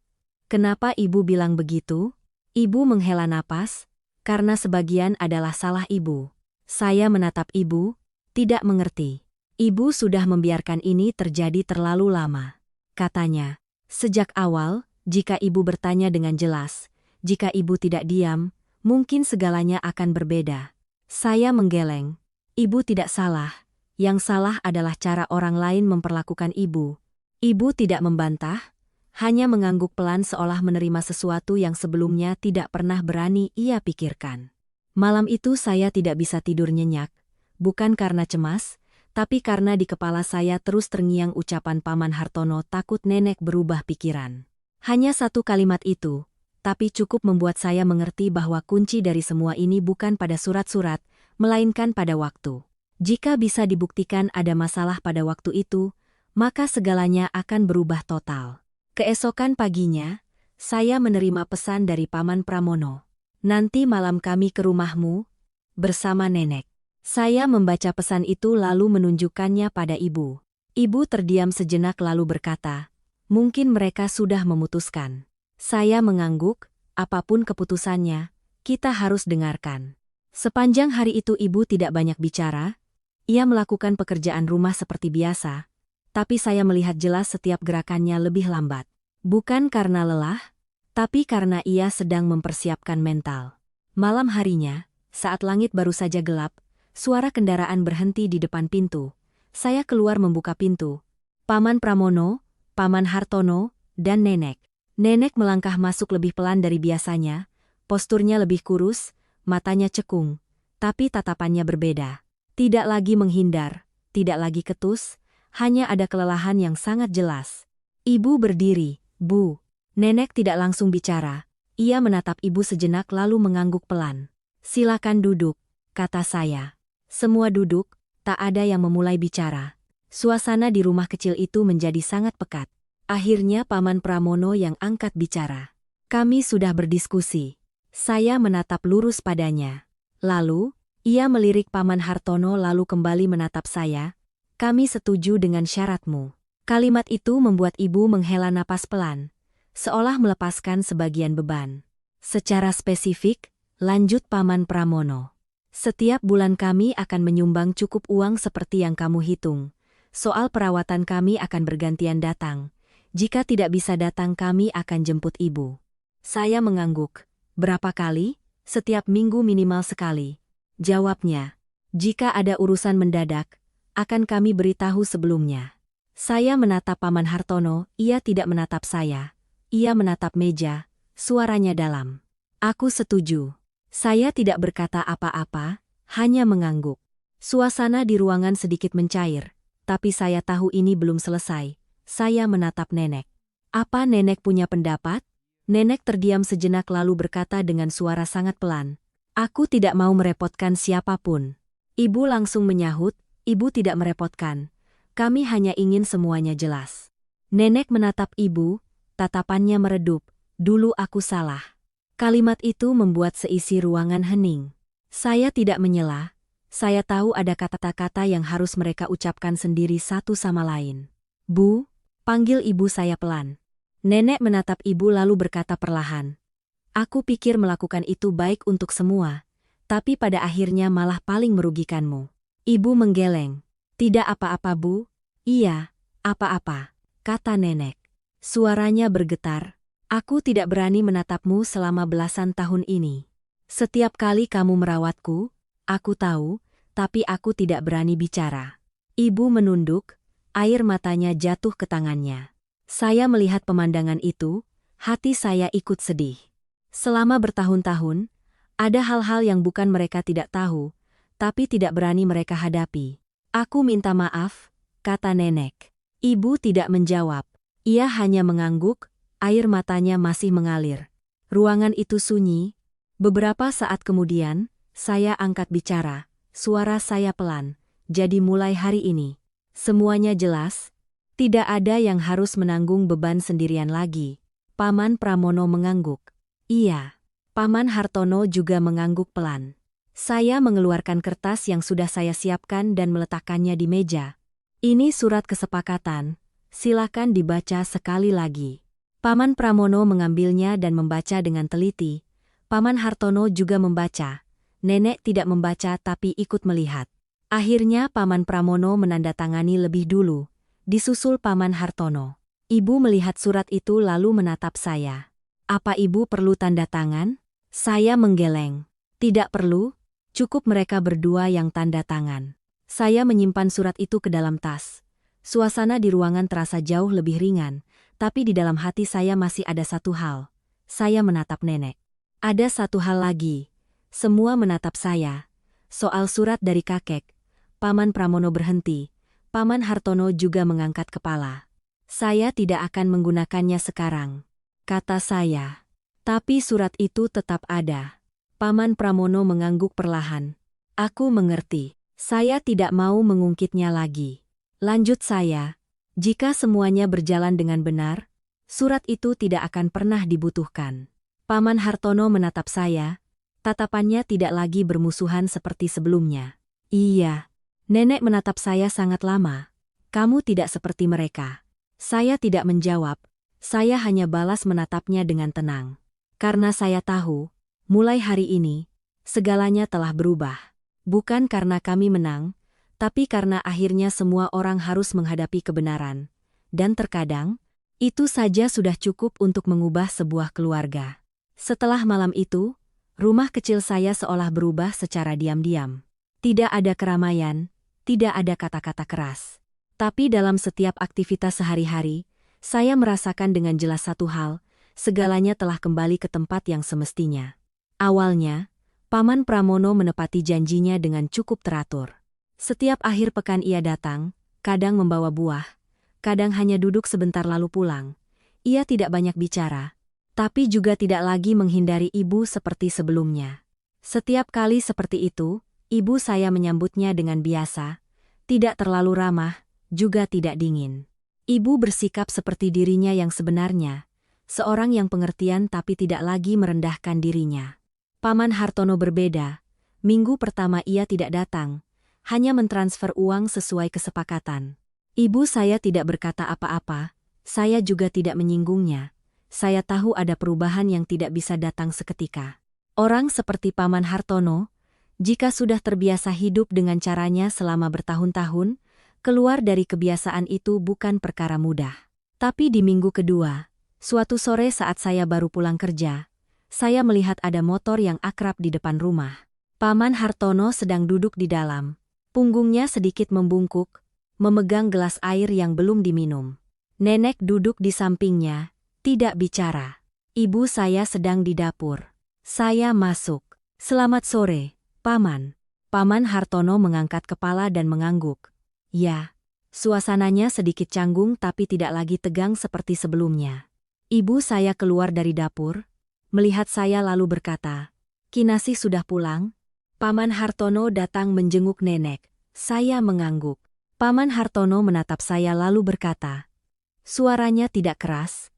"Kenapa ibu bilang begitu?" Ibu menghela napas, "Karena sebagian adalah salah ibu." Saya menatap ibu, tidak mengerti. "Ibu sudah membiarkan ini terjadi terlalu lama," katanya. "Sejak awal, jika ibu bertanya dengan jelas, jika ibu tidak diam, mungkin segalanya akan berbeda." Saya menggeleng. Ibu tidak salah. Yang salah adalah cara orang lain memperlakukan ibu. Ibu tidak membantah, hanya mengangguk pelan seolah menerima sesuatu yang sebelumnya tidak pernah berani ia pikirkan. Malam itu saya tidak bisa tidur nyenyak, bukan karena cemas, tapi karena di kepala saya terus terngiang ucapan Paman Hartono takut nenek berubah pikiran. Hanya satu kalimat itu, tapi cukup membuat saya mengerti bahwa kunci dari semua ini bukan pada surat-surat, melainkan pada waktu. Jika bisa dibuktikan ada masalah pada waktu itu, maka segalanya akan berubah total. Keesokan paginya, saya menerima pesan dari Paman Pramono. "Nanti malam kami ke rumahmu, bersama nenek." Saya membaca pesan itu lalu menunjukkannya pada ibu. Ibu terdiam sejenak lalu berkata, "Mungkin mereka sudah memutuskan." Saya mengangguk, apapun keputusannya, kita harus dengarkan. Sepanjang hari itu ibu tidak banyak bicara, ia melakukan pekerjaan rumah seperti biasa, tapi saya melihat jelas setiap gerakannya lebih lambat. Bukan karena lelah, tapi karena ia sedang mempersiapkan mental. Malam harinya, saat langit baru saja gelap, suara kendaraan berhenti di depan pintu. Saya keluar membuka pintu. Paman Pramono, Paman Hartono, dan nenek. Nenek melangkah masuk lebih pelan dari biasanya, posturnya lebih kurus, matanya cekung, tapi tatapannya berbeda. Tidak lagi menghindar, tidak lagi ketus, hanya ada kelelahan yang sangat jelas. "Ibu berdiri, Bu." Nenek tidak langsung bicara, ia menatap ibu sejenak lalu mengangguk pelan. "Silakan duduk," kata saya. Semua duduk, tak ada yang memulai bicara. Suasana di rumah kecil itu menjadi sangat pekat. Akhirnya Paman Pramono yang angkat bicara. "Kami sudah berdiskusi." Saya menatap lurus padanya. Lalu, ia melirik Paman Hartono lalu kembali menatap saya. "Kami setuju dengan syaratmu." Kalimat itu membuat ibu menghela napas pelan, seolah melepaskan sebagian beban. "Secara spesifik," lanjut Paman Pramono, "setiap bulan kami akan menyumbang cukup uang seperti yang kamu hitung. Soal perawatan kami akan bergantian datang. Jika tidak bisa datang kami akan jemput ibu." Saya mengangguk. "Berapa kali?" "Setiap minggu minimal sekali," jawabnya. "Jika ada urusan mendadak, akan kami beritahu sebelumnya." Saya menatap Paman Hartono, ia tidak menatap saya. Ia menatap meja, suaranya dalam. Aku setuju. Saya tidak berkata apa-apa, hanya mengangguk. Suasana di ruangan sedikit mencair, tapi saya tahu ini belum selesai. Saya menatap nenek. Apa nenek punya pendapat? Nenek terdiam sejenak lalu berkata dengan suara sangat pelan. Aku tidak mau merepotkan siapapun. Ibu langsung menyahut, ibu tidak merepotkan. Kami hanya ingin semuanya jelas. Nenek menatap ibu, tatapannya meredup. Dulu aku salah. Kalimat itu membuat seisi ruangan hening. Saya tidak menyela. Saya tahu ada kata-kata yang harus mereka ucapkan sendiri satu sama lain. Bu, panggil ibu saya pelan. Nenek menatap ibu lalu berkata perlahan. Aku pikir melakukan itu baik untuk semua, tapi pada akhirnya malah paling merugikanmu. Ibu menggeleng. Tidak apa-apa, Bu. Iya, apa-apa, kata nenek. Suaranya bergetar. Aku tidak berani menatapmu selama belasan tahun ini. Setiap kali kamu merawatku, aku tahu, tapi aku tidak berani bicara. Ibu menunduk, air matanya jatuh ke tangannya. Saya melihat pemandangan itu, hati saya ikut sedih. Selama bertahun-tahun, ada hal-hal yang bukan mereka tidak tahu, tapi tidak berani mereka hadapi. Aku minta maaf, kata nenek. Ibu tidak menjawab. Ia hanya mengangguk, air matanya masih mengalir. Ruangan itu sunyi. Beberapa saat kemudian, saya angkat bicara, suara saya pelan. Jadi mulai hari ini, semuanya jelas. Tidak ada yang harus menanggung beban sendirian lagi. Paman Pramono mengangguk. Iya. Paman Hartono juga mengangguk pelan. Saya mengeluarkan kertas yang sudah saya siapkan dan meletakkannya di meja. Ini surat kesepakatan, silakan dibaca sekali lagi. Paman Pramono mengambilnya dan membaca dengan teliti. Paman Hartono juga membaca. Nenek tidak membaca tapi ikut melihat. Akhirnya Paman Pramono menandatangani lebih dulu, disusul Paman Hartono. Ibu melihat surat itu lalu menatap saya. Apa ibu perlu tanda tangan? Saya menggeleng. Tidak perlu, cukup mereka berdua yang tanda tangan. Saya menyimpan surat itu ke dalam tas. Suasana di ruangan terasa jauh lebih ringan, tapi di dalam hati saya masih ada satu hal. Saya menatap nenek. Ada satu hal lagi. Semua menatap saya. Soal surat dari kakek. Paman Pramono berhenti. Paman Hartono juga mengangkat kepala. Saya tidak akan menggunakannya sekarang, kata saya. Tapi surat itu tetap ada. Paman Pramono mengangguk perlahan. Aku mengerti. Saya tidak mau mengungkitnya lagi. Lanjut saya. Jika semuanya berjalan dengan benar, surat itu tidak akan pernah dibutuhkan. Paman Hartono menatap saya. Tatapannya tidak lagi bermusuhan seperti sebelumnya. Iya. Nenek menatap saya sangat lama. Kamu tidak seperti mereka. Saya tidak menjawab. Saya hanya balas menatapnya dengan tenang. Karena saya tahu, mulai hari ini, segalanya telah berubah. Bukan karena kami menang, tapi karena akhirnya semua orang harus menghadapi kebenaran. Dan terkadang, itu saja sudah cukup untuk mengubah sebuah keluarga. Setelah malam itu, rumah kecil saya seolah berubah secara diam-diam. Tidak ada keramaian, tidak ada kata-kata keras. Tapi dalam setiap aktivitas sehari-hari, saya merasakan dengan jelas satu hal, segalanya telah kembali ke tempat yang semestinya. Awalnya, Paman Pramono menepati janjinya dengan cukup teratur. Setiap akhir pekan ia datang, kadang membawa buah, kadang hanya duduk sebentar lalu pulang. Ia tidak banyak bicara, tapi juga tidak lagi menghindari ibu seperti sebelumnya. Setiap kali seperti itu, ibu saya menyambutnya dengan biasa, tidak terlalu ramah, juga tidak dingin. Ibu bersikap seperti dirinya yang sebenarnya, seorang yang pengertian tapi tidak lagi merendahkan dirinya. Paman Hartono berbeda. Minggu pertama ia tidak datang, hanya mentransfer uang sesuai kesepakatan. Ibu saya tidak berkata apa-apa, saya juga tidak menyinggungnya. Saya tahu ada perubahan yang tidak bisa datang seketika. Orang seperti Paman Hartono, jika sudah terbiasa hidup dengan caranya selama bertahun-tahun, keluar dari kebiasaan itu bukan perkara mudah. Tapi di minggu kedua, suatu sore saat saya baru pulang kerja, saya melihat ada motor yang akrab di depan rumah. Paman Hartono sedang duduk di dalam. Punggungnya sedikit membungkuk, memegang gelas air yang belum diminum. Nenek duduk di sampingnya, Tidak bicara. Ibu saya sedang di dapur. Saya masuk. Selamat sore, Paman. Paman Hartono mengangkat kepala dan mengangguk. Ya. Suasananya sedikit canggung tapi tidak lagi tegang seperti sebelumnya. Ibu saya keluar dari dapur, melihat saya lalu berkata, Kinasih sudah pulang? Paman Hartono datang menjenguk nenek. Saya mengangguk. Paman Hartono menatap saya lalu berkata, suaranya tidak keras.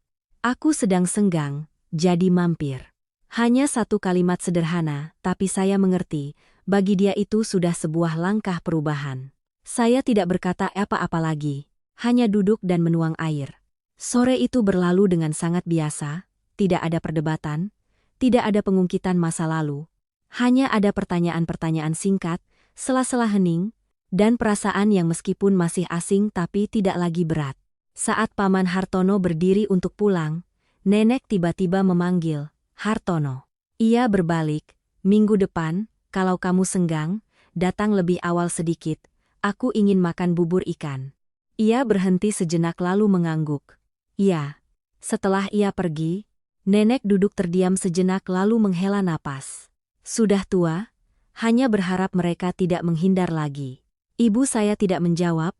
Aku sedang senggang, jadi mampir. Hanya satu kalimat sederhana, tapi saya mengerti, bagi dia itu sudah sebuah langkah perubahan. Saya tidak berkata apa-apa lagi, hanya duduk dan menuang air. Sore itu berlalu dengan sangat biasa, tidak ada perdebatan, tidak ada pengungkitan masa lalu. Hanya ada pertanyaan-pertanyaan singkat, sela-sela hening, dan perasaan yang meskipun masih asing tapi tidak lagi berat. Saat Paman Hartono berdiri untuk pulang, nenek tiba-tiba memanggil, Hartono. Ia berbalik, minggu depan, kalau kamu senggang, datang lebih awal sedikit, aku ingin makan bubur ikan. Ia berhenti sejenak lalu mengangguk. Iya. Setelah ia pergi, nenek duduk terdiam sejenak lalu menghela napas. Sudah tua, hanya berharap mereka tidak menghindar lagi. Ibu saya tidak menjawab,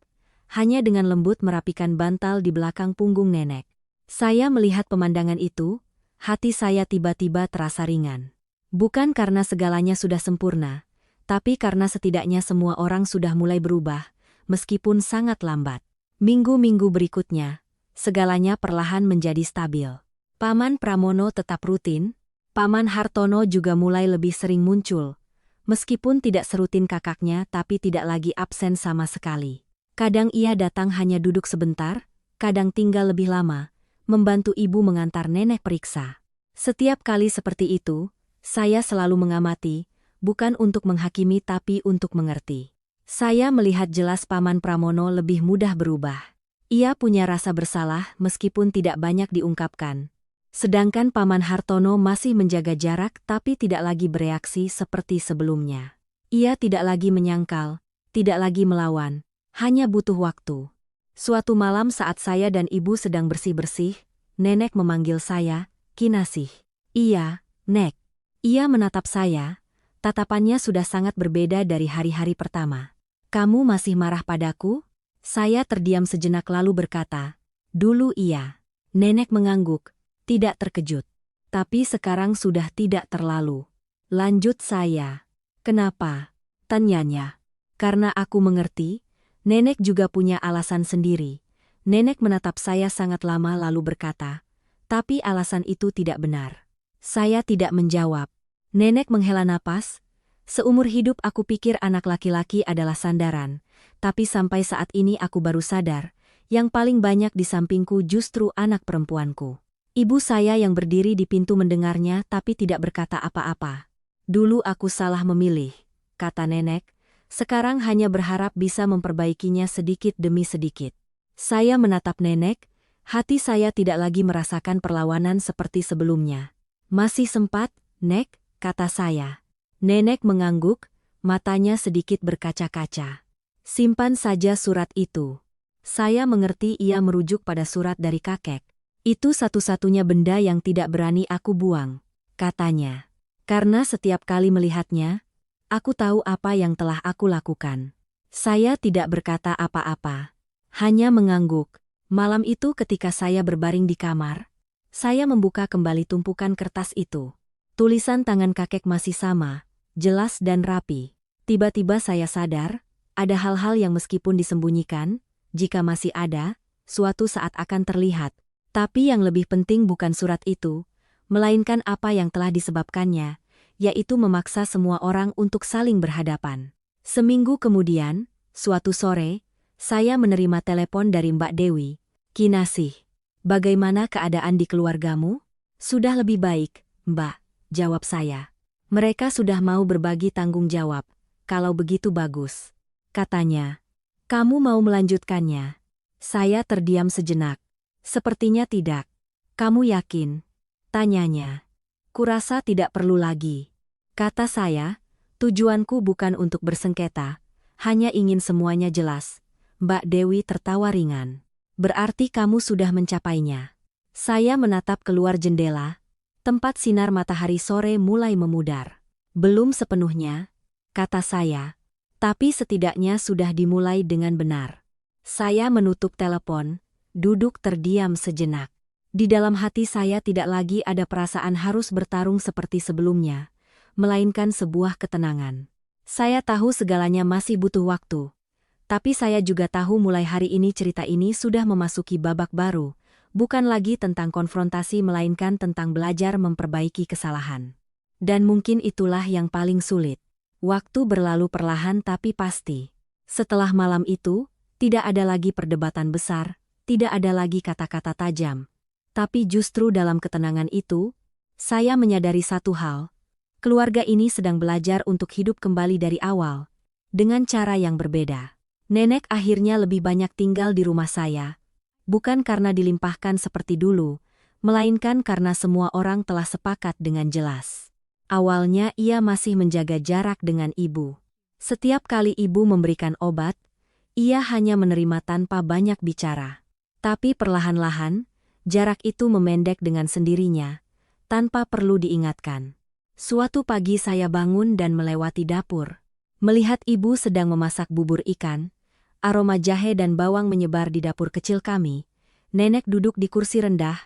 hanya dengan lembut merapikan bantal di belakang punggung nenek. Saya melihat pemandangan itu, hati saya tiba-tiba terasa ringan. Bukan karena segalanya sudah sempurna, tapi karena setidaknya semua orang sudah mulai berubah, meskipun sangat lambat. Minggu-minggu berikutnya, segalanya perlahan menjadi stabil. Paman Pramono tetap rutin, Paman Hartono juga mulai lebih sering muncul, meskipun tidak serutin kakaknya tapi tidak lagi absen sama sekali. Kadang ia datang hanya duduk sebentar, kadang tinggal lebih lama, membantu ibu mengantar nenek periksa. Setiap kali seperti itu, saya selalu mengamati, bukan untuk menghakimi tapi untuk mengerti. Saya melihat jelas Paman Pramono lebih mudah berubah. Ia punya rasa bersalah meskipun tidak banyak diungkapkan. Sedangkan Paman Hartono masih menjaga jarak tapi tidak lagi bereaksi seperti sebelumnya. Ia tidak lagi menyangkal, tidak lagi melawan. Hanya butuh waktu. Suatu malam saat saya dan ibu sedang bersih-bersih, nenek memanggil saya, Kinasih. Iya, Nek. Ia menatap saya, tatapannya sudah sangat berbeda dari hari-hari pertama. Kamu masih marah padaku? Saya terdiam sejenak lalu berkata, dulu iya. Nenek mengangguk, tidak terkejut. Tapi sekarang sudah tidak terlalu. Lanjut saya. Kenapa? Tanyanya. Karena aku mengerti, nenek juga punya alasan sendiri. Nenek menatap saya sangat lama lalu berkata, tapi alasan itu tidak benar. Saya tidak menjawab. Nenek menghela napas. Seumur hidup aku pikir anak laki-laki adalah sandaran, tapi sampai saat ini aku baru sadar, yang paling banyak di sampingku justru anak perempuanku. Ibu saya yang berdiri di pintu mendengarnya tapi tidak berkata apa-apa. Dulu aku salah memilih, kata nenek. Sekarang hanya berharap bisa memperbaikinya sedikit demi sedikit. Saya menatap nenek, hati saya tidak lagi merasakan perlawanan seperti sebelumnya. Masih sempat, Nek, kata saya. Nenek mengangguk, matanya sedikit berkaca-kaca. Simpan saja surat itu. Saya mengerti ia merujuk pada surat dari kakek. Itu satu-satunya benda yang tidak berani aku buang, katanya. Karena setiap kali melihatnya, aku tahu apa yang telah aku lakukan. Saya tidak berkata apa-apa. Hanya mengangguk. Malam itu ketika saya berbaring di kamar, saya membuka kembali tumpukan kertas itu. Tulisan tangan kakek masih sama, jelas dan rapi. Tiba-tiba saya sadar, ada hal-hal yang meskipun disembunyikan, jika masih ada, suatu saat akan terlihat. Tapi yang lebih penting bukan surat itu, melainkan apa yang telah disebabkannya, yaitu memaksa semua orang untuk saling berhadapan. Seminggu kemudian, suatu sore, saya menerima telepon dari Mbak Dewi. Kinasih, bagaimana keadaan di keluargamu? Sudah lebih baik, Mbak, jawab saya. Mereka sudah mau berbagi tanggung jawab. Kalau begitu bagus, katanya. Kamu mau melanjutkannya? Saya terdiam sejenak. Sepertinya tidak. Kamu yakin? Tanyanya. Kurasa tidak perlu lagi. Kata saya, tujuanku bukan untuk bersengketa, hanya ingin semuanya jelas. Mbak Dewi tertawa ringan. Berarti kamu sudah mencapainya. Saya menatap keluar jendela, tempat sinar matahari sore mulai memudar. Belum sepenuhnya, kata saya, tapi setidaknya sudah dimulai dengan benar. Saya menutup telepon, duduk terdiam sejenak. Di dalam hati saya tidak lagi ada perasaan harus bertarung seperti sebelumnya, melainkan sebuah ketenangan. Saya tahu segalanya masih butuh waktu, tapi saya juga tahu mulai hari ini cerita ini sudah memasuki babak baru, bukan lagi tentang konfrontasi melainkan tentang belajar memperbaiki kesalahan. Dan mungkin itulah yang paling sulit. Waktu berlalu perlahan tapi pasti. Setelah malam itu, tidak ada lagi perdebatan besar, tidak ada lagi kata-kata tajam. Tapi justru dalam ketenangan itu, saya menyadari satu hal. Keluarga ini sedang belajar untuk hidup kembali dari awal, dengan cara yang berbeda. Nenek akhirnya lebih banyak tinggal di rumah saya, bukan karena dilimpahkan seperti dulu, melainkan karena semua orang telah sepakat dengan jelas. Awalnya ia masih menjaga jarak dengan ibu. Setiap kali ibu memberikan obat, ia hanya menerima tanpa banyak bicara. Tapi perlahan-lahan, jarak itu memendek dengan sendirinya, tanpa perlu diingatkan. Suatu pagi saya bangun dan melewati dapur. Melihat ibu sedang memasak bubur ikan, aroma jahe dan bawang menyebar di dapur kecil kami. Nenek duduk di kursi rendah,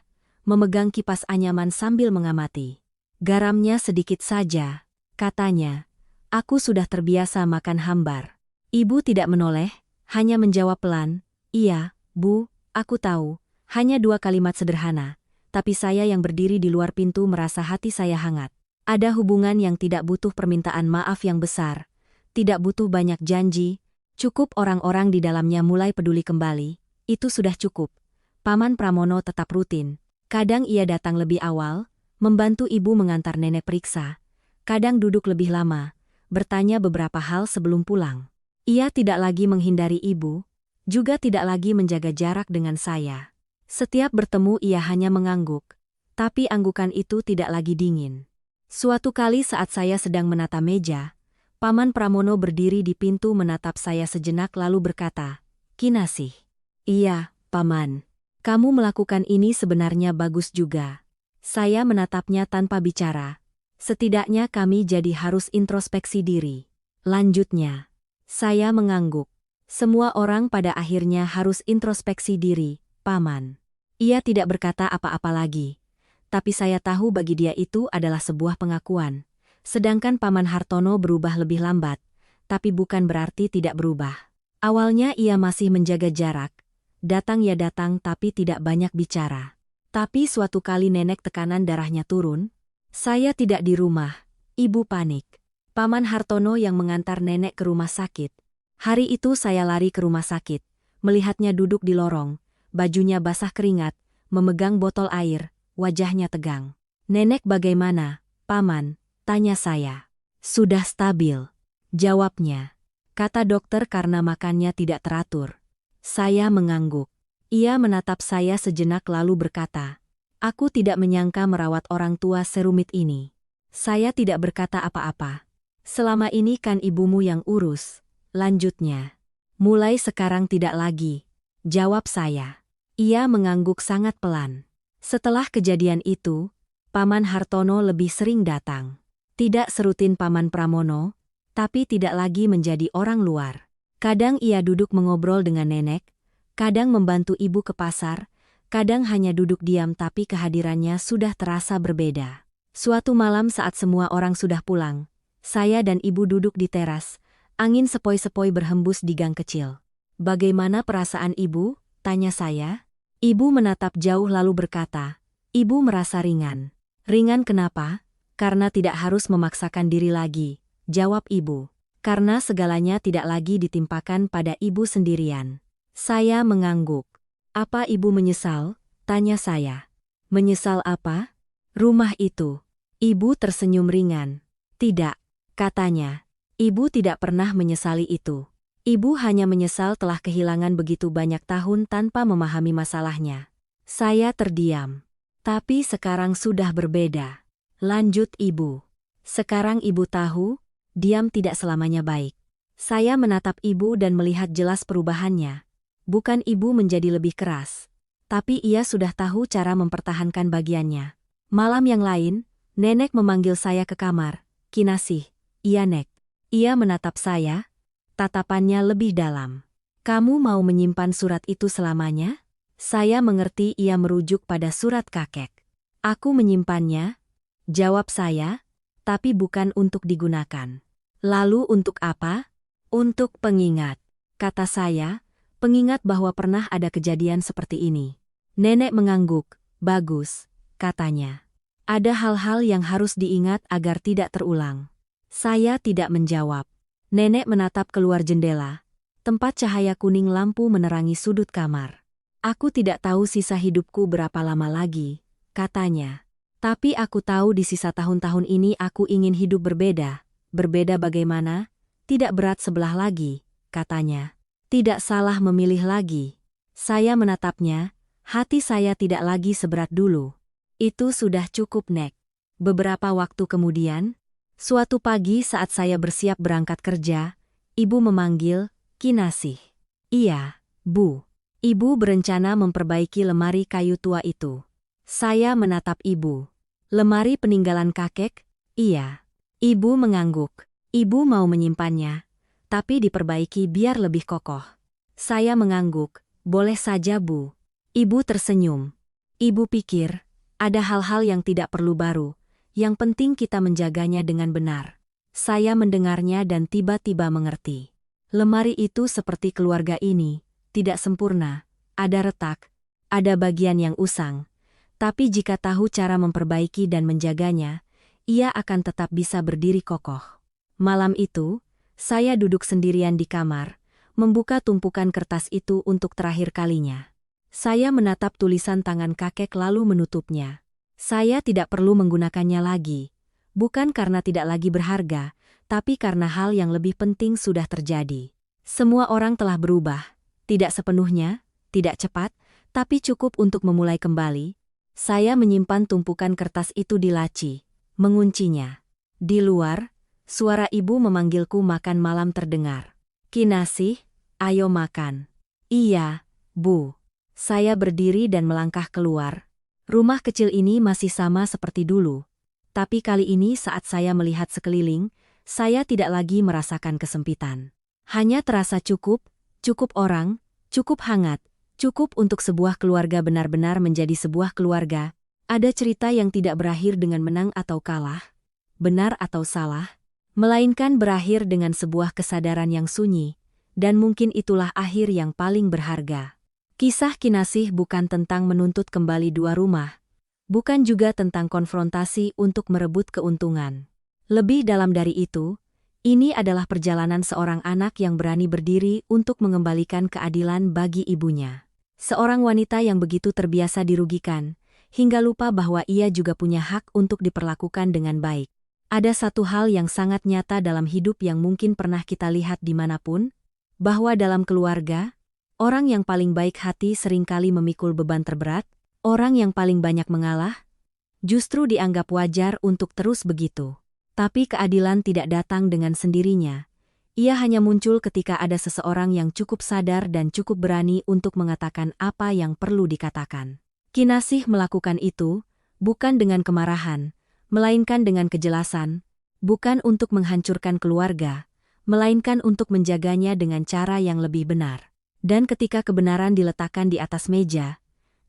memegang kipas anyaman sambil mengamati. Garamnya sedikit saja, katanya. Aku sudah terbiasa makan hambar. Ibu tidak menoleh, hanya menjawab pelan, iya, Bu, aku tahu. Hanya 2 kalimat sederhana, tapi saya yang berdiri di luar pintu merasa hati saya hangat. Ada hubungan yang tidak butuh permintaan maaf yang besar, tidak butuh banyak janji, cukup orang-orang di dalamnya mulai peduli kembali, itu sudah cukup. Paman Pramono tetap rutin. Kadang ia datang lebih awal, membantu ibu mengantar nenek periksa. Kadang duduk lebih lama, bertanya beberapa hal sebelum pulang. Ia tidak lagi menghindari ibu, juga tidak lagi menjaga jarak dengan saya. Setiap bertemu ia hanya mengangguk, tapi anggukan itu tidak lagi dingin. Suatu kali saat saya sedang menata meja, Paman Pramono berdiri di pintu menatap saya sejenak lalu berkata, "Kinasih." "Iya, Paman. Kamu melakukan ini sebenarnya bagus juga." Saya menatapnya tanpa bicara. Setidaknya kami jadi harus introspeksi diri. Lanjutnya, saya mengangguk. Semua orang pada akhirnya harus introspeksi diri, Paman. Ia tidak berkata apa-apa lagi. Tapi saya tahu bagi dia itu adalah sebuah pengakuan. Sedangkan Paman Hartono berubah lebih lambat, tapi bukan berarti tidak berubah. Awalnya ia masih menjaga jarak. Datang ya datang tapi tidak banyak bicara. Tapi suatu kali nenek tekanan darahnya turun. Saya tidak di rumah. Ibu panik. Paman Hartono yang mengantar nenek ke rumah sakit. Hari itu saya lari ke rumah sakit. Melihatnya duduk di lorong. Bajunya basah keringat, memegang botol air, wajahnya tegang. "Nenek bagaimana, Paman?" tanya saya. "Sudah stabil," jawabnya. Kata dokter karena makannya tidak teratur. Saya mengangguk. Ia menatap saya sejenak lalu berkata, "Aku tidak menyangka merawat orang tua serumit ini." Saya tidak berkata apa-apa. "Selama ini kan ibumu yang urus," lanjutnya. "Mulai sekarang tidak lagi," jawab saya. Ia mengangguk sangat pelan. Setelah kejadian itu, Paman Hartono lebih sering datang. Tidak serutin Paman Pramono, tapi tidak lagi menjadi orang luar. Kadang ia duduk mengobrol dengan nenek, kadang membantu ibu ke pasar, kadang hanya duduk diam tapi kehadirannya sudah terasa berbeda. Suatu malam saat semua orang sudah pulang, saya dan ibu duduk di teras, angin sepoi-sepoi berhembus di gang kecil. "Bagaimana perasaan ibu?" tanya saya. Ibu menatap jauh lalu berkata, "Ibu merasa ringan." "Ringan kenapa?" "Karena tidak harus memaksakan diri lagi," jawab ibu. "Karena segalanya tidak lagi ditimpakan pada ibu sendirian." Saya mengangguk. "Apa ibu menyesal?" tanya saya. "Menyesal apa?" "Rumah itu." Ibu tersenyum ringan. "Tidak," katanya. Ibu tidak pernah menyesali itu. Ibu hanya menyesal telah kehilangan begitu banyak tahun tanpa memahami masalahnya. Saya terdiam. "Tapi sekarang sudah berbeda," lanjut ibu. "Sekarang ibu tahu, diam tidak selamanya baik." Saya menatap ibu dan melihat jelas perubahannya. Bukan ibu menjadi lebih keras, tapi ia sudah tahu cara mempertahankan bagiannya. Malam yang lain, nenek memanggil saya ke kamar. "Kinasih." "Iya, Nek." Ia menatap saya, tatapannya lebih dalam. "Kamu mau menyimpan surat itu selamanya?" Saya mengerti ia merujuk pada surat kakek. "Aku menyimpannya," jawab saya, "tapi bukan untuk digunakan." "Lalu untuk apa?" "Untuk pengingat," kata saya, "pengingat bahwa pernah ada kejadian seperti ini." Nenek mengangguk. "Bagus," katanya. "Ada hal-hal yang harus diingat agar tidak terulang." Saya tidak menjawab. Nenek menatap keluar jendela. Tempat cahaya kuning lampu menerangi sudut kamar. "Aku tidak tahu sisa hidupku berapa lama lagi," katanya. "Tapi aku tahu di sisa tahun-tahun ini aku ingin hidup berbeda." "Berbeda bagaimana?" "Tidak berat sebelah lagi," katanya. "Tidak salah memilih lagi." Saya menatapnya, hati saya tidak lagi seberat dulu. "Itu sudah cukup, Nek." Beberapa waktu kemudian, suatu pagi saat saya bersiap berangkat kerja, ibu memanggil, "Kinasih." "Iya, Bu." Ibu berencana memperbaiki lemari kayu tua itu. Saya menatap ibu. "Lemari peninggalan kakek?" "Iya." Ibu mengangguk. "Ibu mau menyimpannya, tapi diperbaiki biar lebih kokoh." Saya mengangguk. "Boleh saja, Bu." Ibu tersenyum. Ibu pikir, ada hal-hal yang tidak perlu baru, yang penting kita menjaganya dengan benar. Saya mendengarnya dan tiba-tiba mengerti. Lemari itu seperti keluarga ini, tidak sempurna, ada retak, ada bagian yang usang. Tapi jika tahu cara memperbaiki dan menjaganya, ia akan tetap bisa berdiri kokoh. Malam itu, saya duduk sendirian di kamar, membuka tumpukan kertas itu untuk terakhir kalinya. Saya menatap tulisan tangan kakek lalu menutupnya. Saya tidak perlu menggunakannya lagi. Bukan karena tidak lagi berharga, tapi karena hal yang lebih penting sudah terjadi. Semua orang telah berubah. Tidak sepenuhnya, tidak cepat, tapi cukup untuk memulai kembali. Saya menyimpan tumpukan kertas itu di laci, menguncinya. Di luar, suara ibu memanggilku makan malam terdengar. "Kinasih, ayo makan." "Iya, Bu." Saya berdiri dan melangkah keluar. Rumah kecil ini masih sama seperti dulu. Tapi kali ini saat saya melihat sekeliling, saya tidak lagi merasakan kesempitan. Hanya terasa cukup, cukup orang, cukup hangat, cukup untuk sebuah keluarga benar-benar menjadi sebuah keluarga. Ada cerita yang tidak berakhir dengan menang atau kalah, benar atau salah, melainkan berakhir dengan sebuah kesadaran yang sunyi, dan mungkin itulah akhir yang paling berharga. Kisah Kinasih bukan tentang menuntut kembali dua rumah, bukan juga tentang konfrontasi untuk merebut keuntungan. Lebih dalam dari itu, ini adalah perjalanan seorang anak yang berani berdiri untuk mengembalikan keadilan bagi ibunya. Seorang wanita yang begitu terbiasa dirugikan, hingga lupa bahwa ia juga punya hak untuk diperlakukan dengan baik. Ada satu hal yang sangat nyata dalam hidup yang mungkin pernah kita lihat dimanapun, bahwa dalam keluarga, orang yang paling baik hati seringkali memikul beban terberat, orang yang paling banyak mengalah, justru dianggap wajar untuk terus begitu. Tapi keadilan tidak datang dengan sendirinya. Ia hanya muncul ketika ada seseorang yang cukup sadar dan cukup berani untuk mengatakan apa yang perlu dikatakan. Kinasih melakukan itu, bukan dengan kemarahan, melainkan dengan kejelasan, bukan untuk menghancurkan keluarga, melainkan untuk menjaganya dengan cara yang lebih benar. Dan ketika kebenaran diletakkan di atas meja,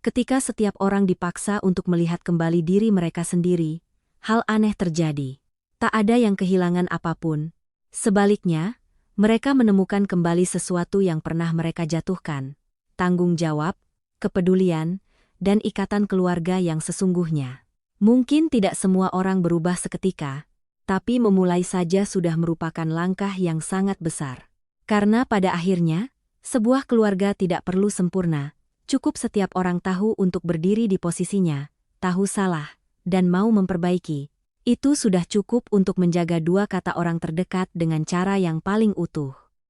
ketika setiap orang dipaksa untuk melihat kembali diri mereka sendiri, hal aneh terjadi. Tak ada yang kehilangan apapun. Sebaliknya, mereka menemukan kembali sesuatu yang pernah mereka jatuhkan. Tanggung jawab, kepedulian, dan ikatan keluarga yang sesungguhnya. Mungkin tidak semua orang berubah seketika, tapi memulai saja sudah merupakan langkah yang sangat besar. Karena pada akhirnya, sebuah keluarga tidak perlu sempurna, cukup setiap orang tahu untuk berdiri di posisinya, tahu salah, dan mau memperbaiki. Itu sudah cukup untuk menjaga dua kata orang terdekat dengan cara yang paling utuh.